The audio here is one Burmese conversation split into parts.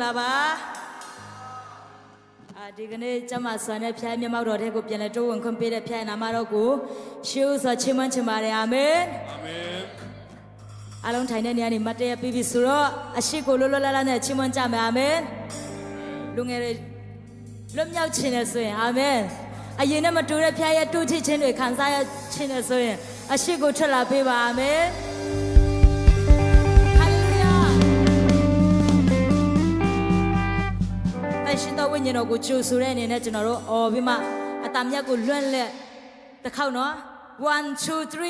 လာပါဒီကနေ့ကျမဆွမ်းတဲ့ဖျားမျက်မှောက်တော်တဲ့ကိုပြန်လဲတိုးဝင်ခွင့်ပေးတဲ့ဖျားနာမတော်ကိုရှေးဥစွာချီးမွမ်းချင်ပါတယ်အာမင်အာမင်အားလုံးထိုင်တဲ့နေရာနေမတ်တရပြီးပြီဆိုတော့အရှိကိုလွတ်လွတ်လပ်လပ်နဲ့ချီးမွမ်းကြမယ်အာမင်လူငယ်တွေလွတ်မြောက်ခြင်းနဲ့ဆိုရင်အာမင်အရင်နဲ့မတူတဲ့ဖျားရဲ့တူချစ်ခြင်းတွေခံစားရခြင်းနဲ့ဆိုရင်အရှိကိုထွက်လာပေးပါအာမင်ရှင်တော်ဝိညာဉ်တော်ကိုကြိုဆိုတဲ့အနေနဲ့ကျွန်တော်တို့အော်ပြီးမှအတမြတ်ကိုလွန့်လက်တစ်ခေါက်နော်1 2 3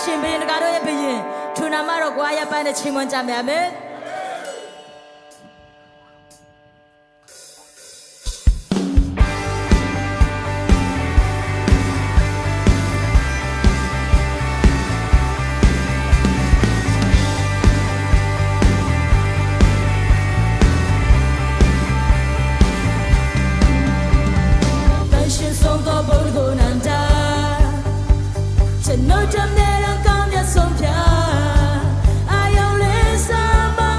ရှင်ဘုရင်တကားတို့ရဲ့ဘုရင်ထူနာမတော်ကိုအားရပန်းနဲ့ချီးမွမ်းကြမယ်အာမင်ကျွန်တော်ကြမ်းတဲ့ကောင်းမြတ်ဆုံးဖြာအာယုံလေးစားမ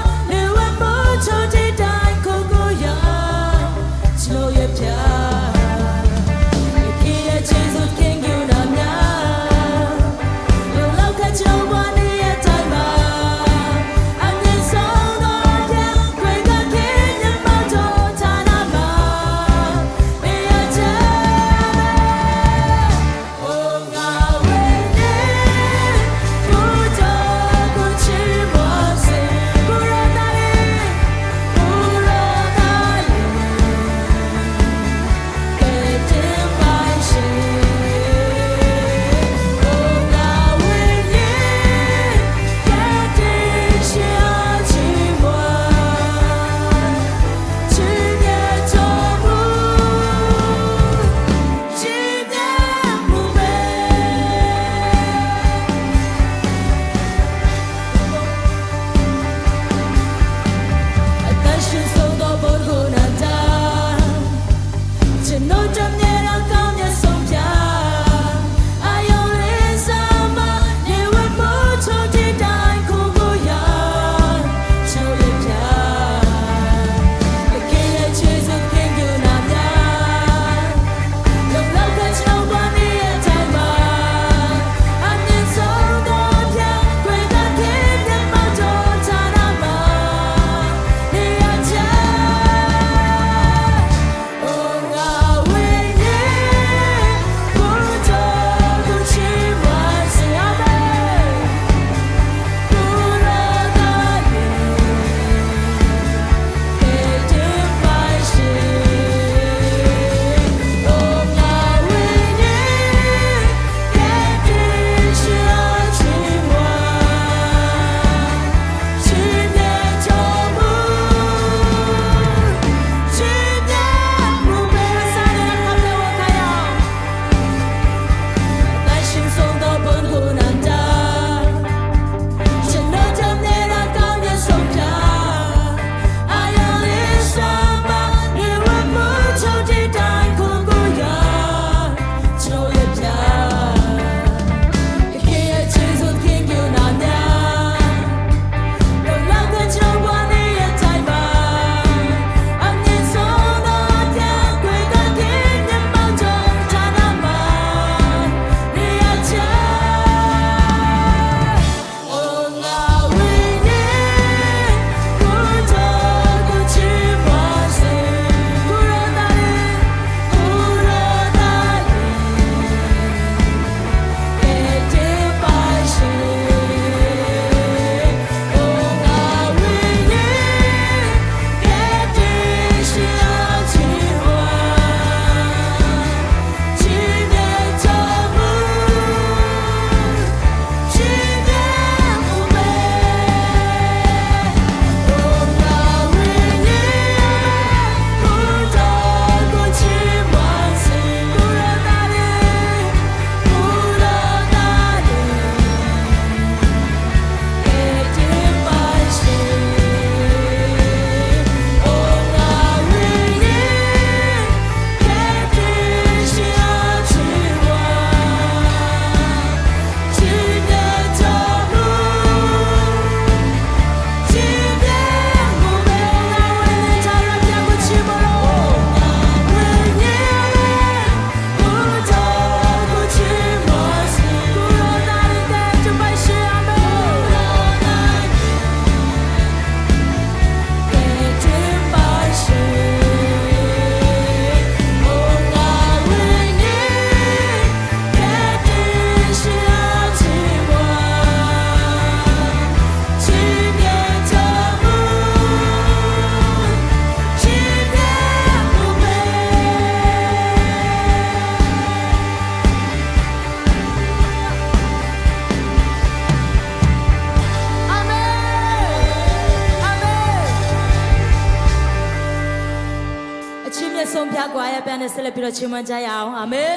ကွာရဲ့ပြန်နဲ့ဆက်လက်ပြီးတော့ချီးမွမ်းကြရအောင်အာမင်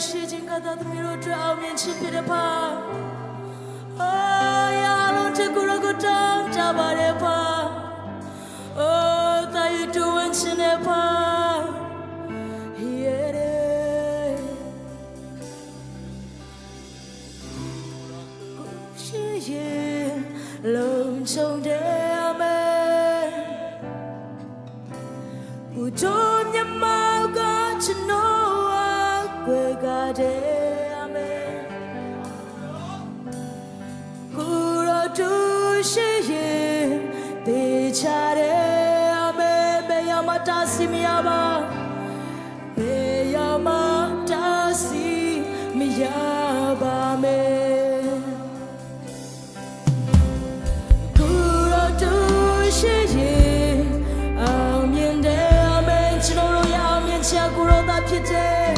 ရှိခြင်းကသာသမီးတို့အတွက်အောင်မြင်ခြင်းဖြစ်တဲ့ပါအော်ရာလုံးတကူရကိုတောင်းကြပါရဲ့ပါအော်တာယူတူဝင်ခြင်းနဲ့ပါလုံးချုံတဲ့အမေဘူတို့မြမောက်ကချင်တော့ကွယ်ကတဲ့အမေကိုရောတူရှိရင်တေချာတဲ့အမေဘယ်ရမတားစီမရပါဘယ်ရမတားစီမရပါမေရှိရင်အောင်မြင်တဲ့အမေကျွန်တော်တို့ရအောင်မြင်ချကိုရောသာဖြစ်တယ်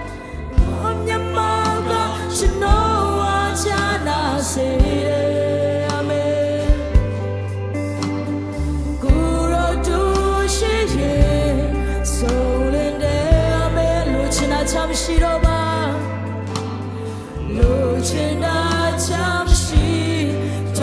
။အမြတ်မောကကျွန်တော်ဝါချနာစေတဲ့အမေကိုရောတို့ရှိရင်ဆုံးလင်းတဲ့အမေလို့ချင်တာချမရှိတော့ပါလို့ချင်တာချမရှိက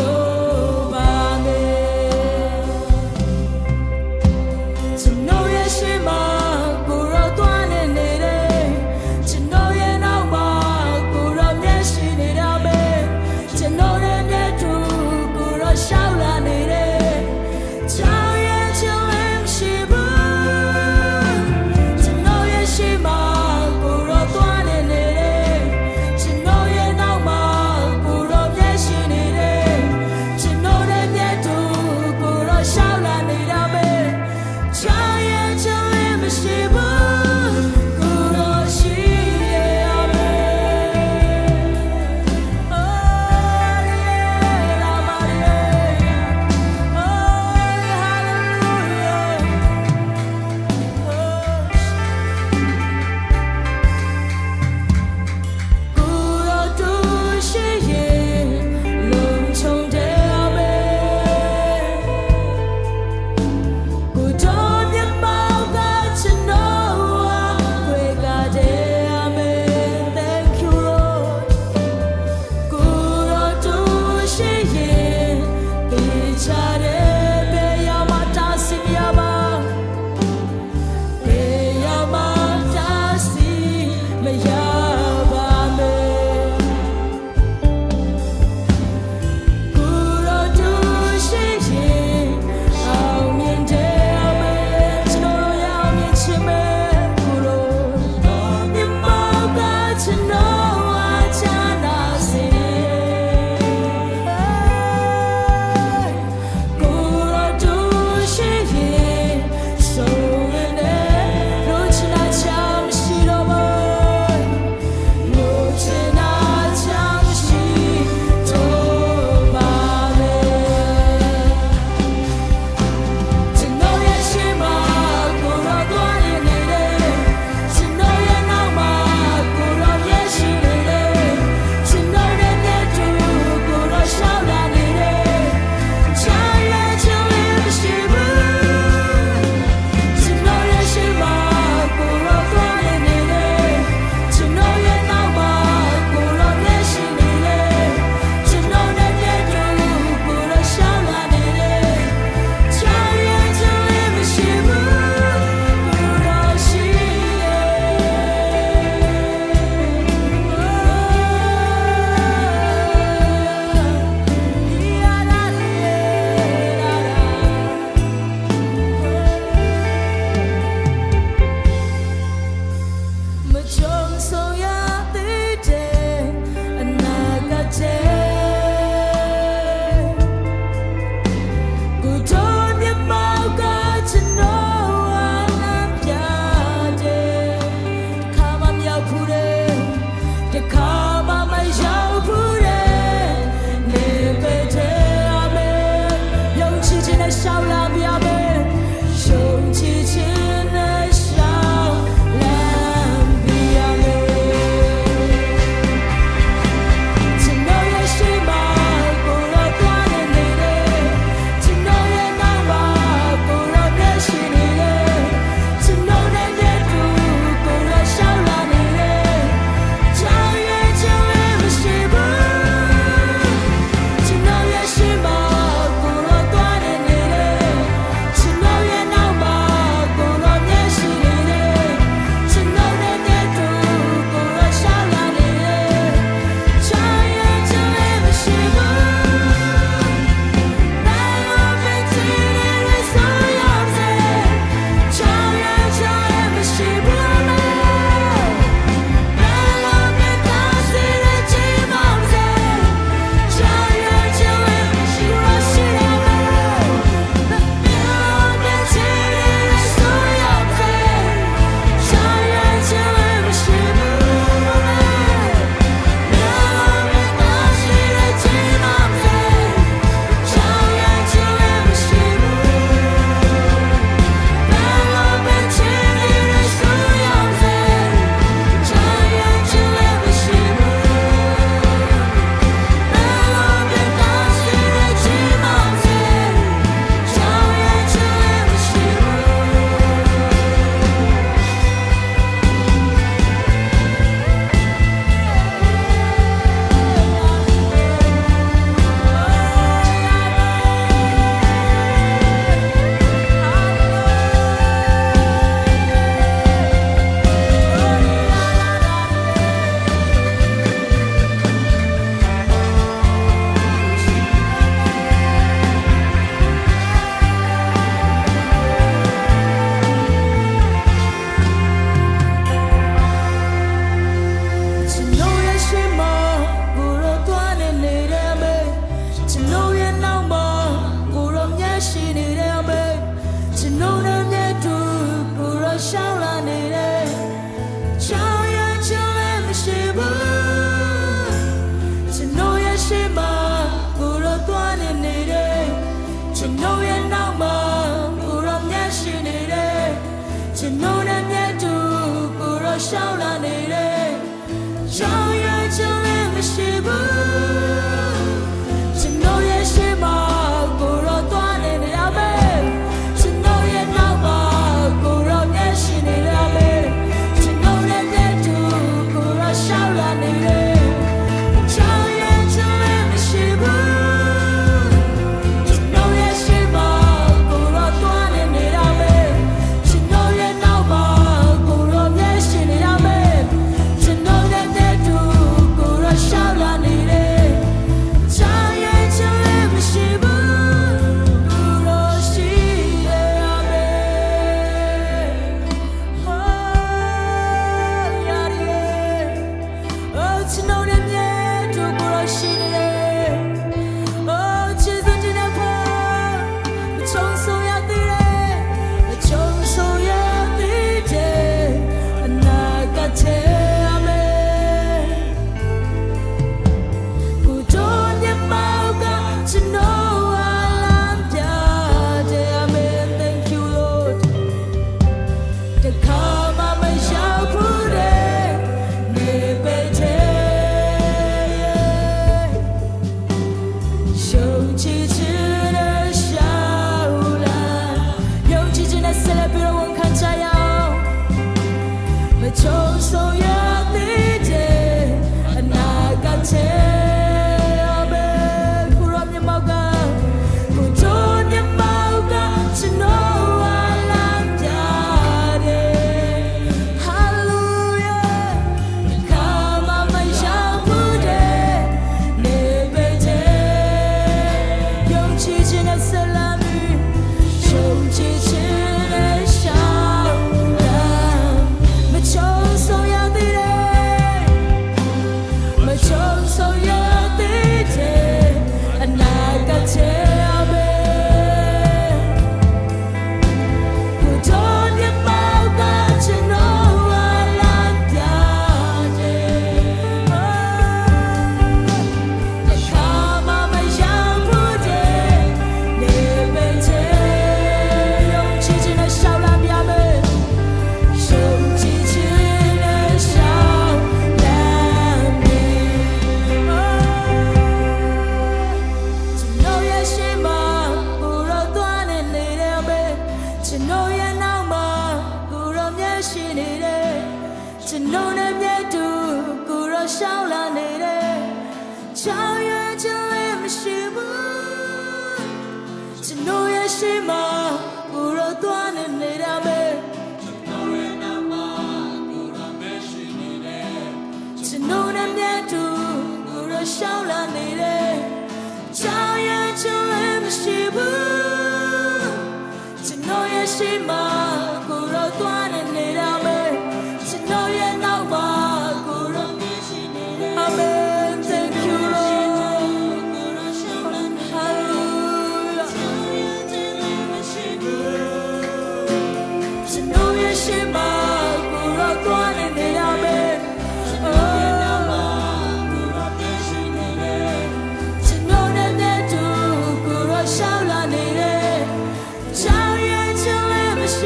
ရှိ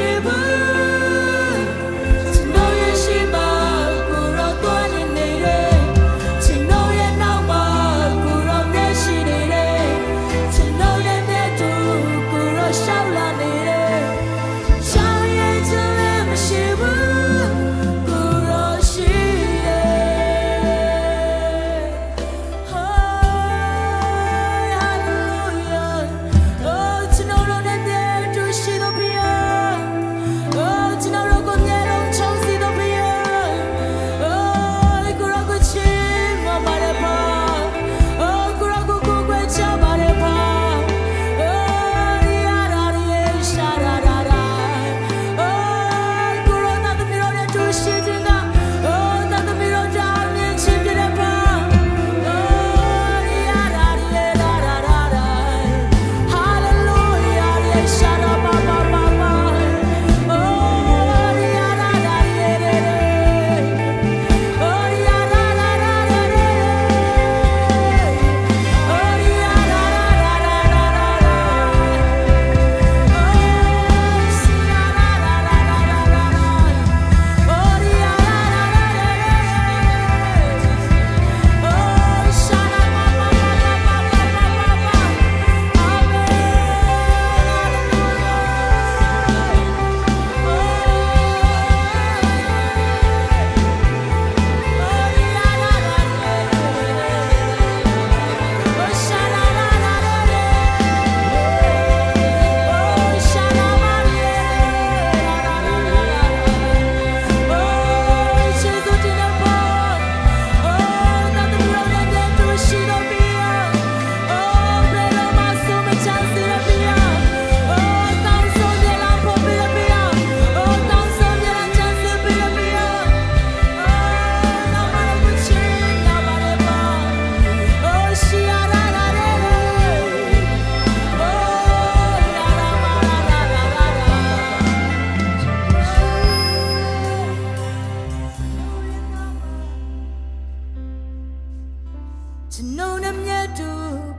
ကျွန်ုပ်နဲ့မြတ်တူ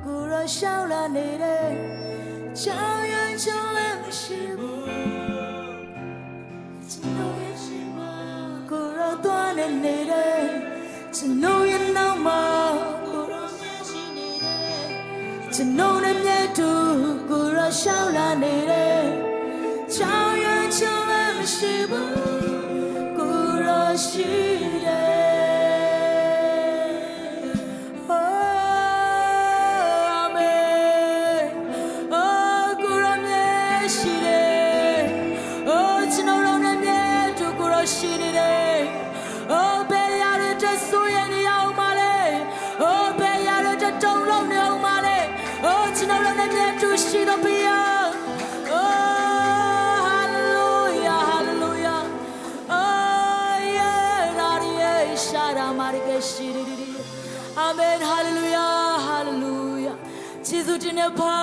ကိုရောရှောင်းလာနေတဲ့ချောင်းရချောင်းလည်းမရှိဘူးကျွန်ုပ်ရဲ့ရှိမကိုရောသွားနေတဲ့ကျွန်ုပ်ရဲ့နောက်မှာကိုရောရှိနေတဲ့ကျွန်ုပ်နဲ့မြတ်တူကိုရောရှောင်းလာနေတဲ့ချောင်းရချောင်းလည်းမရှိဘူးကိုရောရှိတယ်ရှိနေတယ်။အိုးဘယ်ရတဲ့ဆိုရင်ရအောင်မလဲ။အိုးဘယ်ရတဲ့တုံးလုံးနေအောင်မလဲ။အိုးကျွန်တော်တို့နဲ့တူရှိတော့ပြရ။အိုးဟာလေလုယာဟာလေလုယာ။အိုးယေရာရီရှာရာမာရီကရှိရီရီ။အာမင်ဟာလေလုယာဟာလေလုယာ။ယေရှုတင်တဲ့ပါ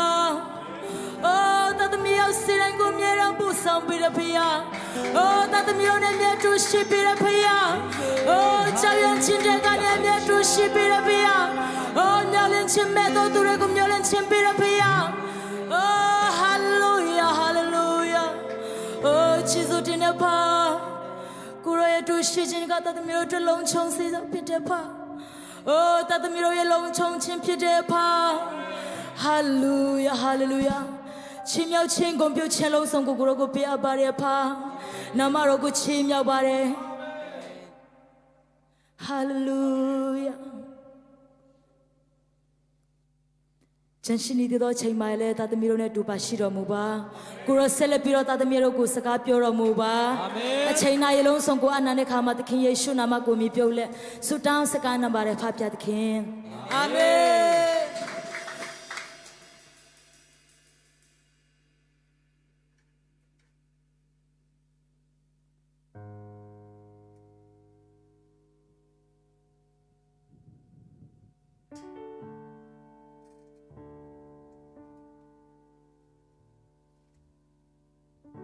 ။အိုးတသမီးရောက်စီရင်ကိုမြေတော်ပူဆောင်ပြီးတဲ့ဖေယားOh, that the million yet to ship it up here. Oh, Chayan Chindagan and yet to ship it up here. Oh, Nyalan Chimeto to Regum Yalan Chimpir up here. Oh, hallelujah, hallelujah. Oh, Chisut in a pa. Kuroya to Shijin got the mirror to long chong sees up in the pa. Oh, that the mirror long chong chimpide pa. Hallelujah, hallelujah. ချင်းမြောက်ချင်းကုန်ပြုတ်ချင်းလုံးဆောင်ကိုကိုရောကိုပေးအပ်ပါရဲ့ဖာနာမတော်ကိုချင်းမြောက်ပါတယ်ဟာလေလုယာကျန်ရှင်နေသောချိန်မှလည်းသာသမီတို့နဲ့တူပါရှိတော်မူပါကိုရောဆက်လက်ပြီးတော့သာသမီတို့ကိုစကားပြောတော်မူပါအာမင်အချိန်နာရီလုံးဆောင်ကိုအနန္တခါမှာသခင်ယေရှုနာမကိုမြည်ပြုတ်လက်ဆုတောင်းစကားနံပါတ်ဖပြသခင်အာမင်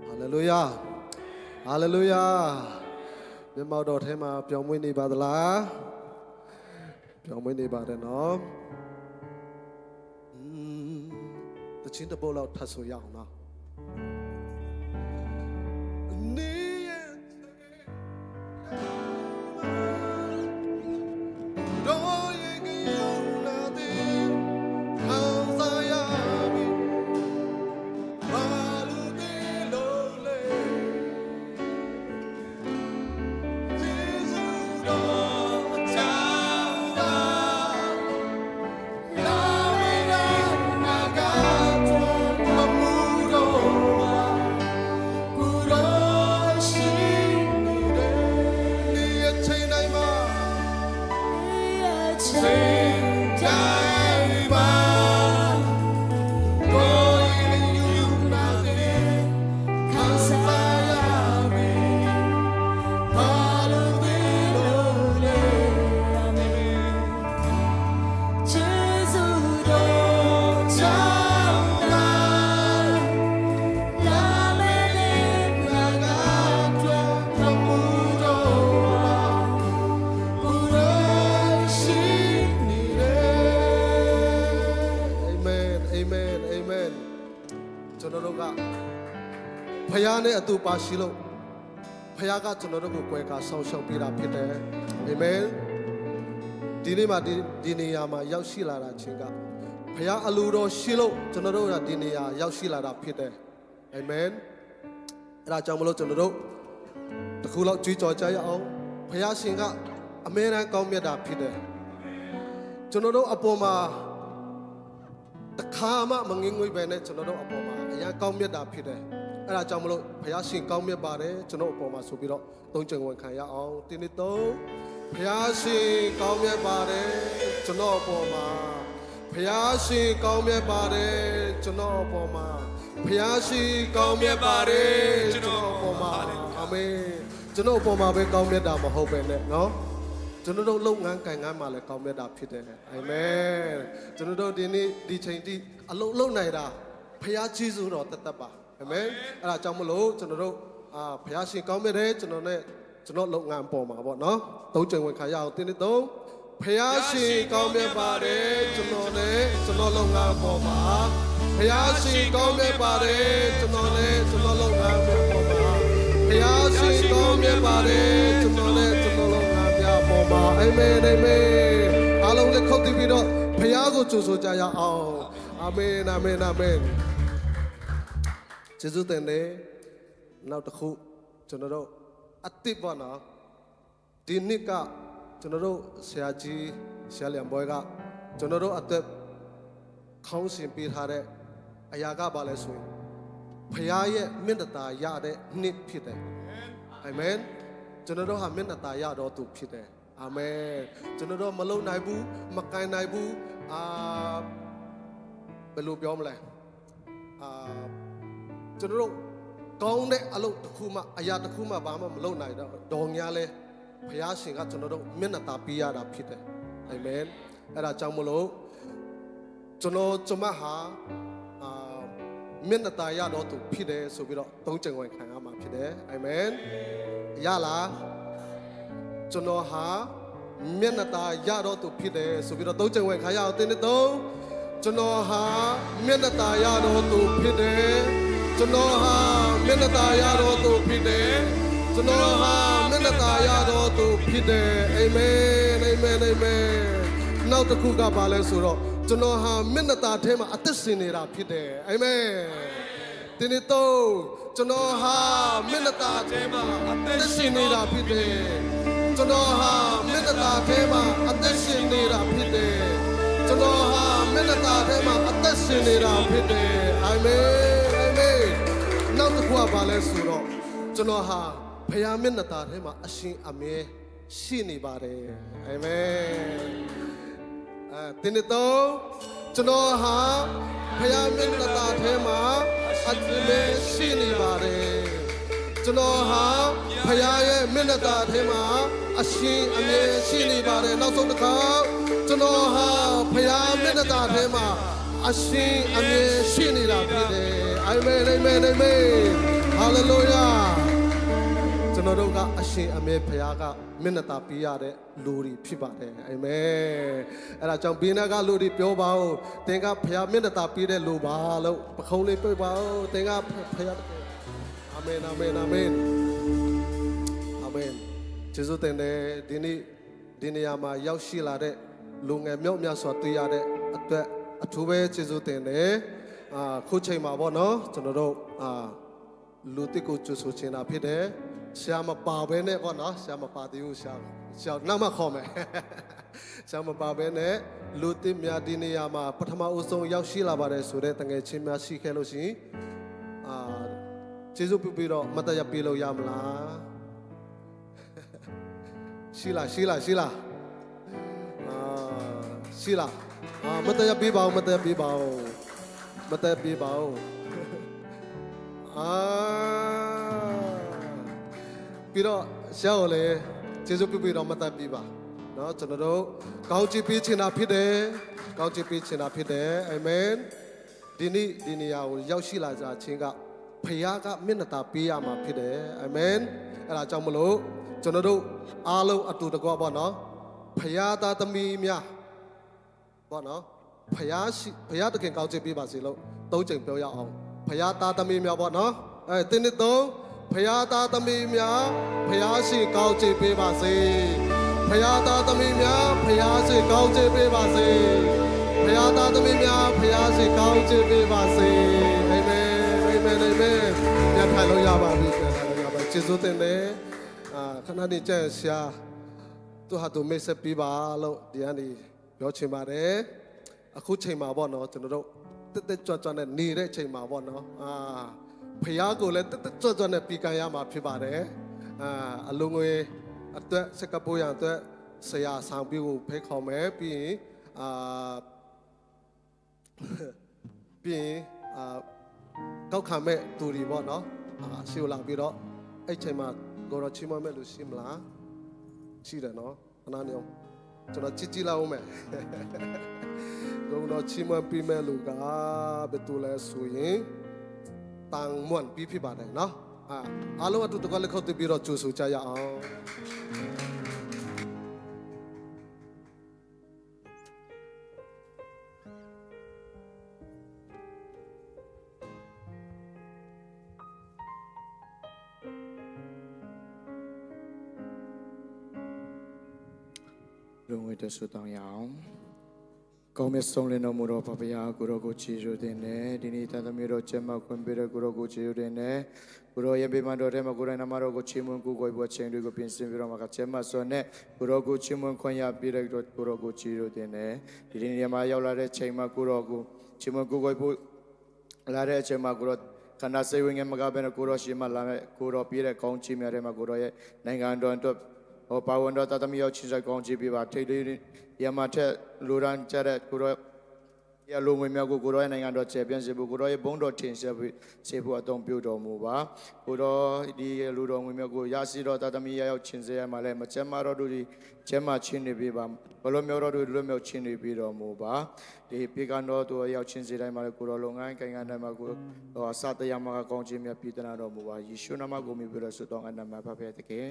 哈利路亚，哈利路亚，မျက်မှောက်တော်ထဲမှာပြောင်းမွေးနေပါသလားပြောင်းမွေးနေပါတယ်နော်တချင်းတစ်ပုတ်လောက်ထပ်ဆိုရအောင်နော်ဖခင်နဲ့အတူပါရှိလို့ဖခင်ကကျွန်တော်တို့ကိုကွယ်ကာဆောင်းရှောက်ပေးတာဖြစ်တယ်အာမင်ဒီနေ့မှာဒီနေရာမှာရောက်ရှိလာတာချင်းကဖခင်အလိုတော်ရှိလို့ကျွန်တော်တို့ကဒီနေရာရောက်ရှိလာတာဖြစ်တယ်အာမင်အဲ့ဒါကြောင့်မလို့ကျွန်တော်တို့တခုလောက်ကြွေးကြော်ကြရအောင်ဖခင်ရှင်ကအမြဲတမ်းကောင်းမြတ်တာဖြစ်တယ်ကျွန်တော်တို့အပေါ်မှာတခါမှမငင်းငွေပဲနဲ့ကျွန်တော်တို့အပေါ်မှာအရင်ကောင်းမြတ်တာဖြစ်တယ်အဲ့ဒါကြောင့်မလို့ဘုရားရှင်ကောင်းမြတ်ပါတယ်ကျွန်တော်အပေါ်မှာဆိုပြီးတော့သုံးကြံဝန်ခံရအောင်ဒီနေ့တော့ဘုရားရှင်ကောင်းမြတ်ပါတယ်ကျွန်တော်အပေါ်မှာဘုရားရှင်ကောင်းမြတ်ပါတယ်ကျွန်တော်အပေါ်မှာဘုရားရှင်ကောင်းမြတ်ပါတယ်ကျွန်တော်အပေါ်မှာအာမင်ကျွန်တော်အပေါ်မှာပဲကောင်းမြတ်တာမဟုတ်ပဲနဲ့နော်ကျွန်တော်တို့လုပ်ငန်းကံငန်းမှာလည်းကောင်းမြတ်တာဖြစ်တယ်အာမင်ကျွန်တော်တို့ဒီနေ့ဒီချိန်ထိအလုံးလုံးနိုင်တာဘုရားကျေးဇူးတော်တသက်ပါအာမင်အဲ့ဒါကြောင့်မလို့ကျွန်တော်တို့ဘုရားရှင်ကောင်းမြတ်တယ်ကျွန်တော်နဲ့ကျွန်တော်လုပ်ငန်းပေါ်မှာပေါ့နော်သုံးကြိမ်ဝင်ခါရအောင်တင်းနေသုံးဘ ဖယားရှင်ကောင်းမြတ်ပါတယ်ကျွန်တော်နဲ့ကျွန်တော်လုပ်ငန်းပေါ်မှာဖယားရှင်ကောင်းမြတ်ပါတယ်ကျွန်တော်နဲ့ကျွန်တော်လုပ်ငန်းပေါ်မှာဖယားရှင်ကောင်းမြတ်ပါတယ်ကျွန်တော်နဲ့ကျွန်တော်လုပ်ငန်းများပေါ်မှာအာမင်အာမင်အားလုံးလက်ခုပ်တီးပြီးတော့ဖယားကိုကြိုဆိုကြရအောင်အာမင်အာမင်အာမင်ကျေးဇူးတင်တယ်နောက်တစ်ခုကျွန်တော်တို့အတိတ်ပါနော်ဒီနှစ်ကကျွန်တော်တို့ဆရာကြီးဆရာလျံဘွဲကကျွန်တော်တို့အသက်ခေါင်းစဉ်ပေးထားတဲ့အရာကဘာလဲဆိုရင်ဖခင်ရဲ့မျက်နှာตาရတဲ့နှစ်ဖြစ်တယ်အာမင်ကျွန်တော်တို့ဟာမျက်နှာตาရတော့သူဖြစ်တယ်အာမင်ကျွန်တော်တို့မလုံနိုင်ဘူးမကင်နိုင်ဘူးဘယ်လိုပြောမလဲကျွန်တော်တို့ကောင်းတဲ့အလုပ်တစ်ခုမှအရာတစ်ခုမှဘာမှမလုပ်နိုင်တော့ဒေါ်ညာလဲဖယားရှင်ကကျွန်တော်တို့မျက်နှာตาပေးရတာဖြစ်တယ်အာမင်အဲ့ဒါကြောင့်မလို့ကျွန်မဟာမျက်နှာตาရတော့သူဖြစ်တယ်ဆိုပြီးတော့သုံးကြိမ်ဝင်ခံရမှာဖြစ်တယ်အာမင်ရလားကျွန်တော်ဟာမျက်နှာตาရတော့သူဖြစ်တယ်ဆိုပြီးတော့သုံးကြိမ်ဝင်ခံရအောင်တင်းသုံးကျွန်တော်ဟာမျက်နှာตาရတော့သူဖြစ်တယ်ကျွန်တော်ဟာမျက်နှာตาရတော့သူဖြစ်တယ်ကျွန်တော်ဟာမျက်နှာตาရတော့သူဖြစ်တယ်အာမင်အာမင်အာမင်နောက်တစ်ခုကဘာလဲဆိုတော့ကျွန်တော်ဟာမျက်နှာตาထဲမှာအသက်ရှင်နေတာဖြစ်တယ်အာမင်ဒီနေ့တော့ကျွန်တော်ဟာမျက်နှာตาထဲမှာအသက်ရှင်နေတာဖြစ်တယ်ကျွန်တော်ဟာမျက်နှာตาထဲမှာအသက်ရှင်နေတာဖြစ်တယ်ကျွန်တော်ဟာမျက်နှာตาထဲမှာအသက်ရှင်နေတာဖြစ်တယ်အာမင်အာမင်နောက်တစ်ခုကဘာလဲဆိုတော့ကျွန်တော်ဟာဖခင်မျက်နှာตาထဲမှာအရှင်အမြဲရှိနေပါတယ်အာမင်ဒီနေ့တော့ကျွန်တော်ဟာဖခင်မျက်နှာตาထဲမှာအမြဲရှိနေပါတယ်ကျွန်တော်ဟာဖခင်ရဲ့မျက်နှာตาထဲမှာအရှင်အမြဲရှိနေပါတယ်နောက်ဆုံးတစ်ခါကျွန်တော်ဟာဖခင်မျက်နှာตาထဲမှာအရှင်အမြဲရှိနေတာဖြစ်တယ်အာမင်အာမင်အာမင်ဟာလေလုယာကျွန်တော်တို့ကအရှင်အမြဲဖခင်ကမျက်နှာตาပေးရတဲ့လူတွေဖြစ်ပါတယ်အာမင်အဲ့ဒါကြောင့်ဘေးနာကလူတွေပြောပါဦးသင်ကဖခင်မျက်နှာตาပေးတဲ့လူပါလို့ပခုံးလေးတွေ့ပါဦးသင်ကဖခင်အာမင်အာမင်အာမင်အာမင်ကျေးဇူးတင်တယ်ဒီနေ့ဒီနေရာမှာရောက်ရှိလာတဲ့လူငယ်မြောက်များစွာတွေ့ရတဲ့အတွက်အထူးပဲကျေးဇူးတင်တယ်ခုချိန်မှာပေါ့နော်ကျွန်တော်တို့လူတစ်ကိုကြိုဆိုချင်တာဖြစ်တယ်ဆရာမပါဘဲနဲ့ပေါ့နော်ဆရာမပါသေးဘူးဆရာနောက်မှခေါ်မယ်ဆရာမပါဘဲနဲ့လူတစ်များဒီနေရာမှာပထမအဦးဆုံးရောက်ရှိလာပါတယ်ဆိုတဲ့တငယ်ချင်းများရှိခဲ့လို့ရှိရင်ကျေးဇူးပြုပြီးတော့မတ်တရားပေးလို့ရမလားရှိလားရှိလားမတ်တရားပေးပါဦးမတ်တရားပေးပါဦးပြီးတော့ဆရာကိုလည်းကျေးဇူးပြုပြီးတော့မတ်တရားပေးပါเนาะကျွန်တော်တို့ကောင်းချီးပေးချင်တာဖြစ်တယ်အာမင်ဒီနေ့ဒီနေရာကိုရောက်ရှိလာကြခြင်းကဖခင်ကမျက်နှာตาပေးရမှာဖြစ်တယ်အာမင်အဲ့ဒါကြောင့်မလို့ကျွန်တော်တို့အားလုံးအတူတကွပေါ့နော်ဖခင်သားသမီးများပေါ့နော်ဖခင်တခင်ကောင်းချီးပေးပါစေလို့သုံးချိန်ပြောရအောင်ဖခင်သားသမီးများပေါ့နော်တင်းနှစ်သုံးဖခင်သားသမီးများဖခင်ရှိကောင်းချီးပေးပါစေဖခင်သားသမီးများဖခင်ရှိကောင်းချီးပေးပါစေဖခင်သားသမီးများဖခင်ရှိကောင်းချီးပေးပါစေအာမင်အာမင်အာမင်ပြန်ထိုင်လို့ရပါပြီကျေးဇူးတင်တယ်ခဏနေကြဆရာသူဟာသူမိတ်ဆက်ပေးပါလို့ဒီကနေပြောချင်ပါတယ်အခုချိန်မှာပေါ့နော်ကျွန်တော်တို့တက်ကြွကြွနဲ့နေတဲ့ချိန်မှာပေါ့နော်ဖခင်ကိုလည်းတက်ကြွကြွနဲ့ပြီးကန်ရမှာဖြစ်ပါတယ်အလုံးငွေအတွက်စကပိုးရအတွက်ဆရာဆောင်ပြီးကိုဖိတ်ခေါ်မယ်ပြီးရင်ကောက်ခံမဲ့သူတွေပေါ့နော်ရှိလာပြီးတော့အဲ့ချိန်မှာကိုရောချီးမွမ်းမဲ့လူရှိမလားရှိတယ်နော်ခဏနေအောင်ကျွန်တော်ကြည့်လိုက်အောင်မယ်ကိုရောချီးမွမ်းပြီးမဲ့လူကဘယ်သူလဲဆိုရင်တန်မွန်ပြီးဖြစ်ပါတယ်နော်အားလုံးအတူတကွလက်ခုပ်ပြီးတော့ကြိုဆိုကြရအောင် လုံးဝတဆူတောင်းရအောင်ကောင်းမြတ်ဆုံးလင်းတော်မူသောဖဖရာကိုရောကိုချီးကျူးတင်တယ်ဒီနေ့သာသမီတော်ကျမ်းမှာခွင့်ပေးတဲ့ကိုရောကိုချီးကျူးတင်တယ်ကိုရောရဲ့ဘေးမှာတော်တဲ့မှာကိုရိုင်းနာမတော်ကိုချီးမွမ်းကိုကိုယ်ပေါ်ချင်းတွေကိုပြင်ဆင်ပြီးတော့မှာကျမ်းမှာဆိုနဲ့ကိုရောကိုချီးမွမ်းခွင့်ရပြီးတဲ့ကိုရောကိုချီးကျူးတင်တယ်ဒီနေ့မှာရောက်လာတဲ့ချိန်မှာကိုရောကိုချီးမွမ်းကိုကိုယ်ပေါ်လာတဲ့အချိန်မှာကိုရောခန္ဓာစိတ်ဝိညာဉ်မကဘဲနဲ့ကိုရောရှိမှလာတဲ့ကိုရောပြည့်တဲ့ကောင်းချီးများတဲ့မှာကိုရောရဲ့နိုင်ငံတော်အတွက်ဟောပါဝန်တော်သာသမီရောက်ချီးဆိုင်ကောင်းချီးပေးပါထိတ်လေးရမထက်လူရန်ကြတဲ့ကိုရောရလုံးဝမြောက်ကိုရောရဲ့နိုင်ငံတော်ခြေပြန့်စေဖို့ကိုရောရဲ့ဘုန်းတော်ထင်ရှားပြီးစေဖို့အသုံးပြုတော်မူပါကိုရောဒီလူတော်ဝင်မြောက်ကိုရရှိတော်သာသမီရောက်ချင်းစေရမှာလဲမချမ်းမတော်တို့ဒီချမ်းမချင်းနေပေးပါဘလုံးမြောက်တော်တို့လွတ်မြောက်ချင်းနေပေးတော်မူပါဒီပြေကံတော်သူရောက်ချင်းစေတိုင်းမှာကိုရောလုံငန်းကိုင်ကံတိုင်းမှာကိုအစတရားမှာကောင်းခြင်းများပြည်တနာတော်မူပါယေရှုနာမကိုမြည်ပြီးတော့ဆုတောင်းအနန္တဖဖတကယ်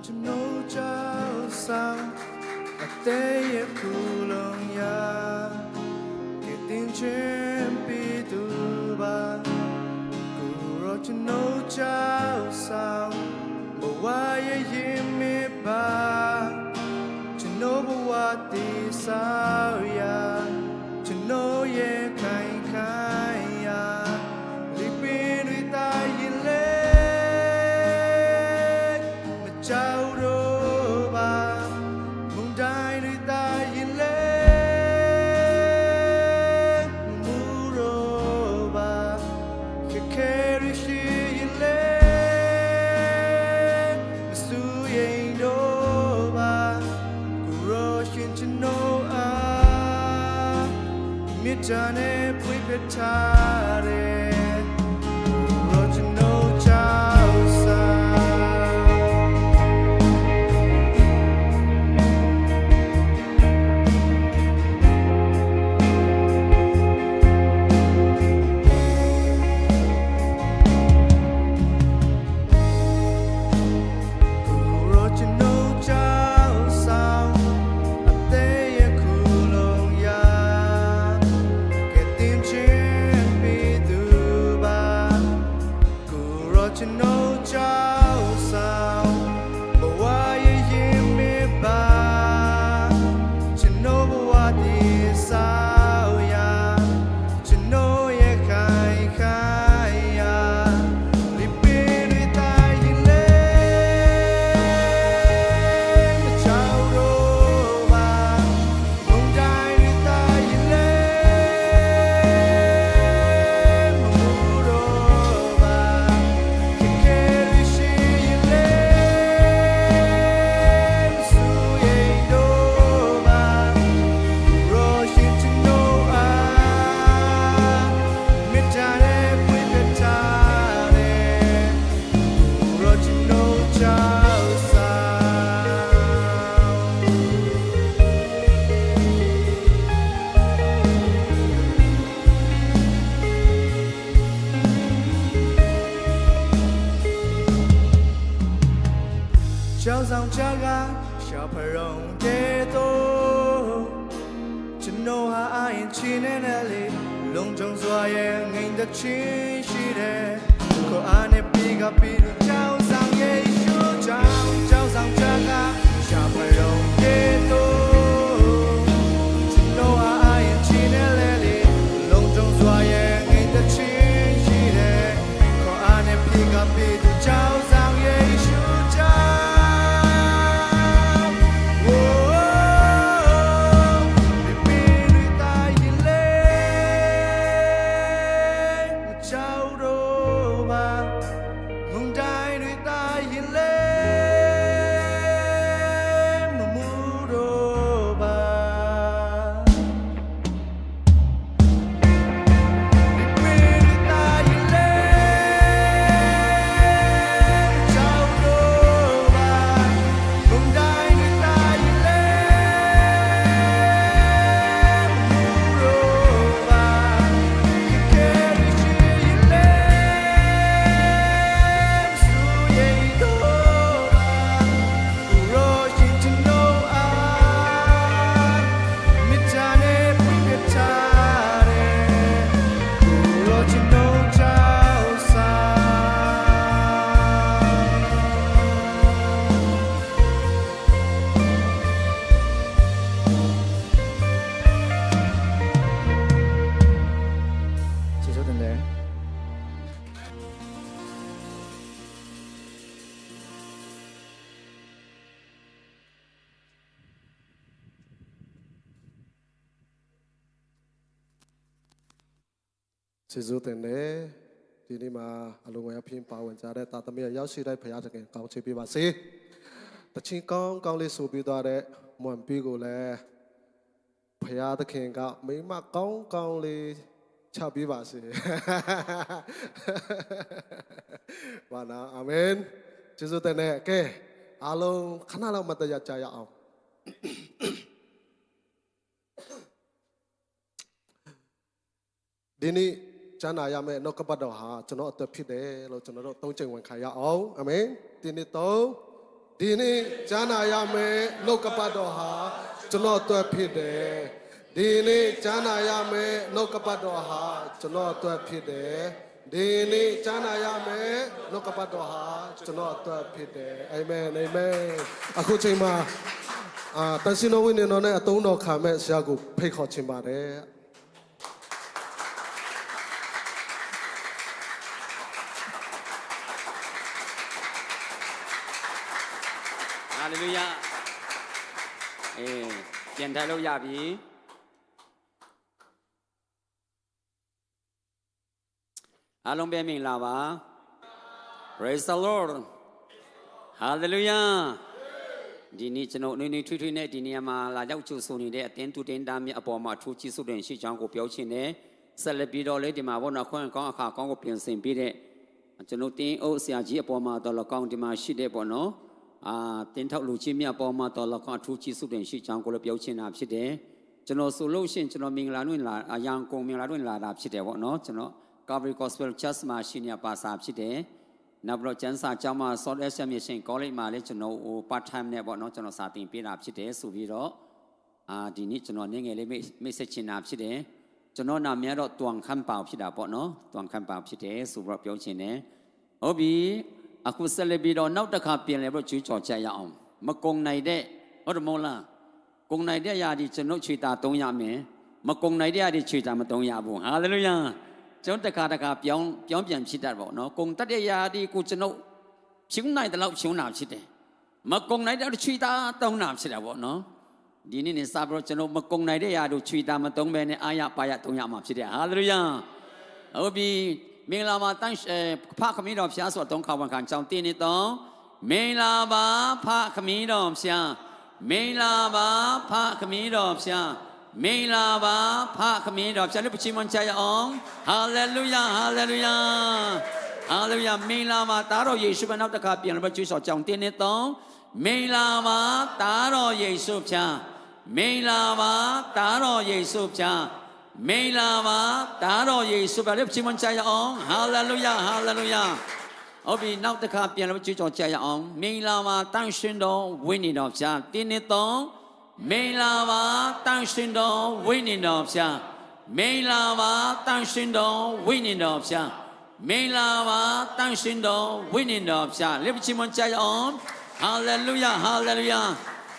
ကျွန်တော်ကြောက်ဆောင်အသေးရဲ့ဖူလုံးရာကတင်ချင်ပြီးသူပါကိုရောကျွန်တော်ကြောက်ဆောင်ဘဝရဲ့ရင်မေပါကျွန်တော်ဘဝတည်ဆောက်ရာကျွန်တော်ရဲ့ခိုင်ခိုင်ရာလိပင်တွေတာရင်လေJane pui petare Rojno chausa Rojno chausa Ate kulong yaကျွန်တော်ကြောက်ဆောင်ဘဝရဲ့ရင်မေပါကျွန်တော်ဘဝတည်ဆောက်ရာကျွန်တော်ရဲ့ခိုင်ခိုင်ရာလိပင်တွေတိုင်းလေမချောက်တော့ပါဘုံတိုင်းတွေတိုင်းလေမူတော့ပါ小上家个小朋友的多，只弄下阿爷去年那里，隆重作业硬的清晰的，可阿那比个比如小上也学长，小上家个小朋友的多，只弄下阿爷去年那里，隆重作业硬的清晰的，可阿那比个比如小上也学长。မ ကျေးဇူးတင်တယ်ဒီနေ့မှာအလုံးဝအဖြစ်ပါဝင်ကြတဲ့တာသမီးရောက်ရှိတဲ့ဖခင်တခင်ကောင်းချီးပေးပါစေတချင်းကောင်းကောင်းလေးဆိုပြီးသွားတဲ့မွန်ပီကိုလည်းဖခင်တခင်ကမိမကောင်းကောင်းလေးချပေးပါစေဘာနာအာမင်ကျေးဇူးတင်တယ်ကဲအားလုံးခဏလောက်မတရားကြရအောင်ဒီနေ့ကျမ်းနာရမယ့်နှုတ်ကပတ်တော်ဟာကျွန်တော်အတွက်ဖြစ်တယ်လို့ကျွန်တော်တို့သုံးချိန်ဝင်ခါရအောင်အာမင်ဒီနေ့ကျမ်းနာရမယ့်နှုတ်ကပတ်တော်ဟာကျွန်တော်အတွက်ဖြစ်တယ်ဒီနေ့ကျမ်းနာရမယ့်နှုတ်ကပတ်တော်ဟာကျွန်တော်အတွက်ဖြစ်တယ်ဒီနေ့ကျမ်းနာရမယ့်နှုတ်ကပတ်တော်ဟာကျွန်တော်အတွက်ဖြစ်တယ်အာမင်အာမင်အခုချိန်မှာတန်ရှင်တော်ဝိညာဉ်တော်နဲ့အသုံးတော်ခံမဲ့ဆရာကိုဖိတ်ခေါ်ချင်ပါတယ်ဟာလေလုယာပြန်ထိုင်လို့ရပြီအားလုံးပဲမင်္ဂလာပါ Praise the Lord Hallelujah ဒီနေ့ကျွန်တော်နေထွေးနဲ့ဒီနေရာမှာလာရောက်ကြိုဆိုနေတဲ့အတင်းတူတင်းသားမြတ်အပေါ်မှာထူးချီးဆုတင်ရှိချောင်းကိုပြောချင်တယ်ဆက်လက်ပြီးတော့လေဒီမှာဘောနော်ခွင့်ကောင်းအခါကောင်းကိုပြင်ဆင်ပြီးတဲ့ကျွန်တော်တင်းအုပ်ဆရာကြီးအပေါ်မှာတော်လကောင်းဒီမှာရှိတဲ့ပေါ့နော်တင်းထောက်လူချင်းမြတ်ပေါ်မှာတော်လကောင်းထူးချီးဆုတင်ရှိချောင်းကိုလည်းပြောချင်တာဖြစ်တယ်ကျွန်တော်ဆိုလို့ရှိရင်ကျွန်တော်မင်္ဂလာတွင်လာအရန်ကုန်မင်္ဂလာတွင်လာတာဖြစ်တယ်ပေါ့နော်ကျွန်တော် Calvary Gospel Church မှာရှိနေပါစာဖြစ်တယ်နောက်ပြီးတော့ကျန်းစာကျောင်းမှာ South Asian Mission College မှာလည်းကျွန်တော် part time နဲ့ပေါ့နော်ကျွန်တော်စာသင်ပေးတာဖြစ်တယ်ဆိုပြီးတော့ဒီနေ့ကျွန်တော်နေငယ်လေးမိတ်ဆက်ချင်တာဖြစ်တယ်ကျွန်တော်နာမည်တော့တွန်ခမ်းပေါဖြစ်တာပေါ့နော်တွန်ခမ်းပေါဖြစ်တယ်ဆိုပြီးတော့ပြောချင်တယ်ဟုတ်ပြီအခုဆက်လက်ပြီးတော့နောက်တစ်ခါပြင်လဲပြီးတော့ကြွေးကြော်ချက်ရအောင်မကုံနိုင်တဲ့ဟုတ်တယ်မို့လားကုံနိုင်တဲ့ຢာဒီကျွန်တော်ခြေတာ3ရမယ်မကုံနိုင်တဲ့ຢာဒီခြေတာမ3ရဘူးဟာလေလုယာကျွန်တော်တခါပြောင်းပြန်ဖြစ်တတ်ပေါ့နော်ကုံတက်တဲ့ຢာဒီကိုကျွန်တော်ဖြုံးနိုင်တဲ့လောက်ဖြုံးတာဖြစ်တယ်မကုံနိုင်တဲ့ခြေတာ3တာဖြစ်တာပေါ့နော်ဒီနေ့နေစားပြီးတော့ကျွန်တော်မကုံနိုင်တဲ့ຢာတို့ခြေတာမ3ပဲနဲ့အာရပါရ3ရမှာဖြစ်တယ်ဟာလေလုယာဟုတ်ပြီမင်္ဂလာပါတန်းဖခမင်းတော်ဖျားဆိုတော့ခါဝန်ခံကြောင်းတင်းနေတော့မင်္ဂလာပါဖခမင်းတော်ဖျားမင်္ဂလာပါဖခမင်းတော်ဖျားမင်္ဂလာပါဖခမင်းတော်ဖျားလို့ပချီမွန်ချရအောင်ဟာလေလုယာဟာလေလုယာဟာလေလုယာမင်္ဂလာပါတားတော်ယေရှုပဲနောက်တစ်ခါပြန်လို့ကျွေးစော်ကြောင်းတင်းနေတော့မင်္ဂလာပါတားတော်ယေရှုဖျားမင်္ဂလာပါတားတော်ယေရှုဖျားမင်္ဂလာပါတားတော်ယေရှုပဲလို့ပချီမွန်ချရအောင်ဟာလေလုယာဟာလေလုယာဟုတ်ပြီနောက်တစ်ခါပြန်လို့ကြွေးကြော်ကြရအောင်မင်္ဂလာပါတန်ရှင်တော်ဝိညာဉ်တော်ဖျားတင်းနေတော့မင်္ဂလာပါတန်ရှင်တော်ဝိညာဉ်တော်ဖျားမင်္ဂလာပါတန်ရှင်တော်ဝိညာဉ်တော်ဖျားမင်္ဂလာပါတန်ရှင်တော်ဝိညာဉ်တော်ဖျားလက်ပချီမွန်ကြရအောင်ဟာလေလုယာဟာလေလုယာ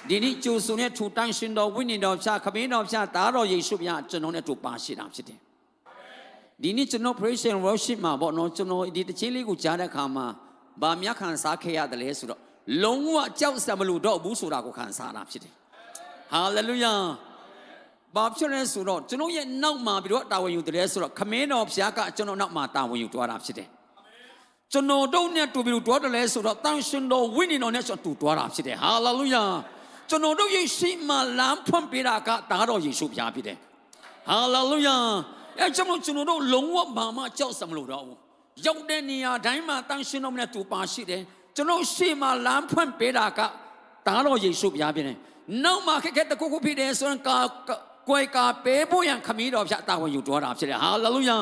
ဒီနေ့ကျိုးစုံနဲ့ထူတန်ရှင်တော်ဝိညာဉ်တော်ဖျားခမင်းတော်ဖျားတားတော်ယေရှုဖျားကျွန်တော်နဲ့တူပါရှိတာဖြစ်တယ်ဒီနေ့ကျွန်တော် praise and worship မှာပေါ့နော်ကျွန်တော်ဒီတခြင်းလေးကိုကြားတဲ့အခါမှာဗာမြခံစားခဲ့ရတယ်လေဆိုတော့လုံးဝကြောက်စရာမလိုတော့ဘူးဆိုတာကိုခံစားတာဖြစ်တယ်ဟာလေလုယာဘာဖြစ်လဲဆိုတော့ကျွန်တော်ရဲ့နောက်မှာပြီးတော့တာဝန်ယူတယ်ဆိုတော့ခမင်းတော်ဖျားကကျွန်တော်နောက်မှာတာဝန်ယူတွားတာဖြစ်တယ်ကျွန်တော်တို့နဲ့တူပြီးတော့တွားတယ်လေဆိုတော့တန်ရှင်တော်ဝိညာဉ်တော်နဲ့ကျွန်တော်တူတွားတာဖြစ်တယ်ဟာလေလုယာကျွန်တော်တို့ရဲ့ရှိမှလမ်းဖွင့်ပေးတာကတားတော်ယေရှုဖျားဖြစ်တယ်ဟာလေလုယာအဲကျွန်တော်တို့လုံးဝဘာမှကြောက်စမလို့တော့ဘူးရောက်တဲ့နေရာတိုင်းမှာတန်ရှင်တော်နဲ့တူပါရှိတယ်ကျွန်တော်ရှေ့မှာလမ်းဖွင့်ပေးတာကတားတော်ယေရှုဖျားဖြစ်တယ်နောက်မှာခက်ခဲတခုခုဖြစ်တယ်ဆိုရင်ကွယ်ကာပေးဖို့ရန်ခမည်းတော်ဖျားတာဝန်ယူတော်တာဖြစ်တယ်ဟာလေလုယာ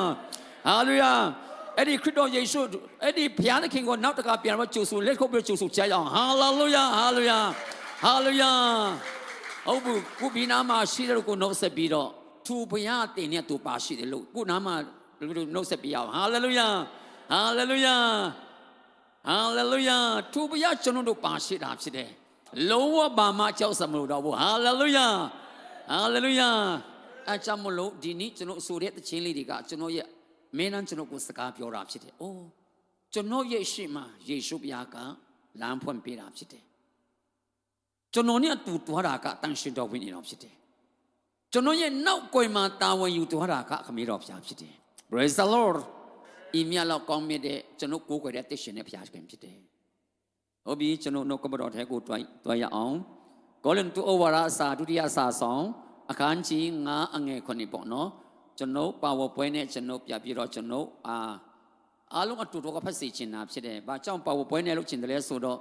ဟာလေလုယာအဲ့ဒီခရစ်တော်ယေရှုအဲ့ဒီဘုရားသခင်ကိုနောက်တစ်ခါပြန်တော့ကြိုဆိုလက်ခုပ်ပြီးကြိုဆိုကြရအောင်ဟာလေလုယာဟာလေလုယာဟာလေလုယာဟုတ်ဘူးခုဒီနာမှာရှိတဲ့ကိုနှုတ်ဆက်ပြီးတော့သူဘုရားတင်နဲ့သူပါရှိတယ်လို့ခုနာမှာနှုတ်ဆက်ပြအောင်ဟာလေလုယာဟာလေလုယာဟာလေလုယာသူဘုရားကျွန်တော်တို့ပါရှိတာဖြစ်တယ်လုံးဝဘာမှကြောက်စမလို့တော့ဘူးဟာလေလုယာဟာလေလုယာအချမ်းမလို့ဒီနေ့ကျွန်တော်ဆိုတဲ့တခြင်းလေးတွေကကျွန်တော်ရဲ့မင်းနဲ့ကျွန်တော်ကိုစကားပြောတာဖြစ်တယ်အိုးကျွန်တော်ရဲ့ရှိမှယေရှုဘုရားကလမ်းဖွင့်ပေးတာဖြစ်တယ်ကျွန်တော်နဲ့တူတွားတာကတန်ရှင်တော်ဝိညာဉ်တော်ဖြစ်တယ်ကျွန်တော်ရဲ့နောက်ကွယ်မှာတာဝန်ယူသွားတာကခမည်းတော်ဖျားဖြစ်တယ် Praise the Lord ဤမြတ်လောက်ကောင်းမြတ်တဲ့ကျွန်တော်ကိုးကွယ်တဲ့အသက်ရှင်တဲ့ဘုရားခင်ဖြစ်တယ်ဟုတ်ပြီကျွန်တော်နှုတ်ကပတော်ထဲကိုတွားရအောင်ကောလင်တူဩဝါဒစာဒုတိယစာဆောင်အခန်းကြီး9အငယ်9ပေါ့နော်ကျွန်တော်ပါဝပွဲနဲ့ကျွန်တော်ပြပြီးတော့ကျွန်တော်အားလုံးအတူတူကဖတ်စီချင်တာဖြစ်တယ်ဘာကြောင့်ပါဝပွဲနဲ့လုပ်ချင်တယ်လဲဆိုတော့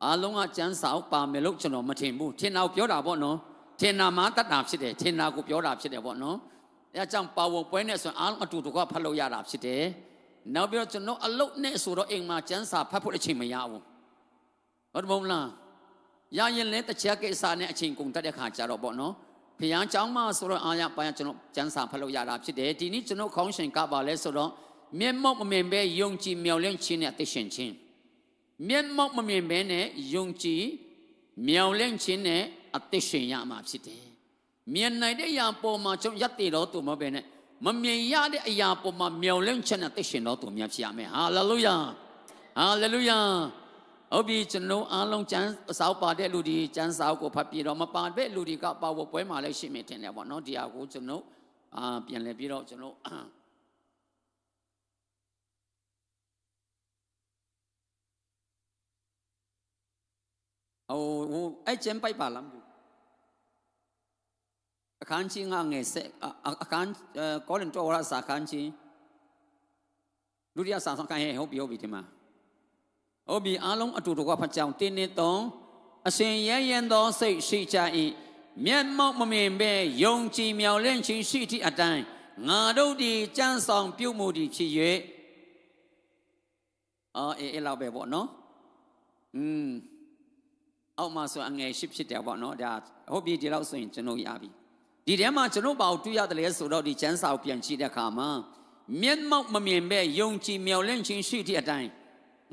အားလုံးကကျမ်းစာပါမယ်လို့ကျွန်တော်မထင်ဘူးထင်တာပြောတာပေါ့နော်ထင်တာမှတတ်တာဖြစ်တယ်ထင်တာကိုပြောတာဖြစ်တယ်ပေါ့နော်အဲကြောင့်ပါဝပွဲနဲ့ဆိုရင်အားလုံးအတူတူကဖတ်လို့ရတာဖြစ်တယ်နောက်ပြီးတော့ကျွန်တော်အလုတ်နဲ့ဆိုတော့အိမ်မှာကျမ်းစာဖတ်ဖို့အချိန်မရဘူးဟုတ်တယ်မလားရရင်လည်းတစ်ချက်ကိစ္စနဲ့အချိန်ကုန်တတ်တဲ့ခါကြတော့ပေါ့နော်ဖျားเจ้าမှာဆိုတော့အားရပိုင်းကျွန်တော်ကျမ်းစာဖတ်လို့ရတာဖြစ်တယ်ဒီနေ့ကျွန်တော်ခေါင်းရှင်ကပါလဲဆိုတော့မျက်မှောက်မမြင်ပဲယုံကြည်မျှော်လင့်ခြင်းနဲ့အသက်ရှင်ခြင်းမျက်မှောက်မမြင်ပဲနဲ့ယုံကြည်မျှော်လင့်ခြင်းနဲ့အသက်ရှင်ရမှာဖြစ်တယ်မြင်နိုင်တဲ့အရာပေါ်မှာကျွန်တော်ရက်တည်တော့သူမပဲနဲ့မမြင်ရတဲ့အရာပေါ်မှာမျှော်လင့်ခြင်းနဲ့အသက်ရှင်တော့သူများဖြစ်ရမယ်ဟာလေလုယာဟာလေလုယာဟုတ်ပြီကျွန်တော်အားလုံးကျမ်းစာပါတဲ့လူဒီကျမ်းစာကိုဖတ်ပြီးတော့မပါတဲ့လူဒီကပါဝပွဲမှာလည်းရှိမိတယ်လေပေါ့နော်ဒီဟာကိုကျွန်တော်ပြန်လဲပြီးတော့ကျွန်တော်အဲ့ကျမ်းပိုက်ပါလားအခန်းကြီးငါငယ်ဆက်အခန်းကောလင်တော်ရစာခန်းကြီးလူဒီစာဆောင်ခိုင်းဟုတ်ပြီဒီမှာဟုတ်ပြီအားလုံးအတူတူကဖတ်ကြအောင်တင်းနေတော့အစဉ်ရဲရင်သောစိတ်ရှိကြ၏မျက်မှောက်မမြင်ပဲယုံကြည်မျှော်လင့်ခြင်းရှိသည့်အတိုင်းငါတို့ဒီကြံ့ဆောင်ပြုမှုသည်ဖြစ်၍အေးလောက်ပဲပေါ့နော်အောက်မှာဆိုအငယ်ရှိဖြစ်တယ်ပေါ့နော်ဒါဟုတ်ပြီဒီလောက်ဆိုရင်ကျွန်တော်ရပြီဒီထဲမှာကျွန်တော်ဘာတွေ့ရတယ်လဲဆိုတော့ဒီကျမ်းစာကိုပြန်ကြည့်တဲ့အခါမှာမျက်မှောက်မမြင်ပဲယုံကြည်မျှော်လင့်ခြင်းရှိသည့်အတိုင်း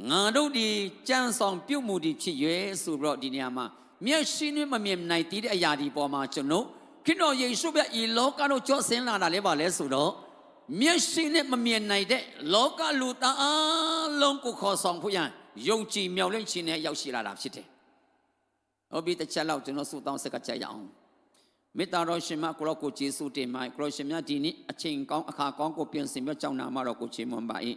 ငါတို့ဒီကြံ့ဆောင်ပြုမှုသည်ဖြစ်၍ဆိုပြီးတော့ဒီနေရာမှာမျက်ရှိနဲ့မမြင်နိုင်တဲ့အရာဒီပေါ်မှာကျွန်တော်ခင်တော်ယေရှုရဲ့ဤလောကတို့ကြောဆင်းလာတာလဲပါလဲဆိုတော့မျက်ရှိနဲ့မမြင်နိုင်တဲ့လောကလူသားအလုံးကိုခေါ်ဆောင်ဖို့ရန်ယုံကြည်မျှော်လင့်ခြင်းနဲ့ရောက်ရှိလာတာဖြစ်တယ်ဟုတ်ပြီတစ်ချက်လောက်ကျွန်တော်ဆုတောင်းစကားချက်ရအောင်မေတ္တာတော်ရှင်မကိုရောကိုကျေးဇူးတင်ပါကိုရောရှင်မြတ်ဒီနေ့အချိန်ကောင်းအခါကောင်းကိုပြင်ဆင်ပြီးကြောင်းနာမှာတော့ကိုချီးမွမ်းပါ၏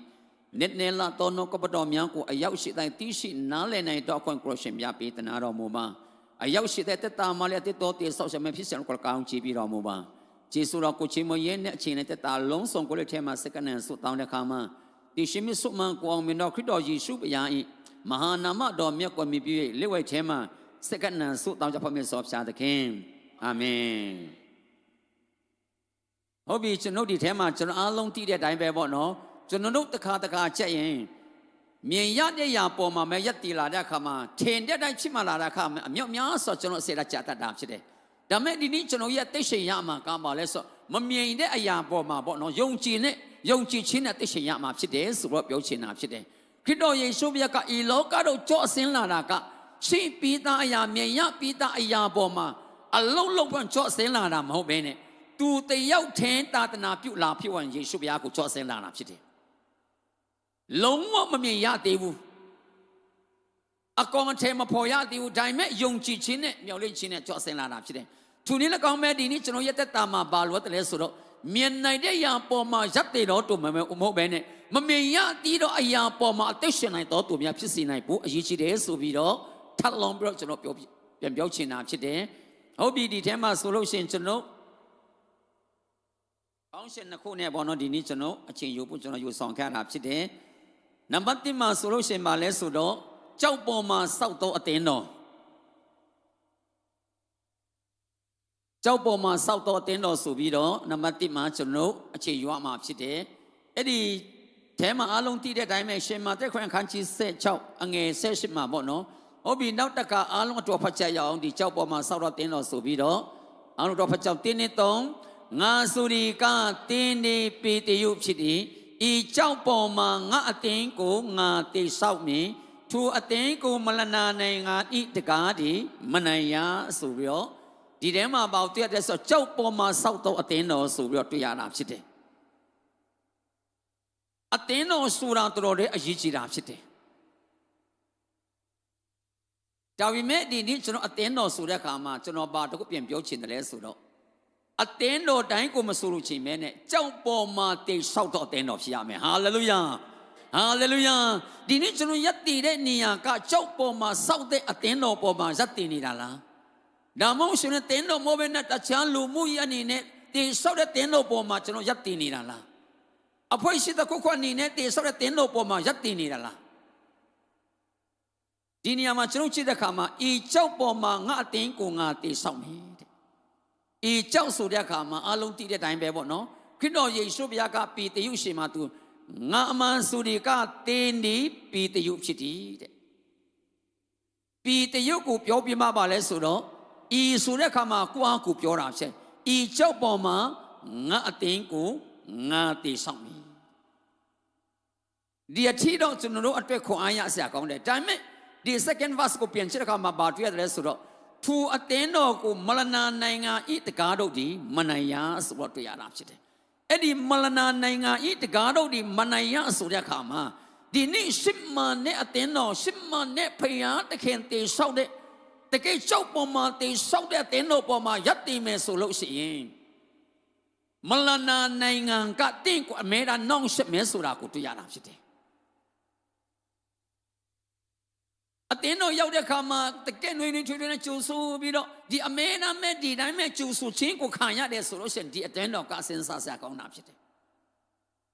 net ne la tono ko pato myang ko ayaw shi tai ti shi na le nai to kon crossing ya pe tana ro mo ba ayaw shi tai ta ma le ti to ti sau se me phit sen ko kaung chi pi ro mo ba jesu ro ko chi mo yin ne achin ne ta long song ko le the ma second nan su taung de kha ma ti shi mi su man ko ang min do khrit do yesu pa ya yi maha nama do myat ko mi pi le wai the ma second nan su taung ja pha mi so phya de khin amen ဟုတ်ပြီကျွန်တော်ဒီထဲမှာကျွန်တော်အားလုံးတည်တဲ့အတိုင်းပဲပေါ့နော်ကျွန်တော်တို့တခါချက်ရင်မြင်ရတဲ့ຢာပေါ်မှာမဲ့ရက်တီလာတဲ့အခါမှာထင်တဲ့တိုင်းဖြစ်မှလာတဲ့အခါမှာအမြောက်များဆိုကျွန်တော်စေတကြတတ်တာဖြစ်တယ်ဒါမဲ့ဒီနေ့ကျွန်တော်ရဲ့သိရှင်ရမှာကပါလဲဆိုမမြင်တဲ့အရာပေါ်မှာပေါ့နော်ယုံကြည်ခြင်းနဲ့သိရှင်ရမှာဖြစ်တယ်ဆိုတော့ပြောချင်တာဖြစ်တယ်ခရစ်တော်ယေရှုမြတ်ကဤလောကတို့ကြော့ဆင်းလာတာကရှိပြီးသားအရာမြင်ရပြီးသားအရာပေါ်မှာအလုံးလုံးပွင့်ကြော့ဆင်းလာတာမဟုတ်ဘဲနဲ့သူတယောက်ထင်းတာသနာပြုလာဖြစ်ဝင်ယေရှုဘုရားကိုကြော့ဆင်းလာတာဖြစ်တယ်လုံးဝမမြင်ရသေးဘူးအကောင်အထည်မဖော်ရသေးဘူးဒါပေမဲ့ယုံကြည်ခြင်းနဲ့မျှော်လင့်ခြင်းနဲ့ကြော့ဆင်းလာတာဖြစ်တယ်သူနည်းလည်းကောင်းမဲ့ဒီနေ့ကျွန်တော်ရဲ့တက်တာမှာဘာလို့တလဲဆိုတော့မြင်နိုင်တဲ့အရာပေါ်မှာရပ်တည်တော့တူမယ်မဟုတ်ပဲနဲ့မမြင်ရသေးတော့အရာပေါ်မှာအသက်ရှင်နိုင်တော့သူများဖြစ်စေနိုင်ဖို့အရေးကြီးတယ်ဆိုပြီးတော့ထပ်လောင်းပြီးတော့ကျွန်တော်ပြန်ပြောချင်တာဖြစ်တယ်ဟုတ်ပြီဒီထဲမှာဆိုလို့ရှိရင်ကျွန်တော်ကောင်းရှင်နှစ်ခုနဲ့ပေါ့နော်ဒီနေ့ကျွန်တော်အချိန်ယူဖို့ကျွန်တော်ယူဆောင်ခဲ့တာဖြစ်တယ်နံပါတ်1မှာဆိုလို့ရှိရင်ပါလဲဆိုတော့ကြောက်ပေါ်မှာစောက်တော့အတင်းတော်ကြောက်ပေါ်မှာစောက်တော့အတင်းတော်ဆိုပြီးတော့နံပါတ်1မှာကျွန်တော်အချိန်ယူရမှာဖြစ်တယ်အဲ့ဒီထဲမှာအားလုံးသိတဲ့အတိုင်းပဲရှင်မာသက်ခွင့်အခန်းကြီး16အငယ်18မှာပေါ့နော်ဟုတ်ပြီနောက်တခါအားလုံးအတော်ဖတ်ကြရအောင်ဒီကြောက်ပေါ်မှာစောက်တော့အတင်းတော်ဆိုပြီးတော့အားလုံးတော်ဖတ်ကြတင်းနေတော့ငါဆိုဒီကတင်းနေပေတရုဖြစ်သည်ဤကြောက်ပေါ်မှာငါအတင်းကိုငါတိဆောက်မည်ထိုအတင်းကိုမလနာနိုင်ငါဤတကားဒီမနိုင်ရဆိုပြီးတော့ဒီထဲမှာပေါ့တွေ့ရတဲ့ဆိုကြောက်ပေါ်မှာစောက်တော့အတင်းတော်ဆိုပြီးတော့တွေ့ရတာဖြစ်တယ်အတင်းတော်ဆိုတာတော်တဲ့အရေးကြီးတာဖြစ်တယ်ဒါပေမဲ့ဒီနေ့ကျွန်တော်အတင်းတော်ဆိုတဲ့အခါမှာကျွန်တော်ဘာတခုပြန်ပြောချင်တယ်လဲဆိုတော့ အသင်းတော်တိုင်းကိုမဆိုလို့ချင်းမဲနဲ့ကြောက်ပေါ်မှာတိတ်ဆောက်တော့အသင်းတော်ဖြစ်ရမယ်ဟာလေလုယာဟာလေလုယာဒီနေ့ကျွန်တော်ယက်တည်တဲ့နေရာကကြောက်ပေါ်မှာစောက်တဲ့အသင်းတော်ပေါ်မှာယက်တည်နေတာလားဒါမှမဟုတ်ရှင်တဲ့သင်းတော်မိုးဘဲနဲ့တခြားလူမှုရေးအနေနဲ့တိတ်ဆောက်တဲ့သင်းတော်ပေါ်မှာကျွန်တော်ယက်တည်နေတာလားအဖွဲရှိတဲ့ခုခွအနေနဲ့တိတ်ဆောက်တဲ့သင်းတော်ပေါ်မှာယက်တည်နေတာလားဒီနေရာမှာကျွန်တော်ကြည့်တဲ့အခါမှာဤကြောက်ပေါ်မှာငါအသင်းကိုငါတိတ်ဆောက်မယ်ဤကြောက်ဆိုတဲ့အခါမှာအလုံးတည်တဲ့အတိုင်းပဲပေါ့နော်ခရစ်တော်ယေရှုဘုရားကပေတရုရှင်မှာသူငါအမှန်ဆိုဒီကတင်းဒီပေတရုဖြစ်သည်တဲ့ပေတရုကိုပြောပြမှပါလဲဆိုတော့ဤဆိုတဲ့အခါမှာကိုအားကိုပြောတာဖြစ်ဤကြောက်ပေါ်မှာငါအတင်းကိုငါတည်ဆောက်မည်ဒီအထီးတော့ကျွန်တော်တို့အတွက်ခွန်အားရစရာကောင်းတယ်ဒါပေမဲ့ဒီ second verse ကိုပြန်ကြည့်တဲ့အခါမှာဘာတွေ့ရတယ်လဲဆိုတော့သူအသင်းတော်ကိုမလနာနိုင်ငံဤတကားတို့ဒီမနိုင်ရဆိုတော့တွေ့ရတာဖြစ်တယ်။အဲ့ဒီမလနာနိုင်ငံဤတကားတို့ဒီမနိုင်ရဆိုတဲ့အခါမှာဒီနေ့ရှစ်မန်နဲ့အသင်းတော်ရှစ်မန်နဲ့ဖယားတခင်တေဆောက်တဲ့တကယ်ကြောက်ပေါ်မှာတေဆောက်တဲ့အသင်းတော်ပေါ်မှာရပ်တည်မယ်ဆိုလို့ရှိရင်မလနာနိုင်ငံကတင့်ကိုအမဲတာနှောင့်ရှက်မယ်ဆိုတာကိုတွေ့ရတာဖြစ်တယ်အတင်းတော်ရောက်တဲ့အခါမှာတကယ်နှွေးနှွေးထွေးထွေးနဲ့ကြိုးဆိုပြီးတော့ဒီအမဲနာမဲ့ဒီတိုင်းမဲ့ကြိုးဆိုခြင်းကိုခံရတယ်ဆိုလို့ရှိရင်ဒီအတင်းတော်ကစဉ်းစားစရာကောင်းတာဖြစ်တယ်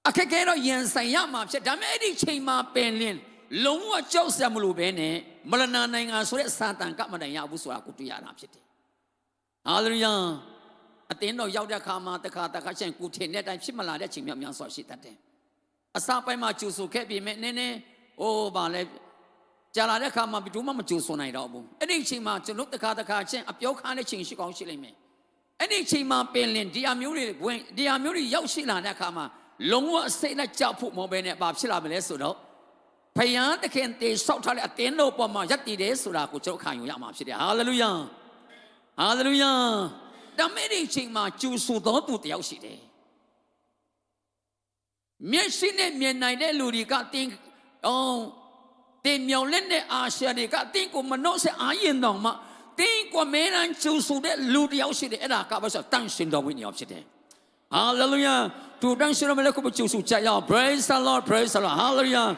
အခက်ခဲတော့ရင်ဆိုင်ရမှာဖြစ်ဒါပေမဲ့အဲ့ဒီချိန်မှာပင်လင်းလုံးဝကြောက်စရာမလိုဘဲနဲ့မလနာနိုင်ငံဆိုတဲ့စာတန်ကမနိုင်ရဘူးဆိုတာကိုတွေ့ရတာဖြစ်တယ်ဟာလေလုယာအတင်းတော်ရောက်တဲ့အခါမှာတခါချင်းကိုထင်တဲ့အတိုင်းဖြစ်မလာတဲ့ချိန်များစွာရှိတတ်တယ်အစာပိုင်းမှာကြိုးဆိုခဲ့ပြီးမဲ့နည်းနည်းဗာလဲကြာလာတဲ့အခါမှာဘယ်သူမှမကြိုးစွန်နိုင်တော့ဘူးအဲ့ဒီအချိန်မှာကျွန်တော်တခါချင်းအပြောခါတဲ့ချိန်ရှိကောင်းရှိလိမ့်မယ်အဲ့ဒီအချိန်မှာပင်လင်ဒီအမျိုးတွေရောက်ရှိလာတဲ့အခါမှာလုံးဝစိတ်နဲ့ကြောက်ဖို့မဟုတ်ဘဲနဲ့ဘာဖြစ်လာမလဲဆိုတော့ဖယားသခင်တေဆောက်ထားတဲ့အသင်းတော်ပေါ်မှာယက်တည်တယ်ဆိုတာကိုကျွန်တော်ခံယူရမှာဖြစ်တယ်ဟာလေလုယာဟာလေလုယာဒါမဲ့ဒီအချိန်မှာကျူဆူတော်သူတယောက်ရှိတယ်မျက်စိနဲ့မြင်နိုင်တဲ့လူတွေကတင်းတင်မြောင်လက်နဲ့အာရှယာတွေကတင်းကိုမနှော့ဆက်အားရင်တော်မှာတင်းကိုမဲရန်ကျူဆူတဲ့လူတယောက်ရှိတယ်အဲ့ဒါကဘာလို့တန်ရှင်တော်ဝိညာဉ်ဖြစ်တယ်ဟာလေလုယာသူတန်ရှင်တော်မလဲကိုကျူဆူကြရအောင် praise the lord praise the lord hallelujah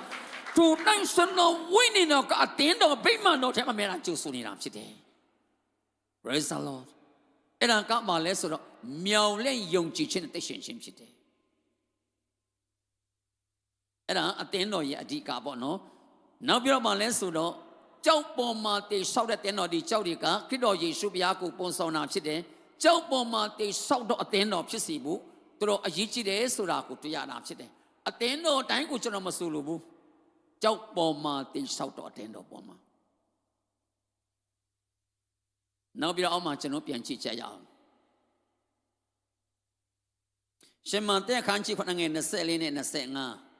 သူတန်ရှင်တော်ဝိညာဉ်တော်ကအတင်းတော်ဗိမာန်တော်ထဲမှာမဲရန်ကျူဆူနေတာဖြစ်တယ် praise the lord အဲ့ဒါကမှလဲဆိုတော့မြောင်လက်ယုံကြည်ခြင်းနဲ့သိရှင်ခြင်းဖြစ်တယ်အဲ့ဒါအတင်းတော်ရဲ့အဓိကပေါ့နော်နောက်ပြီးတော့မှလဲဆိုတော့ကြောက်ပေါ်မှာတေဆောက်တဲ့တင်းတော်ဒီကြောက်တွေကခရစ်တော်ယေရှုဘုရားကိုပုံဆောင်တာဖြစ်တယ်ကြောက်ပေါ်မှာတေဆောက်တော့အတင်းတော်ဖြစ်စီဖို့သူတို့အရေးကြီးတယ်ဆိုတာကိုတွေ့ရတာဖြစ်တယ်အတင်းတော်တိုင်းကိုကျွန်တော်မဆိုလိုဘူးကြောက်ပေါ်မှာတေဆောက်တော့အတင်းတော်ပေါ်မှာနောက်ပြီးတော့အောက်မှာကျွန်တော်ပြန်ကြည့်ကြရအောင်ရှင်မန်တဲ့ခန်းကြီး9ငယ်24နဲ့25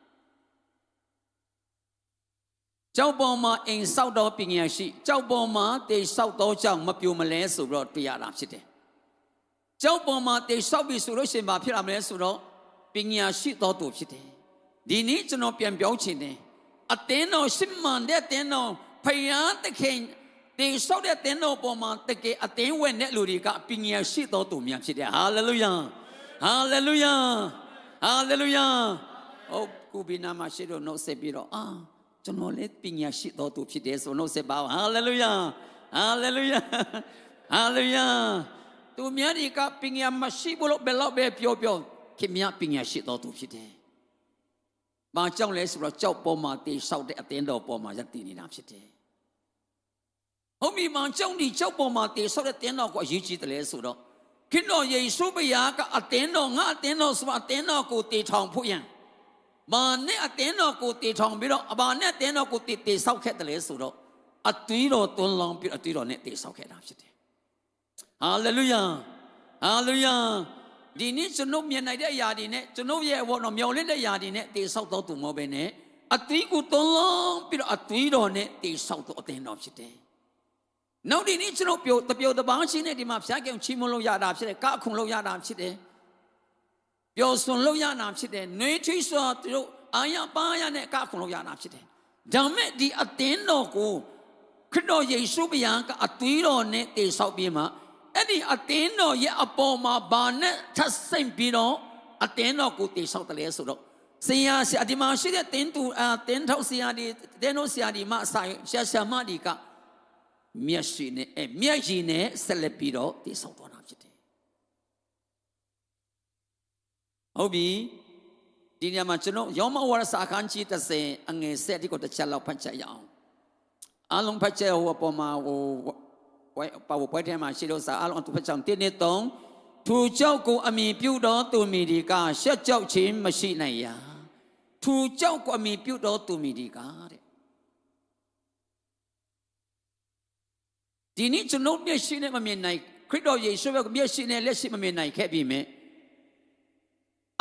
ကြောက်ပေါ်မှာအိမ်ဆောက်တော်ပညာရှိကြောက်ပေါ်မှာတေဆောက်တော်ကြောင့်မပြိုမလဲဆိုတော့တွေ့ရတာဖြစ်တယ်ကြောက်ပေါ်မှာတေဆောက်ပြီဆိုလို့ရှိရင်ဘာဖြစ်လာမလဲဆိုတော့ပညာရှိတော်သူဖြစ်တယ်ဒီနေ့ကျွန်တော်ပြန်ပြောချင်တယ်အသင်းတော်ရှစ်မန်တဲ့တင်းတော်ဖယားသခင်တေဆောက်တဲ့တင်းတော်ပေါ်မှာတကယ်အသင်းဝင်တဲ့လူတွေကပညာရှိတော်သူများဖြစ်တယ်ဟာလေလုယာဟာလေလုယာဟာလေလုယာဟုတ်ကုဘိနာမရှိတော့နှုတ်ဆက်ပြီးတော့ကျွန်တော်လည်းပညာရှိတော်သူဖြစ်တယ်ဆိုနှုတ်ဆက်ပါဟာလေလုယာဟာလေလုယာဟာလေလုယာသူများဒီကပညာမရှိဘူးလို့ဘယ်တော့ပဲပြောခင်ဗျာပညာရှိတော်သူဖြစ်တယ်။ဘာကြောင့်လဲဆိုတော့ကြောက်ပေါ်မှာတေဆောက်တဲ့အသင်းတော်ပေါ်မှာယက်တည်နေတာဖြစ်တယ်။ဟုတ်ပြီမောင်ကြောင့်ဒီကြောက်ပေါ်မှာတေဆောက်တဲ့တင်းတော်ကိုအရေးကြီးတယ်လဲဆိုတော့ခင်တော်ယေရှုဘုရားကအသင်းတော်ငါအသင်းတော်ဆိုအသင်းတော်ကိုတေထောင်ဖို့ရန်ဘာနဲ့အသင်းတော်ကိုတေထောင်ပြီးတော့ဘာနဲ့အသင်းတော်ကိုတေဆောက်ခဲ့တယ်လဲဆိုတော့အသွေးတော်သွန်းလောင်းပြီးအသွေးတော်နဲ့တေဆောက်ခဲ့တာဖြစ်တယ်။ဟာလေလုယာဟာလေလုယာဒီနေ့ကျွန်တော်မြင်နိုင်တဲ့အရာတွေနဲ့ကျွန်တော်ရဲ့ဘောတော်မျောလင့်တဲ့အရာတွေနဲ့တေဆောက်တော်သူမဟုတ်ဘဲနဲ့အသွေးကိုသွန်းလောင်းပြီးတော့အသွေးတော်နဲ့တေဆောက်တော်အသင်းတော်ဖြစ်တယ်။နောက်ဒီနေ့ကျွန်တော်ပြောတပားချင်းနဲ့ဒီမှာဖျားကံချီးမွမ်းလို့ရတာဖြစ်တယ်။ကခုန်လို့ရတာဖြစ်တယ်။ပျော်စွန်လို့ရတာဖြစ်တယ်။နှွေးထွေးစွာသူတို့အာရပါရနဲ့ကခုန်လို့ရတာဖြစ်တယ်။ဒါမဲ့ဒီအသင်းတော်ကိုခရစ်တော်ယေရှုဘုရားကအသွေးတော်နဲ့တေဆောက်ပြီးမှ အဲ့ဒီအတင်းတော်ရဲ့အပေါ်မှာဘာနဲ့ထပ်စိမ့်ပြီးတော့အတင်းတော်ကိုတိဆောက်တယ်လဲဆိုတော့ဆရာဒီမှာရှိတဲ့တင်းသူတင်းထောက်ဆရာဒီတင်းတို့ဆရာဒီမအဆိုင်ဆရာမဒီကမျက်ရှိနဲ့မျက်ရည်နဲ့ဆက်လက်ပြီးတော့တိဆောက်သွားတာဖြစ်တယ်ဟုတ်ပြီဒီညမှာကျွန်တော်ယောမဝါစာခန်းကြီး30အငယ်7ဒီကိုတစ်ချက်လောက်ဖတ်ချက်ရအောင်အားလုံးဖတ်ချက်ဟိုအပေါ်မှာဟိုပါဝပွဲထဲမှာရှိလို့စာအားလုံးသူဖတ်ချောင်း1 2 3သူကြောက်ကိုအမိပြုတော်သူမိဒီကရှက်ကြောက်ခြင်းမရှိနိုင်ရာသူကြောက်ကိုအမိပြုတော်သူမိဒီကတဲ့ဒီနေ့ကျွန်တော်မျက်ရှိနဲ့မမြင်နိုင်ခရစ်တော်ယေရှုရဲ့မျက်ရှိနဲ့လက်ရှိမမြင်နိုင်ခဲ့ပြီမဲ့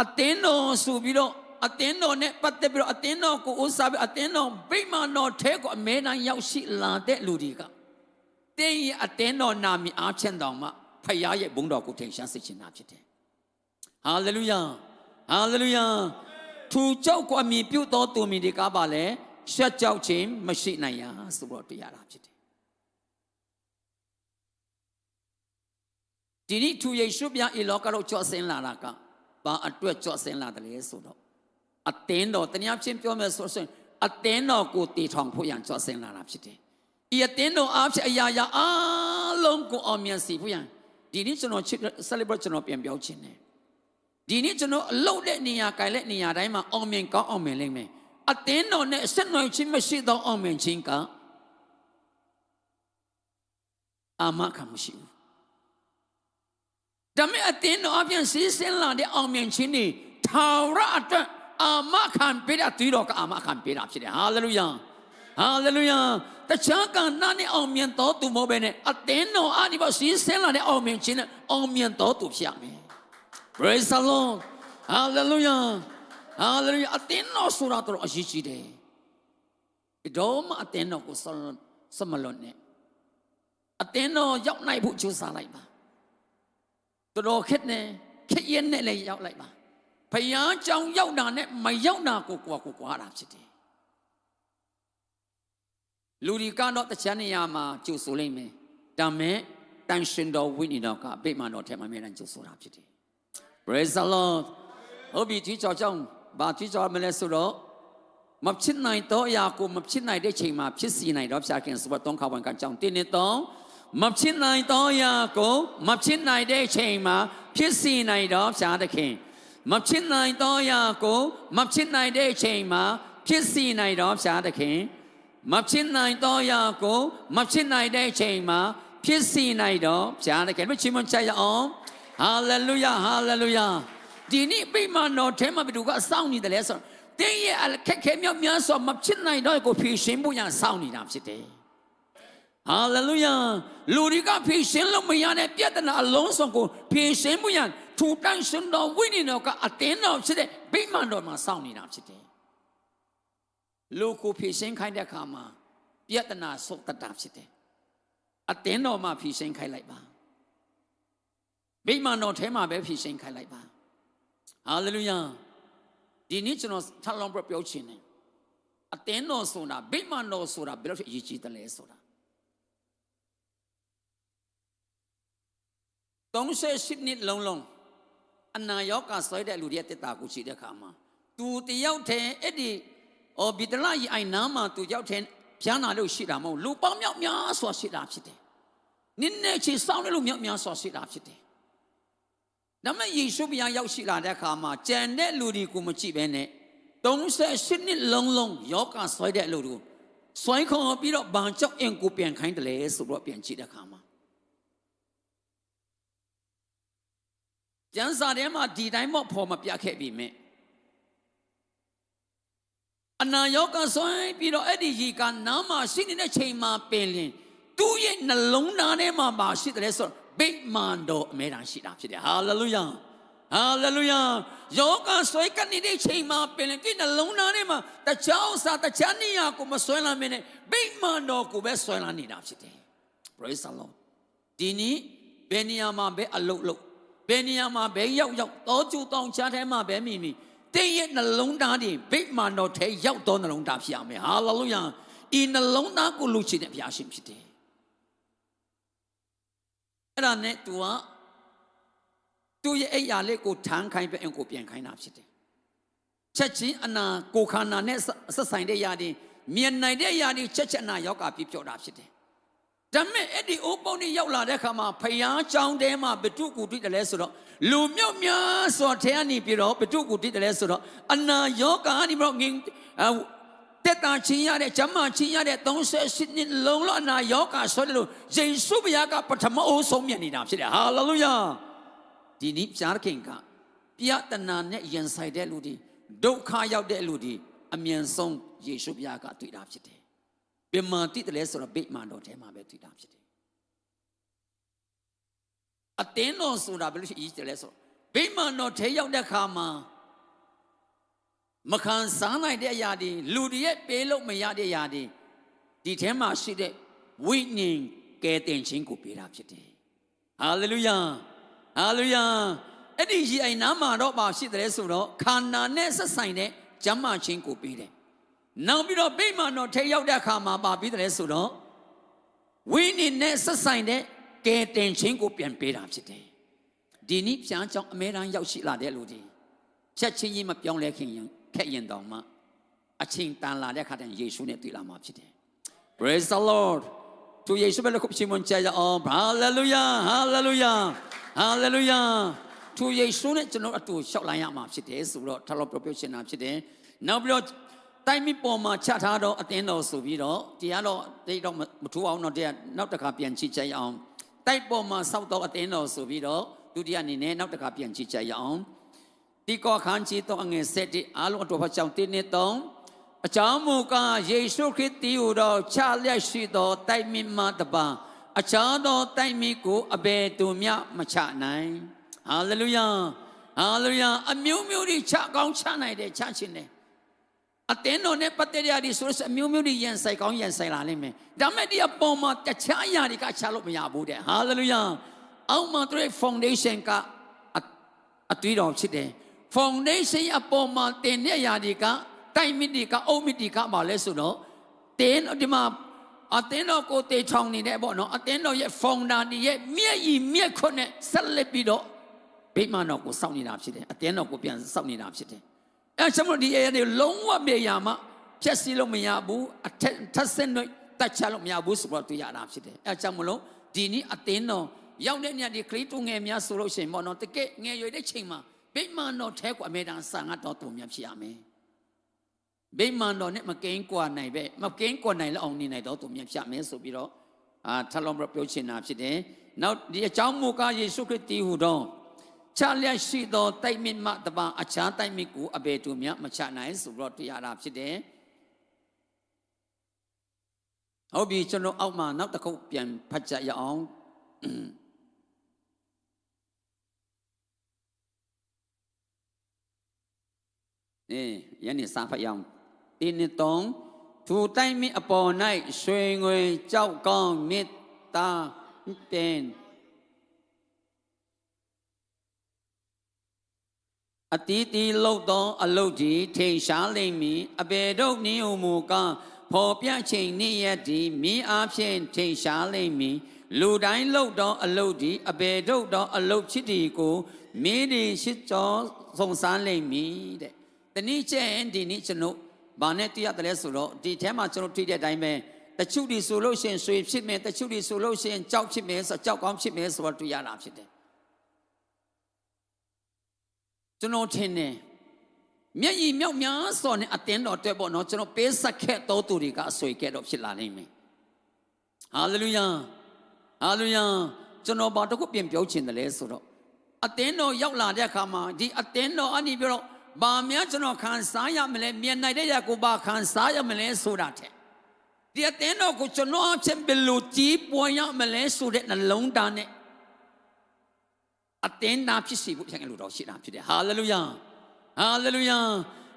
အတင်းတော်ဆိုပြီးတော့အတင်းတော်နဲ့ပတ်သက်ပြီးတော့အတင်းတော်ကိုဥစားပြီးအတင်းတော်ဗိမာန်တော်ထဲကိုအမဲတမ်းရောက်ရှိလာတဲ့လူတွေကတင်းရဲ့အတင်းတော်နာမည်အားဖြင့်တောင်မှဖခင်ရဲ့ဘုန်းတော်ကိုထင်ရှားစေချင်တာဖြစ်တယ်ဟာလေလုယာဟာလေလုယာသူကြောက်ကိုအမည်ပြုတော်သူမိတွေကပါလဲရှက်ကြောက်ခြင်းမရှိနိုင်ရာဆိုတော့တရားတာဖြစ်တယ်ဒီနေ့သူယေရှုပြဤလောကတော့ကြော့စင်လာတာကဘာအတွက်ကြော့စင်လာတယ်လဲဆိုတော့အတင်းတော်တနည်းချင်းပြောမယ်ဆိုရင်အတင်းတော်ကိုတည်ထောင်ဖို့ရန်ကြော့စင်လာတာဖြစ်တယ်ဤအတင်းတော်အားဖြင့်အရာရာအလုံးကိုအောင်မြင်စေဖို့ရန်ဒီနေ့ကျွန်တော် celebrate ကျွန်တော်ပြန်ပြောခြင်းတယ်ဒီနေ့ကျွန်တော်အလုပ်တဲ့နေရာကြိုင်တဲ့နေရာတိုင်းမှာအောင်မြင်ကောင်းအောင်မြင်လိမ့်မယ်အတင်းတော်နဲ့ဆက်နွယ်ခြင်းမရှိသောအောင်မြင်ခြင်းကအာမခံမရှိဘူးဒါမဲ့အတင်းတော်အပြင်စီးစင်းလာတဲ့အောင်မြင်ခြင်းတွေထာဝရအတွက်အာမခံပေးတဲ့သူတော်ကအာမခံပေးတာဖြစ်တယ်ဟာလေလုယာဟာလေလုယာတခြားကဏ္ဍနဲ့အောင်မြင်တော်သူမဟုတ်ဘဲနဲ့အတင်းတော်အားဒီပေါ်စီးစင်းလာတဲ့အောင်မြင်ခြင်းနဲ့အောင်မြင်တော်သူဖြစ်ရမယ် Praise the Lord Hallelujah Hallelujah အတင်းတော်ဆိုတာတော့အရေးကြီးတယ်တော့မှအတင်းတော်ကိုစမလွန်နဲ့အတင်းတော်ရောက်နိုင်ဖို့ကြိုးစားလိုက်ပါတော်ခက်နဲ့ခက်ရဲနဲ့လည်းရောက်လိုက်ပါဘုရားကြောင့်ရောက်တာနဲ့မရောက်တာကိုကွာတာဖြစ်တယ်လူဒီကတော့တခြားနေရာမှာကြိုဆိုလိမ့်မယ်ဒါမဲ့တန်ရှင်တော်ဝိညာဉ်တော်ကဗိမာန်တော်ထဲမှာအမြဲတမ်းကြိုဆိုတာဖြစ်တယ် Praise the Lord ဟုတ်ပြီဒီကြောင့်ဘာဒီကြောင့်မလဲဆိုတော့မဖြစ်နိုင်တော့အရာကိုမဖြစ်နိုင်တဲ့ချိန်မှာဖြစ်စီနိုင်တော့ဖျားခင်ဆိုတော့ခါဝန်ကကြောင့်တင်းနေတော့မဖြစ်နိုင်တော့အရာကိုမဖြစ်နိုင်တဲ့ချိန်မှာဖြစ်စီနိုင်တော့ဖျားသခင်မဖြစ်နိုင်တော့အရာကိုမဖြစ်နိုင်တဲ့ချိန်မှာဖြစ်စီနိုင်တော့ဖျားသခင်မဖြစ်နိုင်တော့ရာကိုမဖြစ်နိုင်တဲ့ချိန်မှာဖြစ်စီနိုင်တော့ဖျားသခင်မချီးမွမ်းချရအောင်ဟာလေလုယာဟာလေလုယာဒီနေ့ဗိမာန်တော်ထဲမှာဘယ်သူကစောင့်နေတယ်လဲဆိုတော့တင်းရဲ့အခက်ခဲမြောက်များစွာမဖြစ်နိုင်တော့ကိုဖြေရှင်းဖို့ရန်စောင့်နေတာဖြစ်တယ်ဟာလေလုယာလူတွေကဖြေရှင်းလို့မရတဲ့ပြဿနာအလုံးစုံကိုဖြေရှင်းဖို့ရန်ထူတန်းရှင်တော်ဝိညာဉ်တော်ကအတင်းတော်ဖြစ်တဲ့ဗိမာန်တော်မှာစောင့်နေတာဖြစ်တယ်လူကိုဖြေရှင်းခိုင်းတဲ့အခါမှာပြဿနာဆုတ်တတ်တာဖြစ်တယ်အတင်းတော်မှာဖြေရှင်းခိုင်းလိုက်ပါဗိမာန်တော်ထဲမှာပဲဖြေရှင်းခိုင်းလိုက်ပါဟာလေလုယာဒီနေ့ကျွန်တော်ထပ်လောင်းပြောချင်တယ်အတင်းတော်ဆိုတာဗိမာန်တော်ဆိုတာဘယ်လိုအရေးကြီးတယ်လဲဆိုတာ38နှစ်လုံးအနာရောဂါဆွဲတဲ့လူတွေတက်တာကိုရှိတဲ့အခါမှာသူတယောက်တည်းအဲ့ဒီဘီတလာကြီးအိုင်နာမှာသူရောက်တဲ့ဖြားနာလို့ရှိတာမဟုတ်လူပေါင်းမြောက်များစွာရှိတာဖြစ်တယ်နင်းနဲ့ချီစောင်းတဲ့လူမြောက်များစွာရှိတာဖြစ်တယ်ဒါမဲ့ယေရှုဘုရားရောက်ရှိလာတဲ့အခါမှာကြံတဲ့လူတွေကိုမကြည့်ဘဲနဲ့38နှစ်လုံးယောဂဆွဲတဲ့လူတွေကိုဆွဲခေါ်ပြီးတော့ဘာကြောင့်အင်ကိုပြန်ခိုင်းတယ်လဲဆိုတော့ပြန်ကြည့်တဲ့အခါမှာကျမ်းစာထဲမှာဒီတိုင်းမော့ဖော်မပြခဲ့ပြီမဲ့အနာယောဂဆွဲပြီးတော့အဲ့ဒီရေကနားမှာရှိနေတဲ့ချိန်မှာပင်လင်သူ့ရဲ့နှလုံးသားထဲမှာပါရှိတယ်ဆိုတော့ဗိမာန်တော်အမြဲတမ်းရှိတာဖြစ်တယ်ဟာလေလုယာဟာလေလုယာယောဂဆွဲနေတဲ့ချိန်မှာပင်လင်ဒီနှလုံးသားထဲမှာတခြားဥစ္စာတခြားနေရာကိုမဆွဲလာမင်းနဲ့ဗိမာန်တော်ကိုပဲဆွဲလာနေတာဖြစ်တယ် Praise the Lord ဒီနေ့ဘယ်နေရာမှာပဲအလုပ်လုပ်ဘယ်နေရာမှာပဲရောက်တောကျူတောင်ချထဲမှာပဲမိတင်းရဲ့နှလုံးသားတွေဗိမာန်တော်ထဲရောက်တော့နှလုံးသားဖြစ်ရမယ်ဟာလေလုယာဤနှလုံးသားကိုလူချင်တဲ့ဘုရားရှင်ဖြစ်တယ် အဲ့ဒါနဲ့ तू ကသူ့ရဲ့အိယာလေးကိုထမ်းခိုင်းပဲအင်ကိုပြန်ခိုင်းတာဖြစ်တယ်ချက်ချင်းအနာကိုခန္ဓာနဲ့ဆက်ဆိုင်တဲ့ຢာတွေမြင်နိုင်တဲ့ຢာတွေချက်ချက်နာရောက်ကပြပြောတာဖြစ်တယ်ဒါမဲ့အဲ့ဒီအိုးပုံးရောက်လာတဲ့ခါမှာဖယားကြောင်းတဲမှာဘတုကူတွေ့တယ်လဲဆိုတော့လူမြောက်များစွာထဲကနေပြီးတော့ဘတုကူတွေ့တယ်လဲဆိုတော့အနာယောဂကနေပြီးတော့ငင်တက်တာချင်းရတဲ့ဂျမချင်းရတဲ့38နှစ်လုံးလုံးအနာယောဂဆိုတယ်လို့ယေရှုဘုရားကပထမအဆုံးမြင်နေတာဖြစ်တယ်ဟာလေလုယာဒီနေ့ပြားခင်ကပြတနာနဲ့ယဉ်ဆိုင်တဲ့လူတွေဒုက္ခရောက်တဲ့လူတွေအမြန်ဆုံးယေရှုဘုရားကတွေ့တာဖြစ်တယ်ဘယ်မှာတိတယ်လဲဆိုတော့ဗိမာန်တော်ထဲမှာပဲတွေ့တာဖြစ်တယ်အတင်းတော်ဆိုတာဘယ်လိုရှိတယ်လဲဆိုဗိမာန်တော်ထဲရောက်တဲ့ခါမှာမခံစားနိုင်တဲ့အရာတွေလူတွေရဲ့ပေးလို့မရတဲ့အရာတွေဒီထဲမှာရှိတဲ့ဝိညာဉ်ကယ်တင်ခြင်းကိုပေးတာဖြစ်တယ်ဟာလေလုယာဟာလေလုယာအဲ့ဒီကြီးအိမ်နာမှာတော့ပါရှိတယ်ဆိုတော့ခန္ဓာနဲ့ဆက်ဆိုင်တဲ့ကျမ်းမာခြင်းကိုပေးတယ်နောက်ပြီးတော့ဗိမာန်တော်ထဲရောက်တဲ့အခါမှာပါပြီးတယ်ဆိုတော့ဝိညာဉ်နဲ့ဆက်ဆိုင်တဲ့ကယ်တင်ခြင်းကိုပြန်ပေးတာဖြစ်တယ်ဒီနေ့ပြန်ကြောင်းအမဲတမ်းရောက်ရှိလာတဲ့လူတွေချက်ချင်းကြီးမပြောင်းလဲခင်ခက်ရင်တောင်မှအချင်းတန်လာတဲ့အခါတည်းယေရှုနဲ့တွေ့လာမှာဖြစ်တယ် Praise the Lord သူယေရှုပဲလို့ချီးမွမ်းကြရအောင် Hallelujah Hallelujah Hallelujah သူယေရှုနဲ့ကျွန်တော်အတူလျှောက်လိုက်ရမှာဖြစ်တယ်ဆိုတော့ထပ်လို့ပြောချင်တာဖြစ်တယ်နောက်ပြီးတော့တိုင်းမိပေါ်မှာချထားတော့အတင်းတော်ဆိုပြီးတော့တရားတော့တိတ်တော့မထူအောင်တော့တရားနောက်တစ်ခါပြန်ချစ်ကြရအောင်တိုက်ပေါ်မှာစောက်တော့အတင်းတော်ဆိုပြီးတော့ဒုတိယအနေနဲ့နောက်တစ်ခါပြန်ချစ်ကြရအောင်ဒီကောခန်းကြီးတော့အငယ်7အားလုံးအတော်ဖတ်ကြောင်းတင်းနေတော့အကြောင်းမူကားယေရှုခရစ်သည်ဟူသောချလျက်ရှိသောတိုက်မိမှတပါအခြားသောတိုက်မိကိုအဘယ်သူမျှမချနိုင်ဟာလေလုယာဟာလေလုယာအမျိုးမျိုးတွေချကောင်းချနိုင်တယ်ချခြင်းတယ်အတင်းတော်နဲ့ပတ်သက်ရသည်ဆိုတော့အမျိုးမျိုးတွေယဉ်ဆိုင်ကောင်းယဉ်ဆိုင်လာလိမ့်မယ်ဒါမဲ့ဒီအပေါ်မှာတခြားအရာတွေကချလို့မရဘူးတဲ့ဟာလေလုယာအောက်မှာသူရဲ့ foundation ကအတွေ့တော်ဖြစ်တယ် foundation အပေါ်မှာတင်တဲ့အရာတွေကတိုက်မိတွေကအုတ်မိတွေကပါလဲဆိုတော့တင်းဒီမှာအတင်းတော်ကိုတေချောင်းနေတဲ့ပေါ့နော်အတင်းတော်ရဲ့ founder ရဲ့မြက်ကြီးမြက်ခွနဲ့ဆက်လက်ပြီးတော့ဗိမာန်တော်ကိုစောင့်နေတာဖြစ်တယ်အတင်းတော်ကိုပြန်စောင့်နေတာဖြစ်တယ်အဲကျွန်တော်ဒီအရာတွေလုံးဝမြေယာမှာဖြတ်စည်းလို့မရဘူးအထက်ဆင့်တွေတတ်ချလို့မရဘူးဆိုတော့တွေ့ရတာဖြစ်တယ်အဲကြောင့်မလို့ဒီနေ့အတင်းတော်ရောက်တဲ့ညဒီခရစ်တုငယ်များဆိုလို့ရှိရင်ပေါ့နော်တကယ်ငယ်ရွယ်တဲ့ချိန်မှာဗိမာန်တော်ထဲကိုအမေတန်ဆန်ကတော့တုံများဖြစ်ရမယ်ဗိမာန်တော်နဲ့မကင်းကွာနိုင်ပဲမကင်းကွာနိုင်လောက်အောင်နေနိုင်တော့တုံများဖြစ်မယ်ဆိုပြီးတော့ထပ်လောင်းပြောချင်တာဖြစ်တယ်နောက်ဒီအကြောင်းမူကားယေရှုခရစ်တည်ဟူသောချလျက်ရှိသောတိုက်မြင့်မှတပါအခြားတိုက်မြင့်ကိုအဘယ်သူမျှမချနိုင်ဆိုတော့တရားတာဖြစ်တယ်ဟုတ်ပြီကျွန်တော်အောက်မှာနောက်တစ်ခုပြန်ဖတ်ကြရအောင်ယနေ့စာဖတ်ရအောင်တင်းနှစ်သုံးသူတိုက်မြင့်အပေါ်၌ရွှေငွေကြောက်ကောင်းမေတ္တာပင်အတီးတီလောက်သောအလုတ်ဒီထိန်ရှားလိမ့်မည်အပေတို့နည်းမူကားဖော်ပြချိန်နေ့ရက်ဒီမင်းအားဖြင့်ထိန်ရှားလိမ့်မည်လူတိုင်းလောက်သောအလုတ်ဒီအပေတို့သောအလုတ်ချစ်တီကိုမင်းဒီရှိကြောစုံစမ်းလိမ့်မည်တဲ့တနည်းချင်းဒီနေ့ကျွန်တော်ဘာနဲ့တွေ့ရတယ်လဲဆိုတော့ဒီထဲမှာကျွန်တော်တွေ့တဲ့အတိုင်းပဲတချို့ဒီဆိုလို့ရှိရင်ဆွေဖြစ်မယ်တချို့ဒီဆိုလို့ရှိရင်ကြောက်ဖြစ်မယ်ဆိုကြောက်ကောင်းဖြစ်မယ်ဆိုတော့တွေ့ရတာဖြစ်တယ်ကျွန်တော်ထင်တယ်မျက်ရည်မြောက်များစွာနဲ့အတင်းတော်တွေ့ပေါ့နော်ကျွန်တော်ပေးဆက်ခဲ့တော်သူတွေကအဆွေခဲ့တော့ဖြစ်လာနိုင်မယ်ဟာလေလုယာဟာလေလုယာကျွန်တော်ဘာတစ်ခုပြင်ပြောချင်တယ်လဲဆိုတော့အတင်းတော်ရောက်လာတဲ့အခါမှာဒီအတင်းတော်အနိပြီးတော့ဘာများကျွန်တော်ခံစားရမလဲမြင်နိုင်တဲ့ရကိုဘာခံစားရမလဲဆိုတာတဲ့ဒီအတင်းတော်ကိုကျွန်တော်အချင်းဘယ်လိုကြီးပွားရမလဲဆိုတဲ့နှလုံးသားနဲ့အတင်းသားဖြစ်စီဖို့ပြန်လို့တော့ရှိတာဖြစ်တယ်ဟာလေလုယာဟာလေလုယာ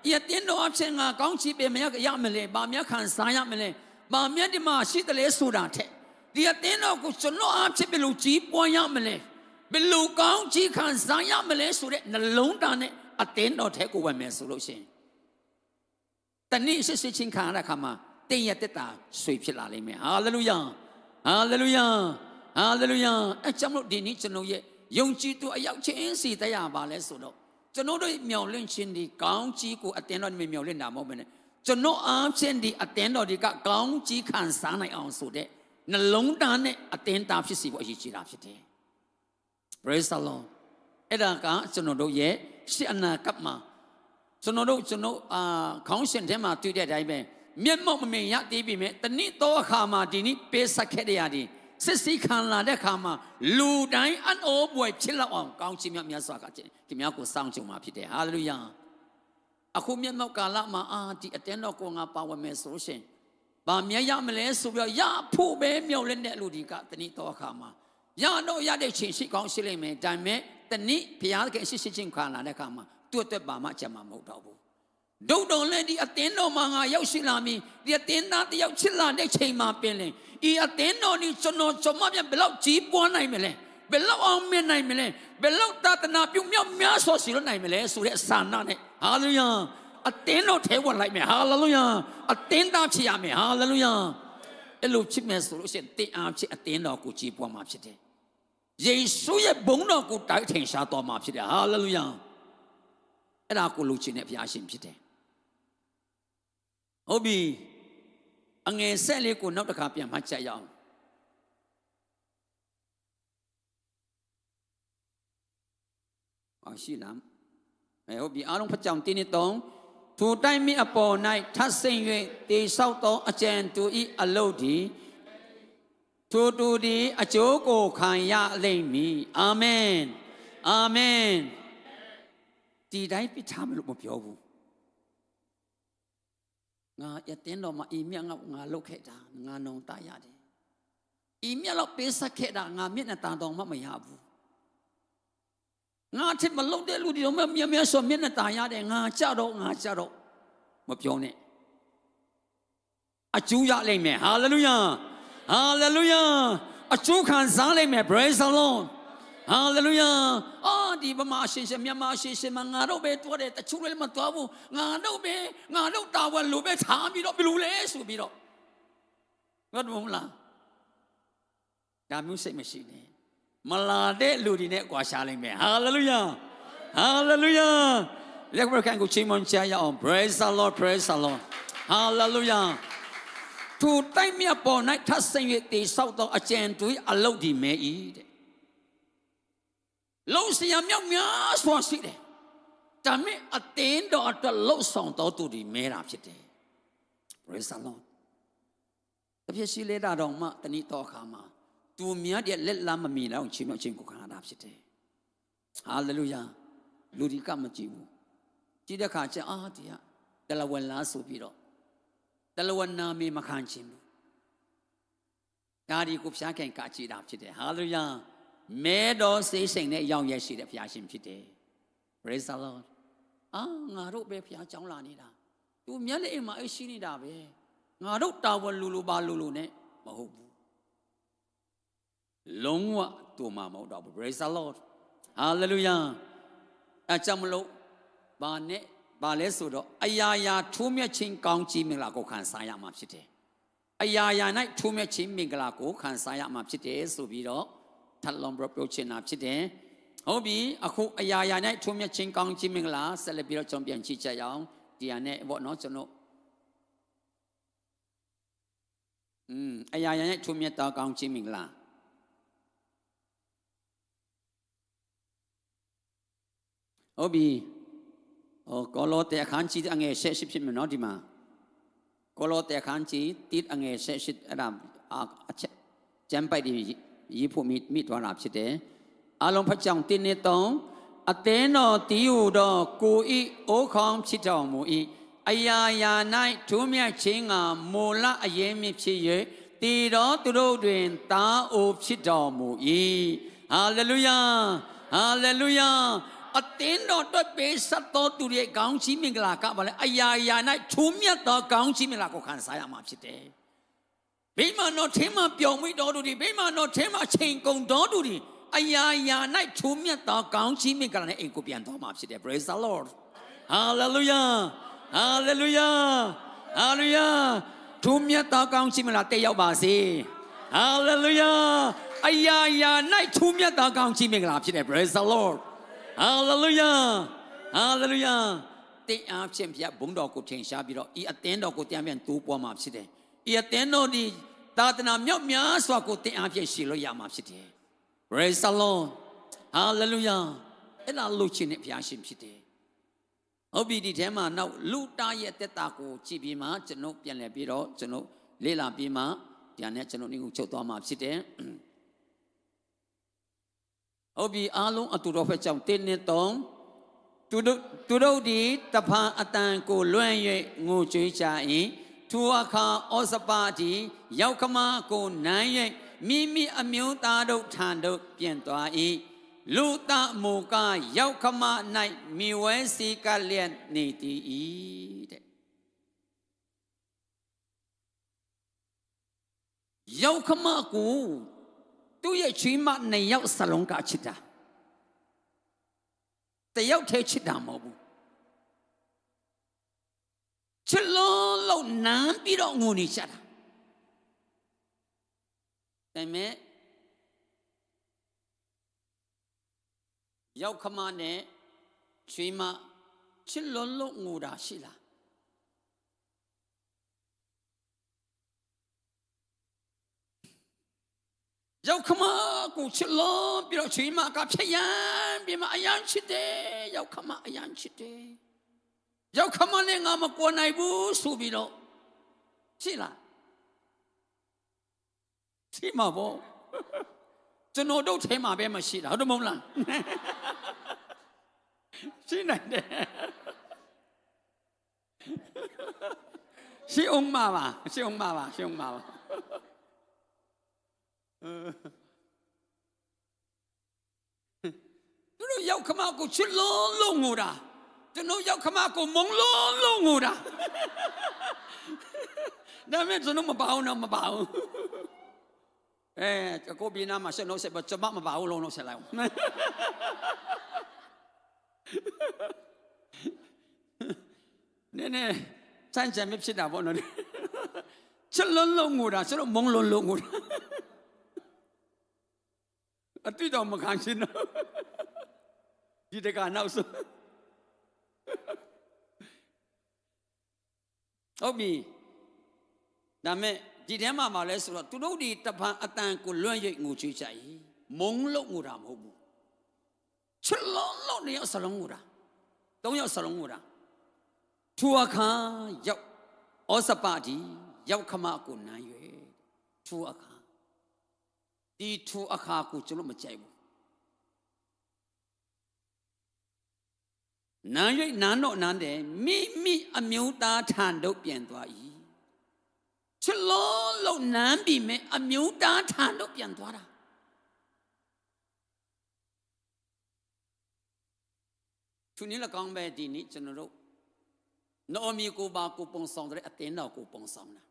ဒီအတင်းတော်အချင်းကကောင်းချီးပေးမရမလဲဘာများခံစားရမလဲဘာများဒီမှာရှိတယ်လဲဆိုတာတဲ့ဒီအတင်းတော်ကိုကျွန်တော်အချင်းဘယ်လိုကြီးပွားရမလဲဘယ်လိုကောင်းချီးခံစားရမလဲဆိုတဲ့နှလုံးသားနဲ့အတင်းတော်ထဲကိုဝင်မယ်ဆိုလို့ရှိရင်တနည်းစစ်ချင်းခံရတဲ့အခါမှာတင်းရတက်တာဆွေဖြစ်လာလိမ့်မယ်ဟာလေလုယာဟာလေလုယာဟ ဟာလေလုယာအဲကြောင့်မလို့ဒီနေ့ကျွန်တော်ရဲ့ယုံကြည်သူအယောက်ချင်းစီတရားပါလဲဆိုတော့ကျွန်တော်တို့မျှော်လင့်ခြင်းဒီကောင်းကြီးကိုအတင်းတော်မျှော်လင့်တာမဟုတ်ဘဲနဲ့ကျွန်တော်အားဖြင့်ဒီအတင်းတော်ဒီကကောင်းကြီးခံစားနိုင်အောင်ဆိုတဲ့နှလုံးသားနဲ့အတင်းတာဖြစ်စီဖို့အရေးကြီးတာဖြစ်တယ် Praise the Lord အဲ့ဒါကကျွန်တော်တို့ရဲ့ရှေ့အနာဂတ်မှာကျွန်တော်ခေါင်းရှင်ထဲမှာတွေ့တဲ့အတိုင်းပဲမျက်မှောက်မမြင်ရသေးပြီမဲ့တနည်းတော့အခါမှာဒီနေ့ပေးဆက်ခဲ့တဲ့ရတယ်စစ်စီခံလာတဲ့အခါမှာလူတိုင်းအံ့ဩပွေဖြစ်လောက်အောင်ကောင်းချီးမြတ်စွာကခင်ဗျားကိုစောင့်ကြုံမှာဖြစ်တယ်ဟာလေလုယာအခုမျက်မှောက်ကာလမှာဒီအတင်းတော်ကိုငါပါဝင်မယ်ဆိုရှင်ဘာမြတ်ရမလဲဆိုပြီးတော့ရဖို့ပဲမျှော်လင့်တဲ့လူတွေကတနည်းတော့အခါမှာရတော့ရတဲ့ချိန်ရှိကောင်းရှိလိမ့်မယ်ဒါပေမဲ့တနည်းဘုရားခင်ရှိချင်းခံလာတဲ့အခါမှာတွတ်တက်ပါမှကြံမှာမဟုတ်တော့ဘူးဒုတ်တော်လည်းဒီအတင်းတော်မှာငါရောက်ရှိလာပြီဒီအတင်းသားတယောက်ချစ်လာတဲ့ချိန်မှာပင်လေဤအတင်းတော်ဒီကျွန်တော်မပြန်ဘယ်လောက်ကြီးပွားနိုင်မလဲဘယ်လောက်အောင်မြင်နိုင်မလဲဘယ်လောက်သာသနာပြုမြောက်များစွာရှိလို့နိုင်မလဲဆိုတဲ့အစာနာနဲ့ဟာလေလုယာအတင်းတော်ထဲဝင်လိုက်မယ်ဟာလေလုယာအတင်းသားဖြစ်ရမယ်ဟာလေလုယာအဲ့လိုဖြစ်မယ်ဆိုလို့ရှိရင်တင်းအားဖြစ်အတင်းတော်ကိုကြီးပွားမှာဖြစ်တယ်ယေရှုရဲ့ဘုန်းတော်ကိုတိုက်ထင်ရှားတော်မှာဖြစ်တယ်ဟာလေလုယာအဲ့ဒါကိုလူချင်းနဲ့ဘုရားရှင်ဖြစ်တယ်ဟုတ်ပြီအငယ်ဆက်လေးကိုနောက်တစ်ခါပြန်မှတ်ချက်ရအောင်ရှိလားဟုတ်ပြီအားလုံးဖတ်ကြအောင်တင်းနေတော့ထိုတိုင်းမြအပေါ်၌ထပ်ဆင့်၍တေဆောက်သောအကြံတူဤအလုတ်ဒီထိုတူဒီအကျိုးကိုခံရလိမ့်မည်အာမင်အာမင်ဒီတိုင်းပြထားမလို့မပြောဘူးငါရတဲ့တော့မှအီမြတ်ငါလုတ်ခဲ့တာငါနောင်တရတယ်အီမြတ်တော့ပေးဆက်ခဲ့တာငါမျက်နှာတန်တော်မှမရဘူးငါထစ်မလုတ်တဲ့လူတွေတော့မြတ်ဆိုမျက်နှာတန်ရတယ်ငါကြတော့မပြောနဲ့အကျိုးရလိမ့်မယ်ဟာလေလုယာဟာလေလုယာအကျိုးခံစားလိမ့်မယ် praise the Lord ဟာလေလုယာဒီဗမာရှင်မြန်မာရှင်မငါတို့ပဲတွားတယ်တချို့လည်းမတွားဘူးငါတို့တာဝန်လိုပဲထားပြီးတော့ဘယ်လိုလဲဆိုပြီးတော့ငါတို့မလားဒါမျိုးစိတ်မရှိနဲ့မလာတဲ့လူတွေနဲ့ကြွားရှာလိုက်မယ်ဟာလေလုယာဟာလေလုယာလက်ဝဲခံကိုချိန်မချရအောင် praise the Lord praise the Lord ဟာလေလုယာသူတိုင်းမြတ်ပေါ်၌ထပ်ဆင့်၍တေဆောက်သောအကျံတွေအလုတ်ဒီမဲဤတဲ့လုံးစရာမြောက်များစွာရှိတယ်ဒါမဲ့အတင်းတော်အတွက်လှုပ်ဆောင်တော်သူတွေမဲတာဖြစ်တယ် praise the Lord တပြည့်ရှိလေတာတော့မှတနည်းတော်ခါမှာသူမြတ်ရဲ့လက်လမ်းမမီတော့ချင်းမြောက်ချင်းကိုခံရတာဖြစ်တယ်ဟာလေလုယာလူဒီကမကြည့်ဘူးကြည့်တဲ့ခါကျဒီကတလဝလားဆိုပြီးတော့တလဝနာမေမခံချင်းဘူးဒါဒီကိုဖျားခင်ကကြည့်တာဖြစ်တယ်ဟာလေလုယာမဲတော်စိတ်စိမ်နဲ့ရောက်ရရှိတဲ့ဘုရားရှင်ဖြစ်တယ် praise the Lord ငါတို့ပဲဘုရားကြောင်းလာနေတာသူမျက်လက်အိမ်မှာရှိနေတာပဲငါတို့တာဝန်လူပါလူနဲ့မဟုတ်ဘူးလုံးဝတူမှာမဟုတ်တော့ဘူး praise the Lord hallelujah အကြောင်းမလို့ဘာလဲဆိုတော့အရာရာထိုးမြတ်ခြင်းကောင်းကြီးမင်္ဂလာကိုခံစားရမှာဖြစ်တယ်အရာရာ၌ထိုးမြတ်ခြင်းမင်္ဂလာကိုခံစားရမှာဖြစ်တယ်ဆိုပြီးတော့ထပ်လုံးပြောချင်တာဖြစ်တယ်ဟုတ်ပြီအခုအရာရာ၌ထိုးမြတ်ခြင်းကောင်းကြီးမင်္ဂလာဆက်လက်ပြီးတော့ကျွန်တော်ပြန်ကြည့်ကြရအောင်ဒီဟာနဲ့ပေါ့နော်ကျွန်တော်အရာရာ၌ထိုးမြတ်သောကောင်းကြီးမင်္ဂလာဟုတ်ပြီကောလောတဲ့အခန်းကြီးအငယ်ဆက်ရှိဖြစ်မယ်နော်ဒီမှာကောလောတဲ့အခန်းကြီးတိအငယ်ဆက်ရှိအဲ့ဒါကျမ်းပိုက်ဒီရေးဖို့မိသွားတာဖြစ်တယ်အလုံးဖတ်ကြောင်တင်းနေတော့အသင်းတော်တီးဟူသောကိုဤအိုးခေါင်းဖြစ်တော်မူ၏အရာရာ၌ထိုးမြတ်ခြင်းကမောလအရေးမြဖြစ်၍တည်တော်သူတို့တွင်သားအိုဖြစ်တော်မူ၏ဟာလေလုယာဟာလေလုယာအတင်းတော်အတွက်ပေးဆက်တော်သူရဲ့ကောင်းချီးမင်္ဂလာကဘာလဲအရာရာ၌ထိုးမြတ်သောကောင်းချီးမင်္ဂလာကိုခံစားရမှာဖြစ်တယ်ဘိမာန်တော်ထင်းမှပျော်မွေ့တော်သူတွေဘိမာန်တော်ထင်းမှချိန်ကုန်တော်သူတွေအရာရာ၌ထိုးမြတ်သောကောင်းချီးမင်္ဂလာနဲ့အိမ်ကိုပြန်တော်မှာဖြစ်တယ် praise the Lord hallelujah hallelujah hallelujah ထိုးမြတ်သောကောင်းချီးမင်္ဂလာတက်ရောက်ပါစေ Hallelujah. Aya night two me da gang chi ming la phitတယ် Praise the Lord. Hallelujah. Hallelujah. တင်းအားဖြင့်ဘုရားဘုံတော်ကိုထင်ရှားပြီးတော့ဤအသင်းတော်ကိုတရားပြန်တိုးပွားမှာဖြစ်တယ်။ဤအသင်းတော်ဒီသာသနာမြောက်များစွာကိုတင်းအားဖြင့်ရှည်လို့ရမှာဖြစ်တယ်။ Praise the Lord. Hallelujah. အဲ့ဒါလို့ချင်းနဲ့ဘုရားရှင်ဖြစ်တယ်။ဟုတ်ပြီဒီထဲမှာနောက်လူတားရဲ့တက်တာကိုကြည်ပြီးမှကျွန်တော်ပြန်လည်ပြီးတော့ကျွန်တော်လေ့လာပြီးမှဒီနဲ့ကျွန်တော်ဒီကိုချုပ်သွားမှာဖြစ်တယ်။ဟုတ်ပြီအားလုံးအတူတော်ဖက်ကြောင့်တင်းနဲ့တုံးသူတို့ဒီတဖန်အတန်ကိုလွှမ်း၍ငိုကြွေးကြ၏ထိုအခါဩစပါတီရောက်ခမကိုနမ်း၍မိမိအမျိုးသားတို့ထံသို့ပြန်သွား၏လူသားမူကားရောက်ခမ၌မိဝဲစီကလျက်နေတည်၏တဲ့ရောက်ခမကိုသူ့ရဲ့ချွေးမနှစ်ယောက်စလုံးကချစ်တာတယောက်တည်းချစ်တာမဟုတ်ဘူးချစ်လုံးလုံးနမ်းပြီးတော့ငိုနေကြတာဒါပေမဲ့ရောက်ခမနဲ့ချွေးမချစ်လုံးလုံးငိုတာရှိလားရောက်ခမကိုချစ်လို့ပြီးတော့ချိန်မှာကဖြစ်ရန်ပြီးမှအယံချစ်တယ်ရောက်ခမအယံချစ်တယ်ရောက်ခမနဲ့ငါမကွာနိုင်ဘူးဆိုပြီးတော့ရှိလားရှိမှာပေါ့ကျွန်တော်တို့ထဲမှာပဲမရှိတာဟုတ်တယ်မဟုတ်လားရှိနိုင်တယ်ရှိအောင်မှာပါရှိအောင်မှာပါရှိအောင်မှာပါသူတို့ရောက်ခမကိုချစ်လုံးလုံးငိုတာကျွန်တော်ရောက်ခမကိုမုံလုံးလုံးငိုတာဒါမဲ့ကျွန်တော်မပါဘူးနော်မပါဘူးကိုဘီနာမှာဆက်လို့ဆက်ပါကျမမပါဘူးလုံးလုံးဆက်လိုက်နည်းနည်းစမ်းကြံမဖြစ်တာပေါ့နော်ချစ်လုံးလုံးငိုတာကျွန်တော်မုံလုံးလုံးငိုတာအတိတော်မခံရှင်းတော့ဒီတကနောက်ဆုံးဟုတ်ပြီဒါမဲ့ဒီထဲမှာလဲဆိုတော့သူတို့ဒီတပံအတန်ကိုလွှမ်းရိပ်ငိုချွေးကြ၏မုံလုံးငိုတာမဟုတ်ဘူးချစ်လုံးလုံးနေရစလုံးငိုတာ၃ယောက်စလုံးငိုတာထိုအခါရောက်ဩစပတိရောက်ခမကိုနမ်း၍ထိုအခါဒီထိုအခါကိုကျွန်တော်မကြိုက်ဘူးနန်းရိပ်နန်းတော့နန်းတယ်မိမိအမျိုးသားထံတို့ပြန်သွား၏ချစ်လုံးလုံးနန်းပြီးမဲ့အမျိုးသားထံတို့ပြန်သွားတာသူနည်းလည်းကောင်းပဲဒီနေ့ကျွန်တော်တို့နောမီကိုပါကိုပုံဆောင်တဲ့အတင်းတော်ကိုပုံဆောင်တာ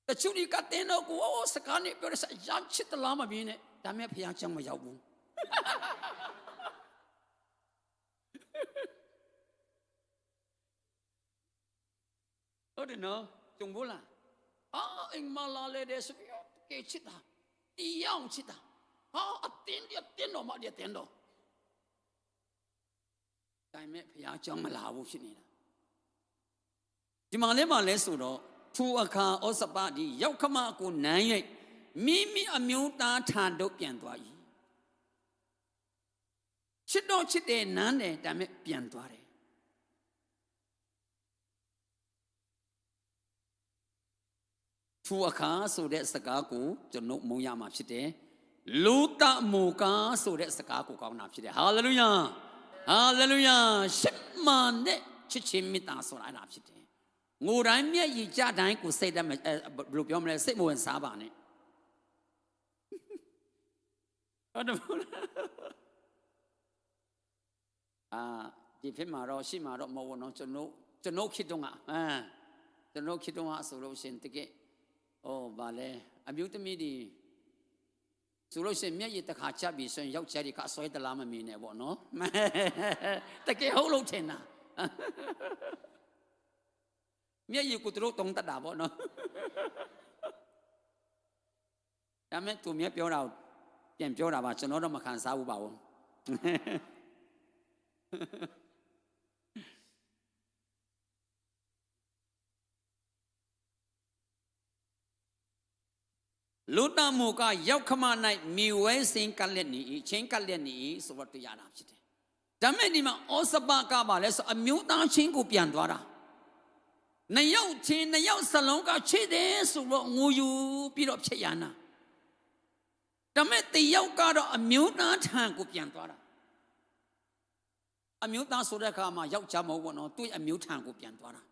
တချို့ဒီကတင်းတော့ကိုစကားနဲ့ပြောတဲ့စရချစ်တလားမပြင်းနဲ့ဒါမဲ့ဖျားချမ်းမရောက်ဘူးဟုတ်တယ်နော်ကြုံဘူးလားအိမ်မလာလေတဲ့ဆိုပြီးကဲချစ်တာဒီရောက်ချစ်တာအတင်းတော့မဒီတင်းတော့ဒါမဲ့ဖျားချမ်းမလာဘူးဖြစ်နေတာဒီမှာလဲဆိုတော့ထိုအခါဩစပတိရောက်ခမကိုနမ်းရိပ်မိမိအမျိုးသားထံတို့ပြန်သွား၏ချစ်တော့ချစ်တယ်နမ်းတယ်ဒါမဲ့ပြန်သွားတယ်ထိုအခါဆိုတဲ့စကားကိုကျွန်တော်မုံရမှာဖြစ်တယ်လူတမူကားဆိုတဲ့စကားကိုကောင်းတာဖြစ်တယ်ဟာလေလုယာဟာလေလုယာရှစ်မန်နဲ့ချစ်ချင်းမေတ္တာဆိုတာအဲ့ဒါဖြစ်တယ်ငိုတိုင်းမျက်ရည်ကျတိုင်းကိုစိတ်တတ်ဘယ်လိုပြောမလဲစိတ်မဝင်စားပါနဲ့ဟုတ်တယ်ဒီဖြစ်မှာတော့ရှိမှာတော့မဟုတ်ဘူးနော်ကျွန်တော်ခေတ္တကကျွန်တော်ခေတ္တကဆိုလို့ရှင်တကယ်ဗာလဲအမျိုးသမီးတွေဆိုလို့ရှင်မျက်ရည်တစ်ခါချပြီးဆိုရင်ယောက်ျားတွေကအစွဲတလားမမြင်နဲ့ပေါ့နော်တကယ်ဟုတ်လို့ထင်တာမျက်ရည်ကိုသူတို့တုံးတတ်တာပေါ့နော် ဒါမဲ့သူမြဲပြောတာပြန်ပြောတာပါကျွန်တော်တော့မခံစားဘူးပါဘူးလူတမှုကရောက်ခမ၌မြေဝဲစင်ကလက်နီချင်းကလက်နီဆိုတော့တရားတာဖြစ်တယ်ဒါမဲ့ဒီမှာဩစပကပါလဲဆိုအမျိုးသားချင်းကိုပြန်သွားတာနှစ်ယောက်ချင်းနှစ်ယောက်စလုံးကချစ်တယ်ဆိုတော့ငိုယူပြီးတော့ဖြစ်ရနာဒါမဲ့တယောက်ကတော့အမျိုးသားထံကိုပြန်သွားတာအမျိုးသားဆိုတဲ့အခါမှာယောက်ျားမဟုတ်ဘူးနော်သူ့အမျိုးထံကိုပြန်သွားတာ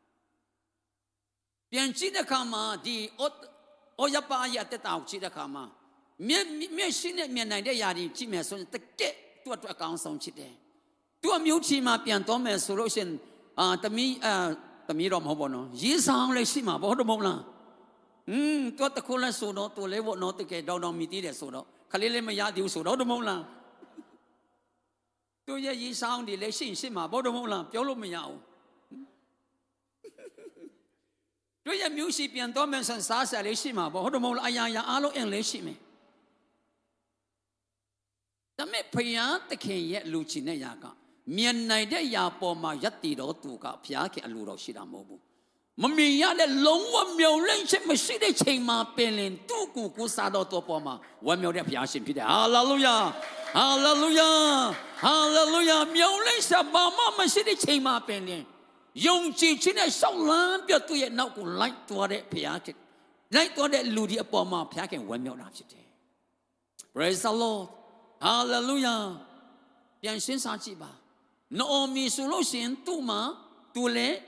ပြန်ကြည့်တဲ့အခါမှာဒီဩယပါရတက်တာကိုကြည့်တဲ့အခါမှာမျက်ရှိနဲ့မြင်နိုင်တဲ့ຢာတွေကြည့်မယ်ဆိုရင်တကယ်သူ့အတွက်အကောင်းဆုံးချစ်တယ်သူအမျိုးချင်းမှာပြန်သွားမယ်ဆိုလို့ရှိရင်တမီးတော့မဟုတ်ဘူးနော်ရေးဆောင်လည်းရှိမှာဘောတော့မဟုတ်လားသူတခုလဲဆိုတော့သူလဲဘောနော်တကယ်တောင်းမိသေးတယ်ဆိုတော့ခလေးလေးမရသေးဘူးဆိုတော့မဟုတ်လားသူရဲ့ရေးဆောင်တွေလည်းရှိမှာဘောတော့မဟုတ်လားပြောလို့မရဘူးတို့ရမျိုးရှိပြန်တော့မယ်ဆန်စားစားလေးရှိမှာပေါ့ဟုတ်တယ်မဟုတ်လားအရာအားလုံးအင်လေးရှိမယ်ဒါမဲ့ဖယားတခင်ရဲ့လူချင်တဲ့ຢာကမြင်နိုင်တဲ့ຢာပေါ်မှာယက်တီတော်သူကဖယားခင်အလိုတော်ရှိတာမဟုတ်ဘူးမမြင်ရတဲ့လုံးဝမြော်လင့်ချက်မရှိတဲ့ချိန်မှာပင်လင်သူ့ကိုကိုစားတော်ပေါ်မှာဝမ်းမြောက်တဲ့ဖယားရှင်ဖြစ်တယ်ဟာလေလုယာဟာလေလုယာဟာလေလုယာမြော်လင့်ချက်ဘာမှမရှိတဲ့ချိန်မှာပင်လင်ယုံကြည်ခြင်းနဲ့ရှောက်လန်းပြသူ့ရဲ့နောက်ကိုလိုက်သွားတဲ့ဘုရားခင်လိုက်သွားတဲ့လူဒီအပေါ်မှာဘုရားခင်ဝမ်းမြောက်တာဖြစ်တယ် Praise the Lord Hallelujah ပြန်ရှင်းစားကြည့်ပါနိုအမီဆိုလို့ရှိရင်သူ့မှာသူလည်း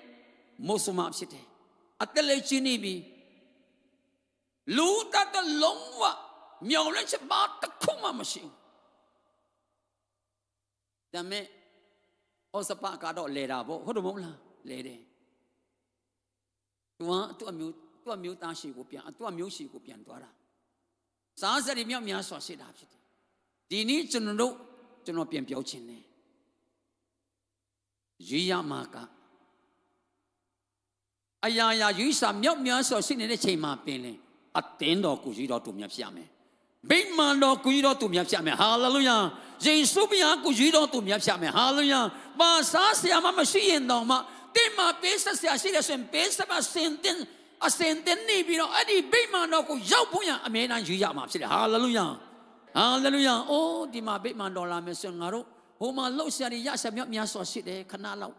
မိုးဆုမဖြစ်တယ်အသက်လည်းကြီးနေပြီလူတတ်တဲ့လုံးဝမြောင်လည်းချက်ပါတစ်ခုမှမရှိဘူးဒါမဲ့ဩစပကတော့လဲတာပေါ့ဟုတ်တယ်မဟုတ်လားလဲတယ်သူအမျိုးသားရှိကိုပြန်သူအမျိုးရှိကိုပြန်သွားတာစားစရိမြောက်များစွာရှိတာဖြစ်တယ်ဒီနေ့ကျွန်တော်ပြန်ပြောချင်တယ်ရွေးရမှာကအရာရာရွေးစာမြောက်များစွာရှိနေတဲ့ချိန်မှာပင်လင်အတင်းတော်ကိုရွေးတော်သူများဖြစ်ရမယ်ဗိမာန်တော်ကိုရွေးတော်သူများဖြစ်ရမယ်ဟာလေလုယာယေရှုဘုရားကိုရွေးတော်သူများဖြစ်ရမယ်ဟာလေလုယာဘာသာဆရာမရှိရင်တော့မှတင်မှာပေးဆက်ဆရာရှိတဲ့ဆိုရင်ပေးဆက်ပါစင်တင်နေပြီးတော့အဲ့ဒီဗိမာန်တော်ကိုရောက်ဖို့ရအမြဲတမ်းရွေးရမှာဖြစ်တယ်ဟာလေလုယာဟာလေလုယာအိုးဒီမှာဗိမာန်တော်လာမယ်ဆိုရင်ငါတို့ဟိုမှာလှုပ်ရှားရရှာမြောက်များစွာရှိတယ်ခဏလော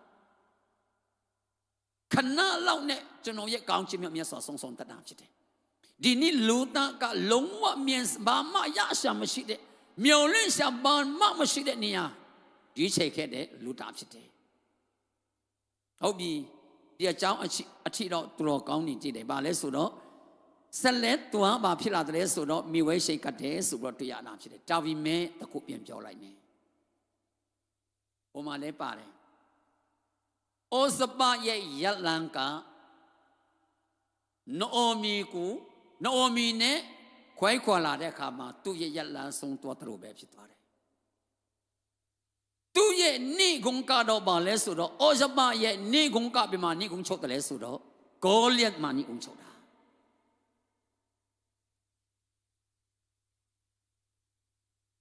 က်နဲ့ကျွန်တော်ရဲ့ကောင်းချီးမြောက်များစွာဆုံးတတ်တာဖြစ်တယ်ဒီနေ့လူသားကလုံးဝမြင်ဘာမှရရှာမရှိတဲ့မျော်လင့်ရှာဘာမှမရှိတဲ့နေရာရွေးချယ်ခဲ့တဲ့လူသားဖြစ်တယ်ဟုတ်ပြီဒီအကြောင်းအထီတော့သူတော်ကောင်းနေကြည့်တယ်ဘာလဲဆိုတော့ဆက်လက်သူဟာဘာဖြစ်လာတယ်ဆိုတော့မိဝဲရှိတ်ကတဲ့ဆိုတော့တရားနာဖြစ်တယ်ဒါပေမဲ့တခုပြန်ပြောလိုက်မယ်ဟိုမှာလည်းပါတယ်ဩစပရဲ့ယလန်ကနိုမီနဲ့ခွဲခွာလာတဲ့အခါမှာသူ့ရဲ့ယလန်ဆုံးသွားတယ်လို့ပဲဖြစ်သွားတယ်သူ့ရဲ့နေကုံကတော့ဘာလဲဆိုတော့ဩစပရဲ့နေကုံကပြမနေကုံချုပ်တယ်လဲဆိုတော့ဂေါလိယတ်မှာနေကုံချုပ်တာ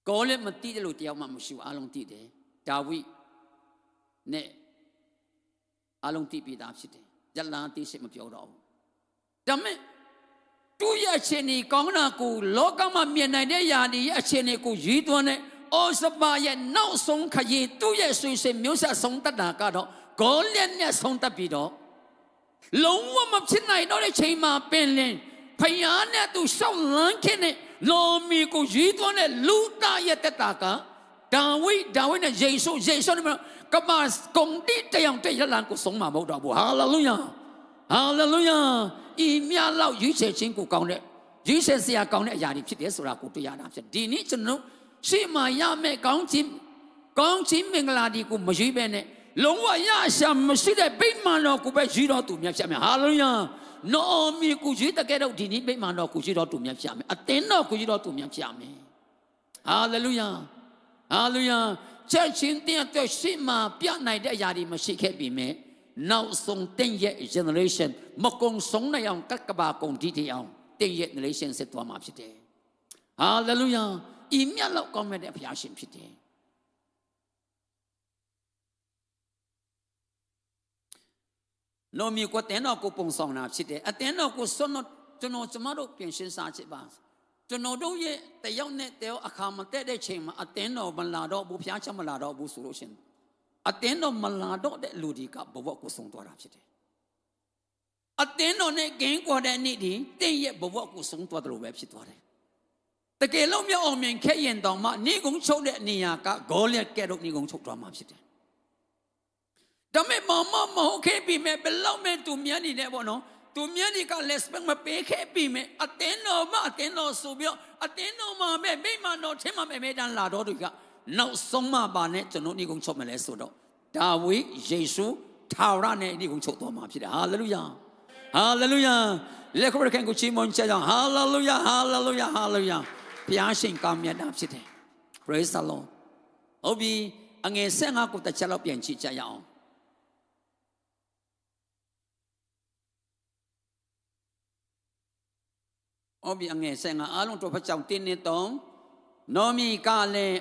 ဂေါလိယတ်မတိတယ်လို့တရားမှမရှိဘူးအလုံးတိတယ်ဒါဝိနဲ့အလုံးတိပြီးသားဖြစ်တယ်ယလန်တိရှိမပြောတော့ဘူးဒါမဲ့သူ့ရဲ့အခြေအနေကောင်းတာကိုလောကမှာမြင်နိုင်တဲ့ຢာတွေရဲ့အခြေအနေကိုရည်သွန်းတဲ့ဩစပရဲ့နောက်ဆုံးခရီးသူ့ရဲ့ဆွေရှင်မျိုးဆက်ဆုံးတတ်တာကတော့ဂေါလိယတ်နဲ့ဆုံးတတ်ပြီးတော့လုံးဝမဖြစ်နိုင်တော့တဲ့ချိန်မှာပင်လင်ဖယားနဲ့သူရှောက်လန်းခဲ့တဲ့လောမီကိုရည်သွန်းတဲ့လူသားရဲ့တက်တာကဒါဝိနဲ့ယေရှုနဲ့ကမ္ဘာကုန်တိတယောက်တည်းယလန်ကိုဆုံးမှာမဟုတ်တော့ဘူးဟာလေလုယာဟာလေလုယာဤမြလောက်ရွေးချယ်ခြင်းကိုကောင်းတဲ့ရွေးချယ်စရာကောင်းတဲ့အရာတွေဖြစ်တယ်ဆိုတာကိုတွေ့ရတာဖြစ်ဒီနေ့ကျွန်တော်ရှေ့မှာရမယ့်ကောင်းခြင်းမင်္ဂလာတွေကိုမရွေးပဲနဲ့လုံးဝရရှာမရှိတဲ့ဗိမာန်တော်ကိုပဲရွေးတော်သူများဖြစ်မယ်ဟာလေလုယာနော်မီကိုရွေးတကယ်တော့ဒီနေ့ဗိမာန်တော်ကိုရွေးတော်သူများဖြစ်မယ်အသင်းတော်ကိုရွေးတော်သူများဖြစ်မယ်ဟာလေလုယာဟာလေလုယာချက်ချင်းတဲ့အတွက်ရှေ့မှာပြနိုင်တဲ့အရာတွေမရှိခဲ့ပြီမဲ့နောက်ဆုံးတဲ့ရဲ့ generation မကုံဆုံးနိုင်အောင်ကကဘာကုံဒီတီအောင်တဲ့ရဲ့ generation ဆက်သွားမှာဖြစ်တယ် ဟာလေလုယာဤမြတ်လောက်ကောင်းမြတ်တဲ့ဘုရားရှင်ဖြစ်တယ်နိုမီကိုတဲနော်ကိုပုံဆောင်တာဖြစ်တယ်အတင်းတော်ကိုစွန့်တော့ကျွန်တော်တို့ပြင်ရှင်းစားချစ်ပါကျွန်တော်တို့ရဲ့တယောက်နဲ့တယောက်အခါမတက်တဲ့ချိန်မှာအတင်းတော်မလာတော့ဘူးဘုရားချက်မလာတော့ဘူးဆိုလို့ရှင်အတင်းတော်မလာတော့တဲ့လူတွေကဘဝကိုဆုံးသွားတာဖြစ်တယ်အတင်းတော်နဲ့ဂင်းကွာတဲ့နေ့ဒီတင့်ရဲ့ဘဝကိုဆုံးသွားတယ်လို့ပဲဖြစ်သွားတယ်တကယ်လို့မြောက်အောင်မြင်ခဲ့ရင်တောင်မှနေကုန်းချုပ်တဲ့နေရာကဂေါလျက်ကဲတော့နေကုန်းချုပ်သွားမှာဖြစ်တယ်ဒါမဲ့မဟုတ်ခဲ့ပြီမဲ့ဘယ်လောက်မဲ့သူမြတ်နေတယ်ပေါ့နော်သူမြတ်ဒီက respect မပေးခဲ့ပြီမဲ့အတင်းတော်ဆိုပြီးအတင်းတော်မှာမဲ့မိမတော်ချင်းမှာမဲ့တန်းလာတော့သူကနောက်ဆုံးမှပါနဲ့ကျွန်တော်နေကုန်းချုပ်မလဲဆိုတော့ဒါဝိယေရှုထာဝရနဲ့နေကုန်းချုပ်သွားမှာဖြစ်တယ်ဟာလေလုယာဟာလေလုယာလက်ခရကန်ကိုချီးမွမ်းကြအောင်ဟာလေလုယာဟာလေလုယာဟာလေလုယာဘုရားရှင်ကောင်းမြတ်တာဖြစ်တယ် praise the lord ဟုတ်ပြီအငယ်15ကိုတစ်ချက်လောက်ပြန်ကြည့်ကြရအောင်ဟုတ်ပြီအငယ်15အားလုံးတို့ဖတ်ကြောင်တင်းနေတော့နောမီကလည်း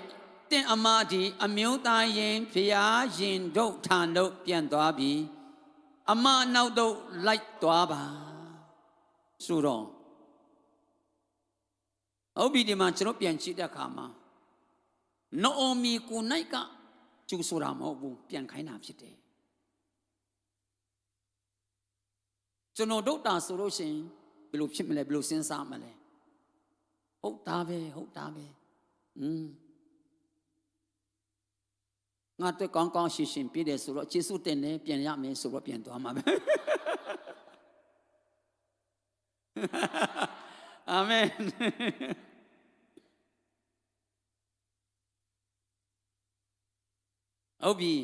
တင့်အမဒီအမျိုးသားရင်ဘုရားရှင်တို့ထံတို့ပြန်သွားပြီအမနောက်တို့လိုက်သွားပါဆိုတော့ဟုတ်ပြီဒီမှာကျွန်တော်ပြန်ကြည့်တဲ့အခါမှာနောမီကိုနိုင်ကကျူဆိုတာမဟုတ်ဘူးပြန်ခိုင်းတာဖြစ်တယ်ကျွန်တော်တို့တာဆိုလို့ရှိရင်ဘယ်လိုဖြစ်မလဲဘယ်လိုစဉ်းစားမလဲဟုတ်တာပဲငါတို့ကောင်းကောင်းရှင်းရှင်းပြည့်တယ်ဆိုတော့ယေရှုတင်တယ်ပြန်ရမယ်ဆိုတော့ပြန်သွားမှာပဲအာမင်ဟုတ်ပြီ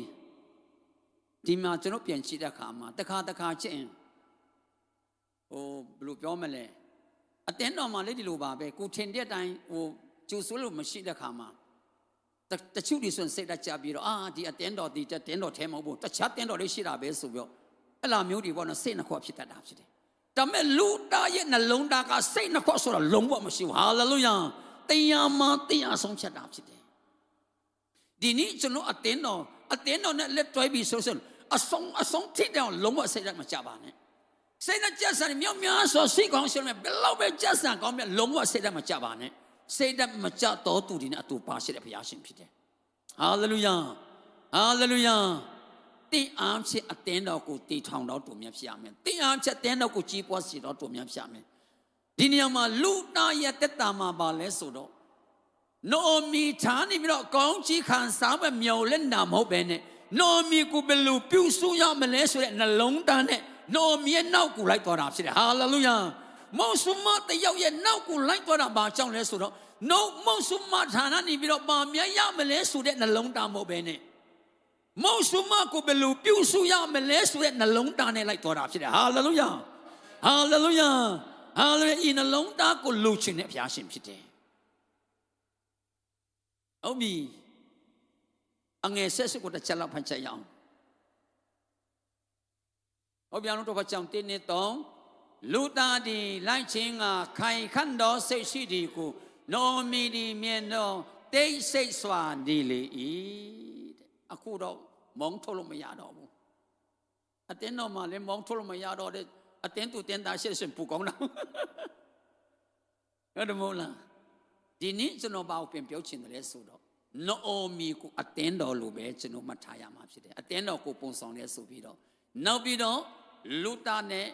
ဒီမှာကျွန်တော်ပြန်ကြည့်တဲ့အခါမှာတစ်ခါချင်းဘယ်လိုပြောမလဲအတင်းတော်မှာလေးဒီလိုပါပဲကိုထင်တဲ့အတိုင်းကျူဆွလို့မရှိတဲ့ခါမှာတချို့ဒီဆိုစိတ်တကြပြီးတော့ဒီအတင်းတော်ဒီတင်းတော်ထဲမဟုတ်ဘူးတခြားတင်းတော်လေးရှိတာပဲဆိုပြီးတော့အဲ့လိုမျိုးတွေပေါ့နော်စိတ်နှစ်ခွဖြစ်တတ်တာဖြစ်တယ်ဒါပေမဲ့လူသားရဲ့နှလုံးသားကစိတ်နှစ်ခွဆိုတော့လုံးဝမရှိဘူးဟာလေလုယာတရားမှတရားဆုံးဖြတ်တာဖြစ်တယ်ဒီနေ့ကျွန်တော်အတင်းတော်နဲ့လက်တွဲပြီးဆိုအဆုံးထိတဲ့လုံးဝစိတ်မကြပါနဲ့စိတ်နဲ့ကြက်ဆန်မြောက်များဆိုစိတ်ကောင်းရှင်မဲ့ဘယ်လောက်ပဲကြက်ဆန်ကောင်းမြတ်လုံးဝစိတ်နဲ့မကြပါနဲ့စိတ်နဲ့မကြတော့သူတွေနဲ့အတူပါရှိတဲ့ဘုရားရှင်ဖြစ်တယ်ဟာလေလုယာဟာလေလုယာတင်းအားဖြင့်အတင်းတော်ကိုတည်ထောင်တော်သူများဖြစ်ရမယ်တင်းအားဖြင့်တင်းတော်ကိုကြီးပွားစေတော်သူများဖြစ်ရမယ်ဒီနေရာမှာလူသားရဲ့တက်တာမှာပါလဲဆိုတော့နိုမီဌာနေပြီးတော့ကောင်းကြီးခံစားမဲ့မြော်လက်နာမဟုတ်ပဲနဲ့နိုမီကိုဘယ်လိုပြုစုရမလဲဆိုတဲ့နှလုံးသားနဲ့နိုမီရဲ့နောက်ကိုလိုက်သွားတာဖြစ်တယ်ဟာလေလုယာမောဆုမတယောက်ရဲ့နောက်ကိုလိုက်သွားတာဘာကြောင့်လဲဆိုတော့မောဆုမဌာနနေပြီးတော့ပါမြတ်ရမလဲဆိုတဲ့နှလုံးသားမဟုတ်ပဲနဲ့မောဆုမကိုဘယ်လိုပြုစုရမလဲဆိုတဲ့နှလုံးသားနဲ့လိုက်သွားတာဖြစ်တယ်ဟာလေလုယာဟာလေလုယာဟာလေလုယာဤနှလုံးသားကိုလူချင်တဲ့ဘုရားရှင်ဖြစ်တယ်ဟုတ်ပြီအငယ်ဆက်စကိုတစ်ချက်လောက်ဖတ်ချက်ရအောင်ဟုတ်ပြန်တော့ဘာကြောင့်တင်းနေတော့လူသားဒီလိုက်ချင်းကခိုင်ခန့်တော်စိတ်ရှိဒီကိုနောမီဒီမြင်တော့တိတ်ဆိတ်စွာနေလေ၏တဲ့အခုတော့မောင်းထုတ်လို့မရတော့ဘူးအတင်းတော်မှလည်းမောင်းထုတ်လို့မရတော့တဲ့အတင်းသူတင်းသားရှိရှင်ပူကောင်းတာဟုတ်တယ်မဟုတ်လားဒီနေ့ကျွန်တော်ဘာကိုပြန်ပြောချင်တယ်လဲဆိုတော့နောမီကိုအတင်းတော်လိုပဲကျွန်တော်မှတ်ထားရမှာဖြစ်တယ်အတင်းတော်ကိုပုံဆောင်လဲဆိုပြီးတော့နောက်ပြီးတော့လူသားနဲ့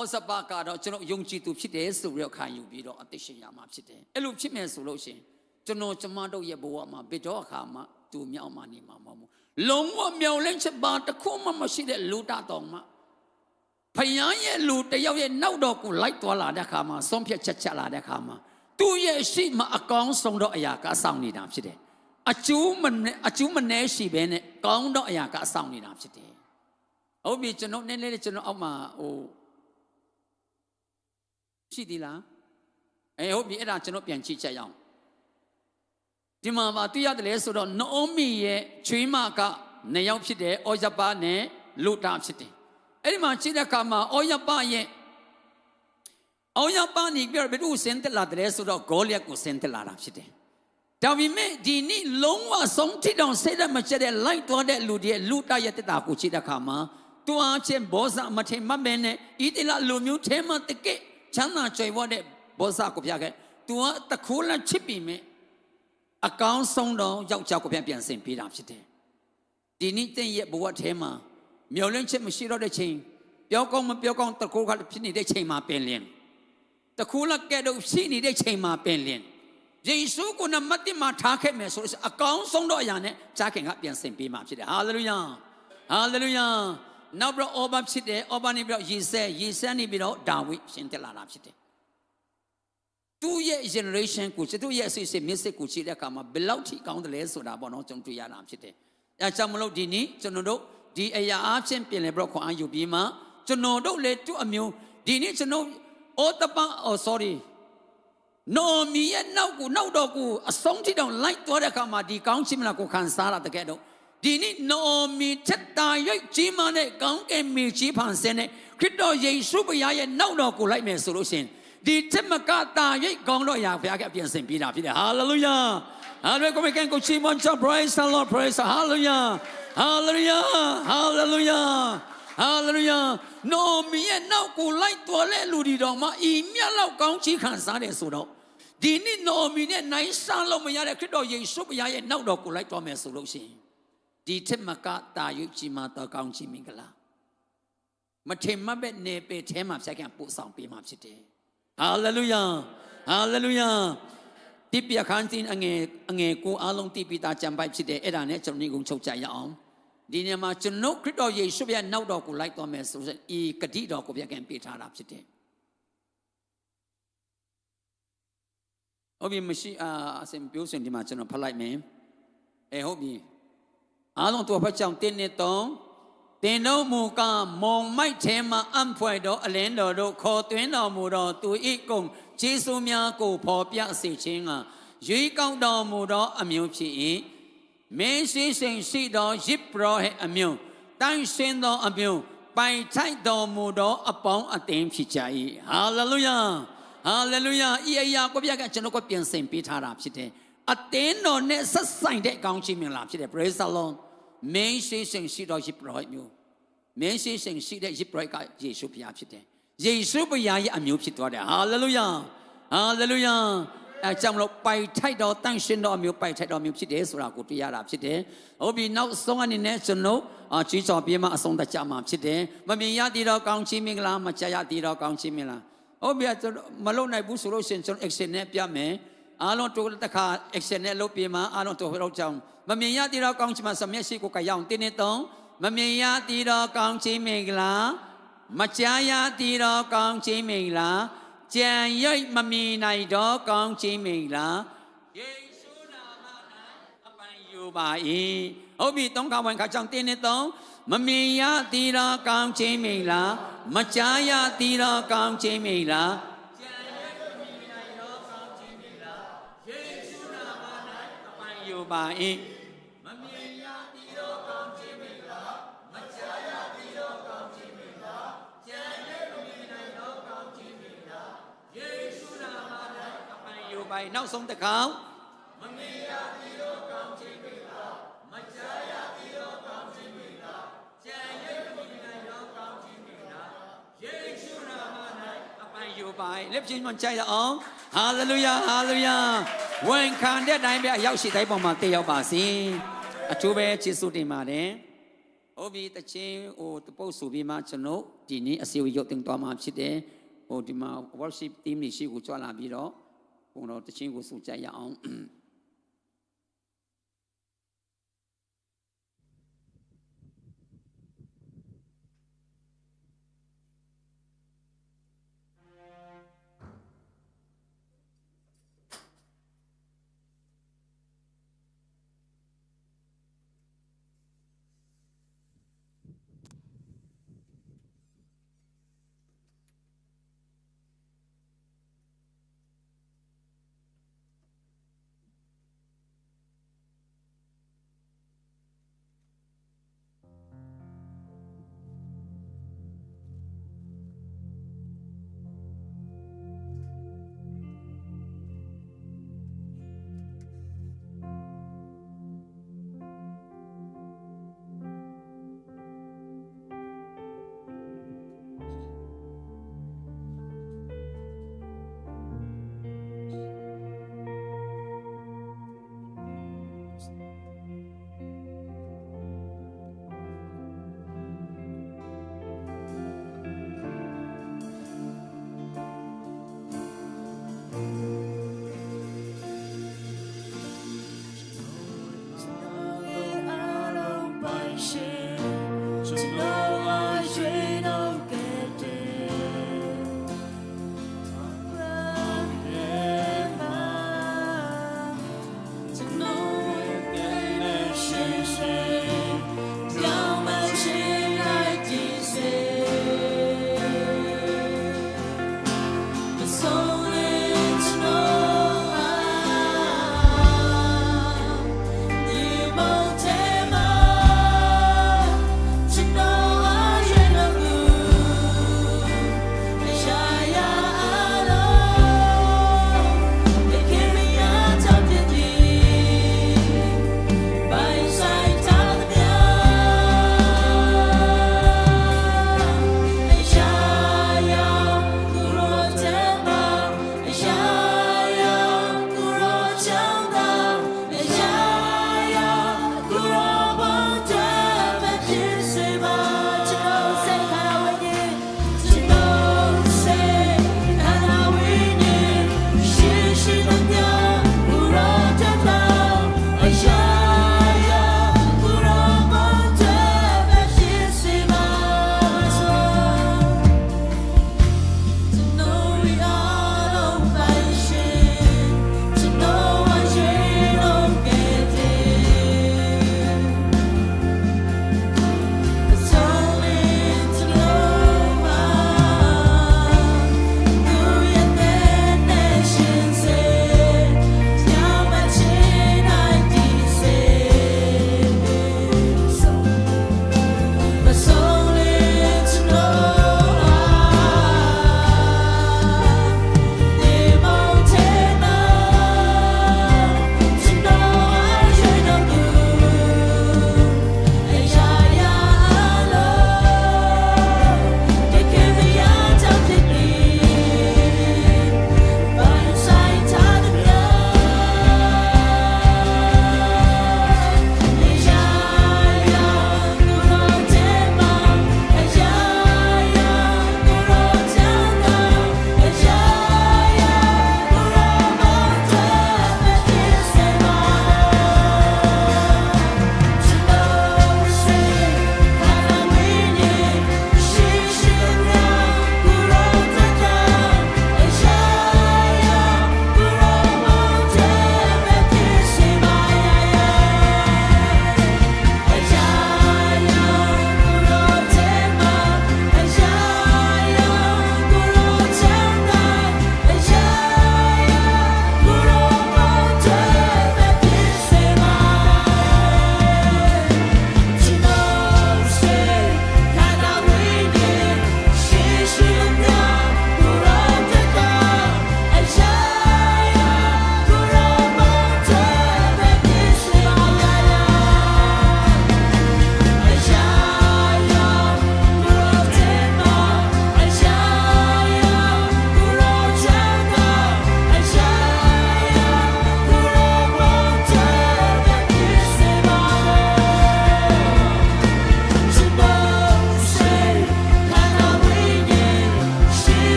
ဩဇဘကတော့ကျွန်တော်ယုံကြည်သူဖြစ်တယ်ဆိုပြီးတော့ခံယူပြီးတော့အသက်ရှင်ရမှာဖြစ်တယ်အဲ့လိုဖြစ်မယ်ဆိုလို့ရှိရင်ကျွန်တော်ကျမတို့ရဲ့ဘဝမှာဘယ်တော့အခါမှသူမြောက်မှနေမှာမဟုတ်ဘူးလုံးဝမြောက်လင့်ချက်ပါတစ်ခုမှမရှိတဲ့လူသားတော်မှာဖယားရဲ့လူတယောက်ရဲ့နောက်တော်ကိုလိုက်သွားလာတဲ့အခါမှာဆုံးဖြတ်ချက်လာတဲ့အခါမှာသူ့ရဲ့ရှိမှအကောင်းဆုံးသောအရာကစောင့်နေတာဖြစ်တယ်အကျိုးမနည်းရှိပဲနဲ့ကောင်းသောအရာကစောင့်နေတာဖြစ်တယ်ဟုတ်ပြီကျွန်တော်နည်းနည်းကျွန်တော်အောက်မှာရှိသေးလားဟုတ်ပြီအဲ့ဒါကျွန်တော်ပြန်ကြည့်ချက်ရအောင်ဒီမှာပါတွေ့ရတယ်လေဆိုတော့နိုမီရဲ့ချွေးမက2ယောက်ဖြစ်တယ်ဩဇဘနဲ့လုတာဖြစ်တယ်အဲ့ဒီမှာကြည့်တဲ့အခါမှာဩဇဘရဲ့ အောင်ရပါနေပြဘယ်သူစင်တက်လာတယ်ဆိုတော့ဂေါလိယတ်ကိုစင်တက်လာတာဖြစ်တယ်ဒါပေမဲ့ဒီနေ့လုံးဝဆုံးထိတောင်စိတ်ရမချက်တဲ့လိုက်သွားတဲ့လူတွေလူတရဲ့တက်တာကိုချိတဲ့ခါမှာတွားချင်းဘောဇမထေမမဲနဲ့ဤတိလလူမျိုးထဲမှာတကက်ချမ်းသာကြွယ်ဝတဲ့ဘောဇကိုပြခဲ့သူကတခိုးလက်ချစ်ပြီးမြဲအကောင်းဆုံးတော့ယောက်ျားကိုပြန်ဆင်ပေးတာဖြစ်တယ်ဒီနေ့တင့်ရဲ့ဘဝထဲမှာမျောလင့်ချက်မရှိတော့တဲ့ချိန်ပြောကောင်းမပြောကောင်းတခိုးခါဖြစ်နေတဲ့ချိန်မှာပင်လင်းတခိုးလက်ကဲတော့ရှိနေတဲ့ချိန်မှာပင်လင်းယေရှုကိုနမတ်တင်မှာထားခဲ့မယ်ဆိုတော့အကောင်းဆုံးတော့အရာနဲ့ဂျာခင်ကပြန်ဆင်ပေးမှာဖြစ်တယ်ဟာလေလုယာဟာလေလုယာနောက်ပြီးတော့အောဘဖြစ်တယ်အောဘနေပြီးတော့ယေဆဲနေပြီးတော့ဒါဝိရှင်တက်လာတာဖြစ်တယ်သူ့ရဲ့ generation ကိုသူ့ရဲ့အစစ်စစ်မြစ်စစ်ကိုကြည့်တဲ့အခါမှာဘယ်လောက်ထိကောင်းတယ်လဲဆိုတာပေါ့နော်ကျွန်တော်တွေ့ရတာဖြစ်တယ်အဲကြောင့်မလို့ဒီနေ့ကျွန်တော်တို့ဒီအရာအချင်းပြင်လေပြီးတော့ခွန်အားယူပြီးမှကျွန်တော်တို့လေသူ့အမျိုးဒီနေ့ကျွန်တော်နော်မီရဲ့နောက်တော့ကိုအဆုံးထိတောင်လိုက်သွားတဲ့အခါမှာဒီကောင်းချီးမလားကိုခံစားရတဲ့ကဲတော့ဒီနေ့နော်မီချက်တာရွတ်ကြီးမနဲ့ကောင်းကင်မီကြီးဖန်ဆင်းတဲ့ခရစ်တော်ယေရှုဘုရားရဲ့နောက်တော်ကိုလိုက်မယ်ဆိုလို့ရှိရင်ဒီချက်မကတာရွတ်ကောင်းတော့ရာဘုရားကအပြင်ဆင်ပြေတာဖြစ်တယ်ဟာလေလုယာဟာလေကိုမကန်ကိုချီးမွမ်းချ praise the Lord praise hallelujah hallelujah hallelujah hallelujah နော်မီရဲ့နောက်ကိုလိုက်သွားတဲ့လူတွေတော်မှာဤမြတ်လောက်ကောင်းချီးခံစားတယ်ဆိုတော့ဒီနေ့နော်မီနဲ့နိုင်စားလို့မရတဲ့ခရစ်တော်ယေရှုဘုရားရဲ့နောက်တော်ကိုလိုက်သွားမယ်ဆိုလို့ရှိရင်ဒီထက်မကတာရွကြီးမှာတော့ကောင်းချီးမင်္ဂလာမထင်မှတ်ပဲနေပေထဲမှာဖြတ်ကန်ပို့ဆောင်ပေးမှာဖြစ်တယ်ဟာလေလုယာဟာလေလုယာတိပြခန်းတင်အငယ်ကိုအားလုံးတိပိတာကြံပိုက်ဖြစ်တယ်အဲ့ဒါနဲ့ကျွန်တော်ဒီကုန်းချုပ်ကြရအောင်ဒီနေ့မှာကျွန်တော်ခရစ်တော်ယေရှုရဲ့နောက်တော်ကိုလိုက်သွားမယ်ဆိုရင်ဤဂတိတော်ကိုပြန်ကန်ပေးထားတာဖြစ်တယ်ဟုတ်ပြီမရှိအစင်ပြောစင်ဒီမှာကျွန်တော်ဖတ်လိုက်မယ်ဟုတ်ပြီအားလုံးတော်ဖတ်ကြောင်းတင်းနဲ့တုံးတင်တော်မူကမုံမိုက်ထဲမှာအံဖွယ်တော်အလင်းတော်တို့ခေါ်သွင်းတော်မူတော်သူဤကုံကျေးဇူးများကိုဖော်ပြစေခြင်းကရွေးကောက်တော်မူသောအမျိုးဖြစ်၏မင်းရှိစဉ်ရှိသောယစ်ပရောဟိတ်အမျိုးတိုင်းရှင်းသောအမျိုးပိုင်ထိုက်တော်မူသောအပေါင်းအသင်းဖြစ်ကြ၏ဟာလေလုယာဟာလေလုယာဤအရာကိုပြကကျွန်တော်ကပြင်ဆင်ပေးထားတာဖြစ်တယ်အသင်းတော်နဲ့ဆက်ဆိုင်တဲ့အကောင်းချီးမင်္ဂလာဖြစ်တယ် praise the Lord မင်းရှိစဉ်ရှိသောယစ်ပရောဟိတ်မျိုးမင်းရှိစဉ်ရှိတဲ့ယစ်ပရောဟိတ်ကယေရှုဘုရားဖြစ်တယ်ယေရှုဘုရားရဲ့အမျိုးဖြစ်သွားတယ်ဟာလေလုယာဟာလေလုယာအဲကြောင့်မလို့ပိုက်ထိုက်တော်တန့်ရှင်းတော်အမျိုးပိုက်ထိုက်တော်မျိုးဖြစ်တယ်ဆိုတာကိုတွေ့ရတာဖြစ်တယ်ဟုတ်ပြီနောက်ဆုံးအနေနဲ့ကျွန်တော်ကြီးချော်ပြေးမှအဆုံးသတ်ကြမှာဖြစ်တယ်မမြင်ရသေးတော့ကောင်းချီးမင်္ဂလာမကြားရသေးတော့ကောင်းချီးမင်္ဂလာဟုတ်ပြီကျွန်တော်မလုပ်နိုင်ဘူးဆိုလို့ရှိရင်ကျွန်တော် action နဲ့ပြမယ်အားလုံးတို့တစ်ခါ action နဲ့လုပ်ပြီးမှအားလုံးတို့တော့ကြောင်းမမြင်ရသေးတော့ကောင်းချီးမစမျက်ရှိကိုကြရအောင်တင်းနေတော့မမြင်ရသေးတော့ကောင်းချီးမင်္ဂလာမကြားရသေးတော့ကောင်းချီးမင်္ဂလာကြံရိပ်မမြင်နိုင်တော့ကောင်းချီးမင်္ဂလာယေရှုနာမ၌အပိုင်ယူပါ၏ဟုတ်ပြီသုံးခါဝင်ခါကြောင့်တင်းနေတော့မမြင်ရသေးတော့ကောင်းချီးမင်္ဂလာမကြားရသေးတော့ကောင်းချီးမင်္ဂလာကြံရိပ်မမြင်နိုင်တော့ကောင်းချီးမင်္ဂလာယေရှုနာမ၌အပိုင်ယူပါ၏မမြင်ရသေးတော့ကောင်းချီးမင်္ဂလာမကြားရသေးတော့ကောင်းချီးမင်္ဂလာကြံရိပ်မမြင်နိုင်တော့ကောင်းချီးမင်္ဂလာယေရှုနာမ၌အပိုင်ယူပါ၏နောက်ဆုံးတစ်ခါမမြင်ရသေးတော့ကောင်းချီးမင်္ဂလာမကြားရသေးတော့ကောင်းချီးမင်္ဂလာကြံရိပ်မမြင်နိုင်တော့ကောင်းချီးမင်္ဂလာယေရှုနာမ၌အပိုင်ယူပါ၏လက်ချင်းမှကြိုက်ရအောင်ဟာလေလုယာဟာလေလုယာဝန်ခံတဲ့အတိုင်းပဲအရောက်ရှိတိုင်းပေါ်မှာတည်ရောက်ပါစေအထူးပဲကျေးဇူးတင်ပါတယ်ဟုတ်ပြီတချင်းတပုတ်ဆိုပြီးမှကျွန်တော်ဒီနေ့အစီအဝေးရုပ်တင်သွားမှာဖြစ်တယ်ဒီမှာ worship team တွေရှိကိုကြွလာပြီးတော့ဘုံတော်တချင်းကိုဆိုကြရအောင်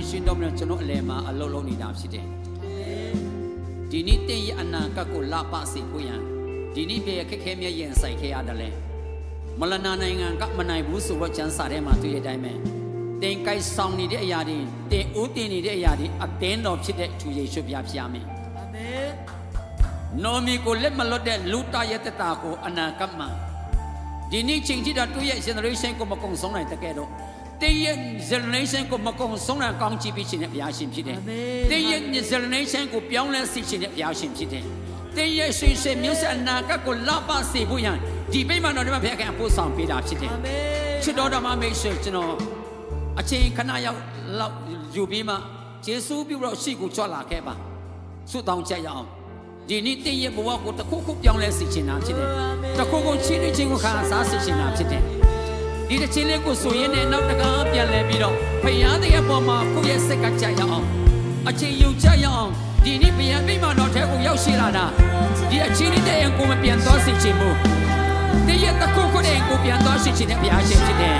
ရှင်တော်မြတ်ကျွန်တော်အလယ်မှာအလုံးလုံးနေတာဖြစ်တယ်ဒီနေ့တင့်ရဲ့အနာကကိုလာပစီကိုရန်ဒီနေ့ပြခက်ခဲမြဲရင်ဆိုင်ခဲ့ရတယ်လဲမလနာနိုင်ငံကမနိုင်ဘူးဆိုတော့ကျန်းစာထဲမှာတွေ့ရတဲ့အတိုင်းပဲတင်ကိုက်ဆောင်နေတဲ့အရာတွေတင်ဦးတင်နေတဲ့အရာတွေအတင်းတော်ဖြစ်တဲ့သူယေရှုပြဖျားမယ်အာမင်နော်မီကိုလက်မလွတ်တဲ့လူတရဲ့တတာကိုအနာကမှာဒီနေ့ချိန်ကြည့်တာသူရဲ့ generation ကိုမကုံဆုံးနိုင်တဲ့ကဲတော့တဲ့ရဲ့ generation ကိုမကုံဆုံးနိုင်ကောင်းကြည့်ပြီးခြင်းနဲ့ဘုရားရှင်ဖြစ်တယ်တဲ့ရဲ့ generation ကိုပြောင်းလဲစေခြင်းနဲ့ဘုရားရှင်ဖြစ်တယ်တဲ့ရဲ့ရှင်ရှင်မျိုးဆက်အနာကကိုလာပါစေဖို့ရန်ဒီပိတ်မှန်တော်ဒီမှာဘုရားကအဖို့ဆောင်ပေးတာဖြစ်တယ်ချစ်တော်ဓမ္မမိတ်ဆွေကျွန်တော်အချိန်ခဏရောက်လောက်ယူပြီးမှယေရှုပြုတော့ရှိကိုကြွလာခဲ့ပါဆုတောင်းချက်ရအောင်ဒီနေ့တည့်ရဲ့ဘဝကိုတစ်ခုခုပြောင်းလဲစေချင်တာဖြစ်တယ်တစ်ခုခုချင်းချင်းကိုခါစားစေချင်တာဖြစ်တယ်ဒီတစ်ချင်းလေးကိုဆိုရင်လည်းနောက်တကားပြန်လဲပြီးတော့ဖယားတဲ့ပေါ်မှာကိုယ့်ရဲ့စိတ်ကကြရအောင်အချိန်ယူကြရအောင်ဒီနေ့ဘုရားမိမတော်ထဲကိုရောက်ရှိလာတာဒီအချင်းလေးတဲ့ကိုမပြန်သွားစေချင်ဘူးတည့်ရဲ့တစ်ခုခုတဲ့ကိုပြန်သွားစေချင်တဲ့ဘုရားရှင်ဖြစ်တယ်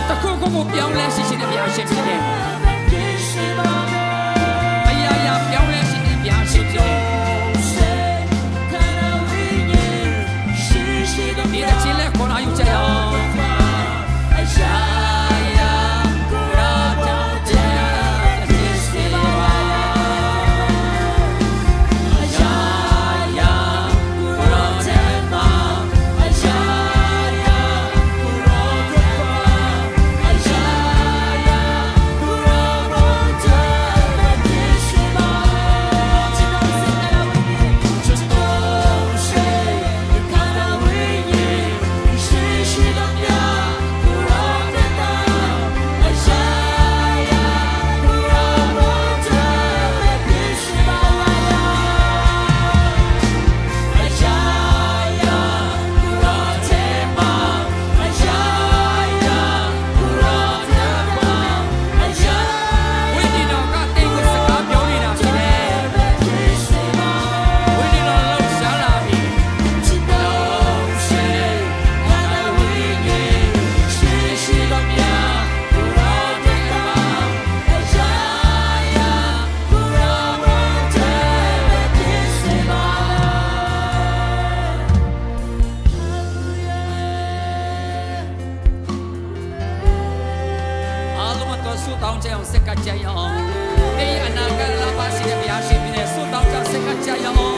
တစ်ခုခုကိုပြောင်းလဲစေချင်တဲ့ဘုရားရှင်ဖြစ်တယ်အရာရာပြောင်းလဲစေတဲ့ဘုရားရှင်ဖြစ်တယ်你的心来过来有这样，哎呀呀，让大家的希望，哎呀呀，让天马，哎呀呀，让天马，哎呀呀，让我的的希望，这都是看到为你。ဆုတောင်းကြအောင်စက်ကကြရအောင်အေးအနာဂတ်လာပါစီတဲ့ဘုရားရှင်ပြည်နဲ့ဆုတောင်းကြစက်ကကြရအောင်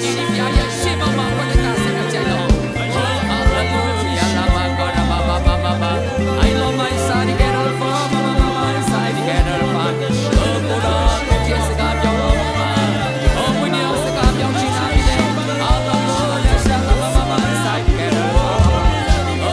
ဒီနေ့ဘုရားရဲ့ရှေ့မှာမှာဝတ်တာစက်ကကြရအောင်ဟာလေလုယာလာပါကောရပါပါပါပါ I love my son get all for mama my side get all for ကိုရာကိုကျေစကားပြောင်းပါဘာဝိညာဉ်စကားပြောင်းချင်တာဒီလေဟာလေလုယာရှာလာပါပါ my side get all for အ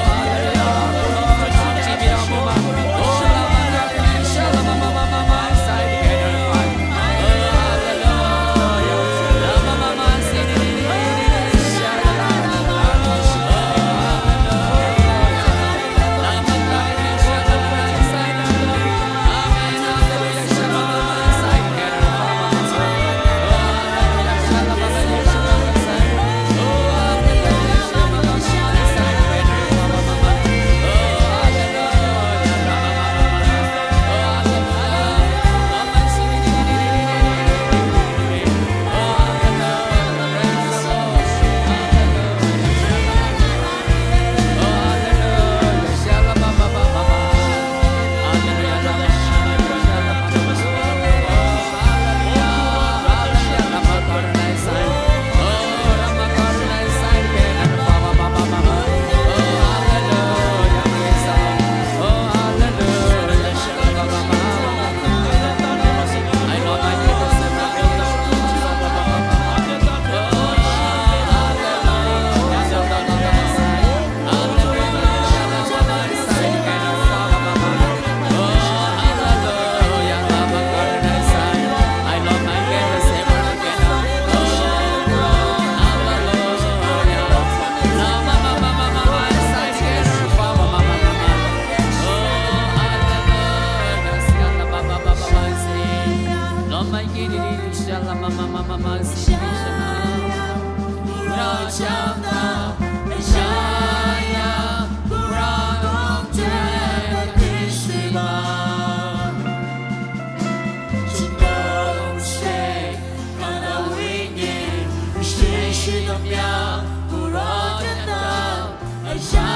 ရှိသောမြတ်ကိုရောတတော်အရှာ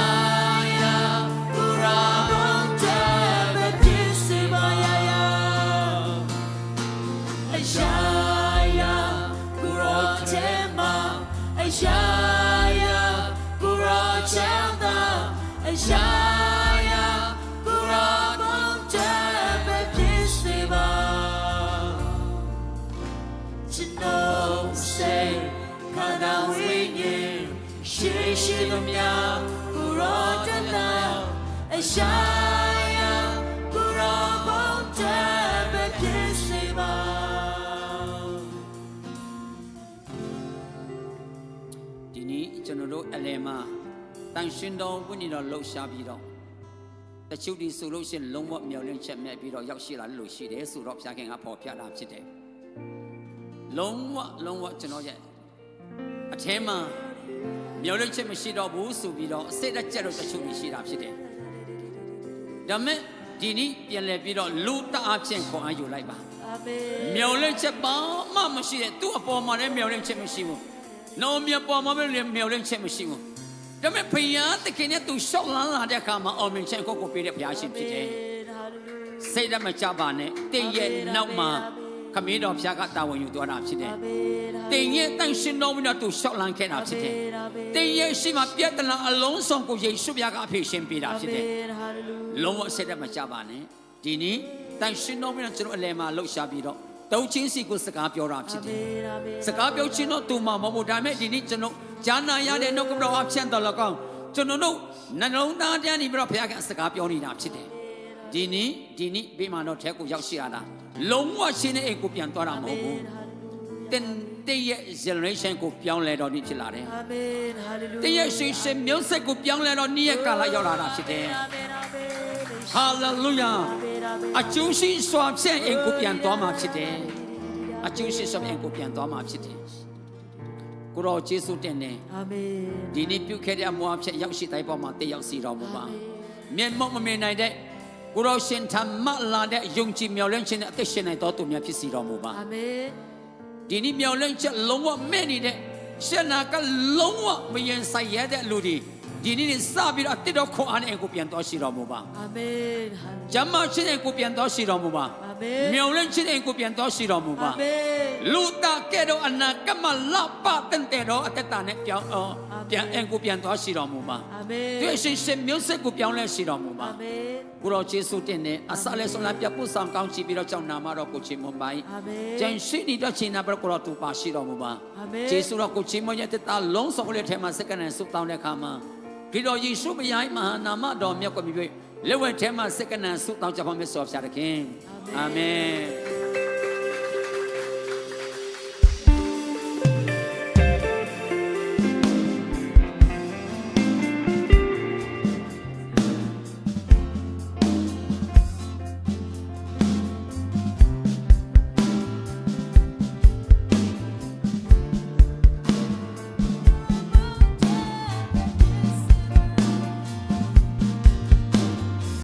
ယာကိုရောတဲ့မဖြစ်စေပါယာအရှာယာကိုရောတဲ့မှာအရှာယာကိုရောချမ်းသာအရှာယာကိုရောတဲ့မဖြစ်စေပါကျွန်တော်စိတ်ခန္ဓာဝိညာဉ်ရှိသောမြတ်ကိုရောတတော်အရှာယာကိုရောတဲ့မဖြစ်စေပါဒီနေ့ကျွန်တော်တို့အလယ်မှာတန်ရှင်တော်ဝိညာဉ်တော်လှုပ်ရှားပြီးတော့တချို့ဒီဆိုလို့ရှိရင်လုံးဝမျောလင့်ချက်မဲ့ပြီးတော့ရောက်ရှိလာလို့ရှိတယ်ဆိုတော့ဘုရားခင်ကပေါ်ပြတာဖြစ်တယ်လုံးဝကျွန်တော်ရဲ့အထဲမှာမျောလင့်ချက်မရှိတော့ဘူးဆိုပြီးတော့အစိတ်အကျက်တော့တချို့ရှိတာဖြစ်တယ်ဒါမဲ့ဒီနေ့ပြန်လဲပြီးတော့လူတအားဖြင့်ခွန်အားယူလိုက်ပါအာမင်မျောလင့်ချက်ပါမှမရှိတဲ့သူ့အပေါ်မှာလည်းမျောလင့်ချက်မရှိဘူးနော်မြေပေါ်မှာလည်းမျောလင့်ချက်မရှိဘူးဒါမဲ့ဖယားတခင်နဲ့သူရှောက်လန်းလာတဲ့အခါမှာအောင်မြင်ချက်ကိုပေးတဲ့ဘုရားရှင်ဖြစ်တယ်စိတ်ဓာတ်မကြပါနဲ့တင်းရဲ့နောက်မှာခမင်းတော်ဘုရားကတာဝန်ယူသွားတာဖြစ်တယ်တင်းရဲ့တန်ရှင်တော်ဝင်တော့သူရှောက်လန်းခဲ့တာဖြစ်တယ်တင်းရဲ့ရှိမှပြတ်တနာအလုံးစုံကိုယေရှုဘုရားကအဖေရှင်ပေးတာဖြစ်တယ်လုံးဝစိတ်ဓာတ်မကြပါနဲ့ဒီနေ့တန်ရှင်တော်ဝင်တော့ကျွန်တော်အလယ်မှာလှုပ်ရှားပြီးတော့တုံးချင်းစီကိုစကားပြောတာဖြစ်တယ်စကားပြောချင်းတော့သူမှမဟုတ်ဒါမဲ့ဒီနေ့ကျွန်တော်ဂျာနာရတဲ့နှုတ်ကပတော်အဖြန့်တော်လောက်အောင်ကျွန်တော်တို့နှလုံးသားတန်းနေပြီးတော့ဘုရားကစကားပြောနေတာဖြစ်တယ်ဒီနေ့ဘေးမှာတော့ထဲကိုရောက်ရှိရတာလုံးဝရှင်းတဲ့အိမ်ကိုပြန်သွားတာမဟုတ်ဘူးတဲ့ရဲ့ generation ကိုပြောင်းလဲတော့နေ့ဖြစ်လာတယ်အာမင်ဟာလေလုယာတဲ့ရဲ့ရှင်မျိုးဆက်ကိုပြောင်းလဲတော့နေ့ရဲ့ကာလရောက်လာတာဖြစ်တယ်ဟာလေလုယာအကျိုးရှိစွာဖြင့်အိမ်ကိုပြန်သွားမှာဖြစ်တယ်အကျိုးရှိစွာဖြင့်အိမ်ကိုပြန်သွားမှာဖြစ်တယ်ကိုရောယေရှုတင်တယ်အာမင်ဒီနေ့ပြုခဲ့တဲ့အမှုအဖြစ်ရောက်ရှိတိုင်းပေါ်မှာတည်ရောက်စီတော်မူပါမျက်မှောက်မမြင်နိုင်တဲ့ကိုရောရှင်ထမလာတဲ့ယုံကြည်မျှော်လင့်ခြင်းနဲ့အသက်ရှင်နိုင်တော်သူများဖြစ်စီတော်မူပါအာမင်ဒီနေ့မျှော်လင့်ချက်လုံးဝမဲ့နေတဲ့ရှင်နာကလုံးဝမရင်ဆိုင်ရတဲ့လူတွေဒီနေ့စပြီးတော့တစ်တော်ခွန်အားနဲ့ကိုပြန်တော်ရှိတော်မူပါအာမင်ဂျမ်းမချင်းကိုပြန်တော်ရှိတော်မူပါအာမင်မျှော်လင့်ခြင်းကိုပြန်တော်ရှိတော်မူပါအာမင်လူတာကဲ့တော့အနာကမလပတန်တဲ့တော့အသက်တာနဲ့ပြောင်းပြန်ကိုပြန်တော်ရှိတော်မူပါအာမင်ဒီရှင်မျိုးဆက်ကိုပြောင်းလဲရှိတော်မူပါအာမင်ကိုရောယေရှုတင်နဲ့အစလဲဆုံးလာပြဖို့ဆောင်ကောင်းချီပြီးတော့ကြောင့်နာမတော်ကိုချီးမွမ်းပါအာမင်ကျန်ရှိနေတဲ့ချိန်နာဘကိုရောသူပါရှိတော်မူပါအာမင်ယေရှုတော်ကိုချီးမွမ်းရတဲ့တာလုံးစုံလေးထဲမှာစက္ကန့်နဲ့ဆုတောင်းတဲ့အခါမှာဒီတော်ယေရှုမယားမဟာနာမတော်မြတ်ကိုမြည်လက်ဝဲထဲမှာစက္ကန့်နဲ့ဆုတောင်းကြပါမယ်ဆိုပါရခင်အာမင်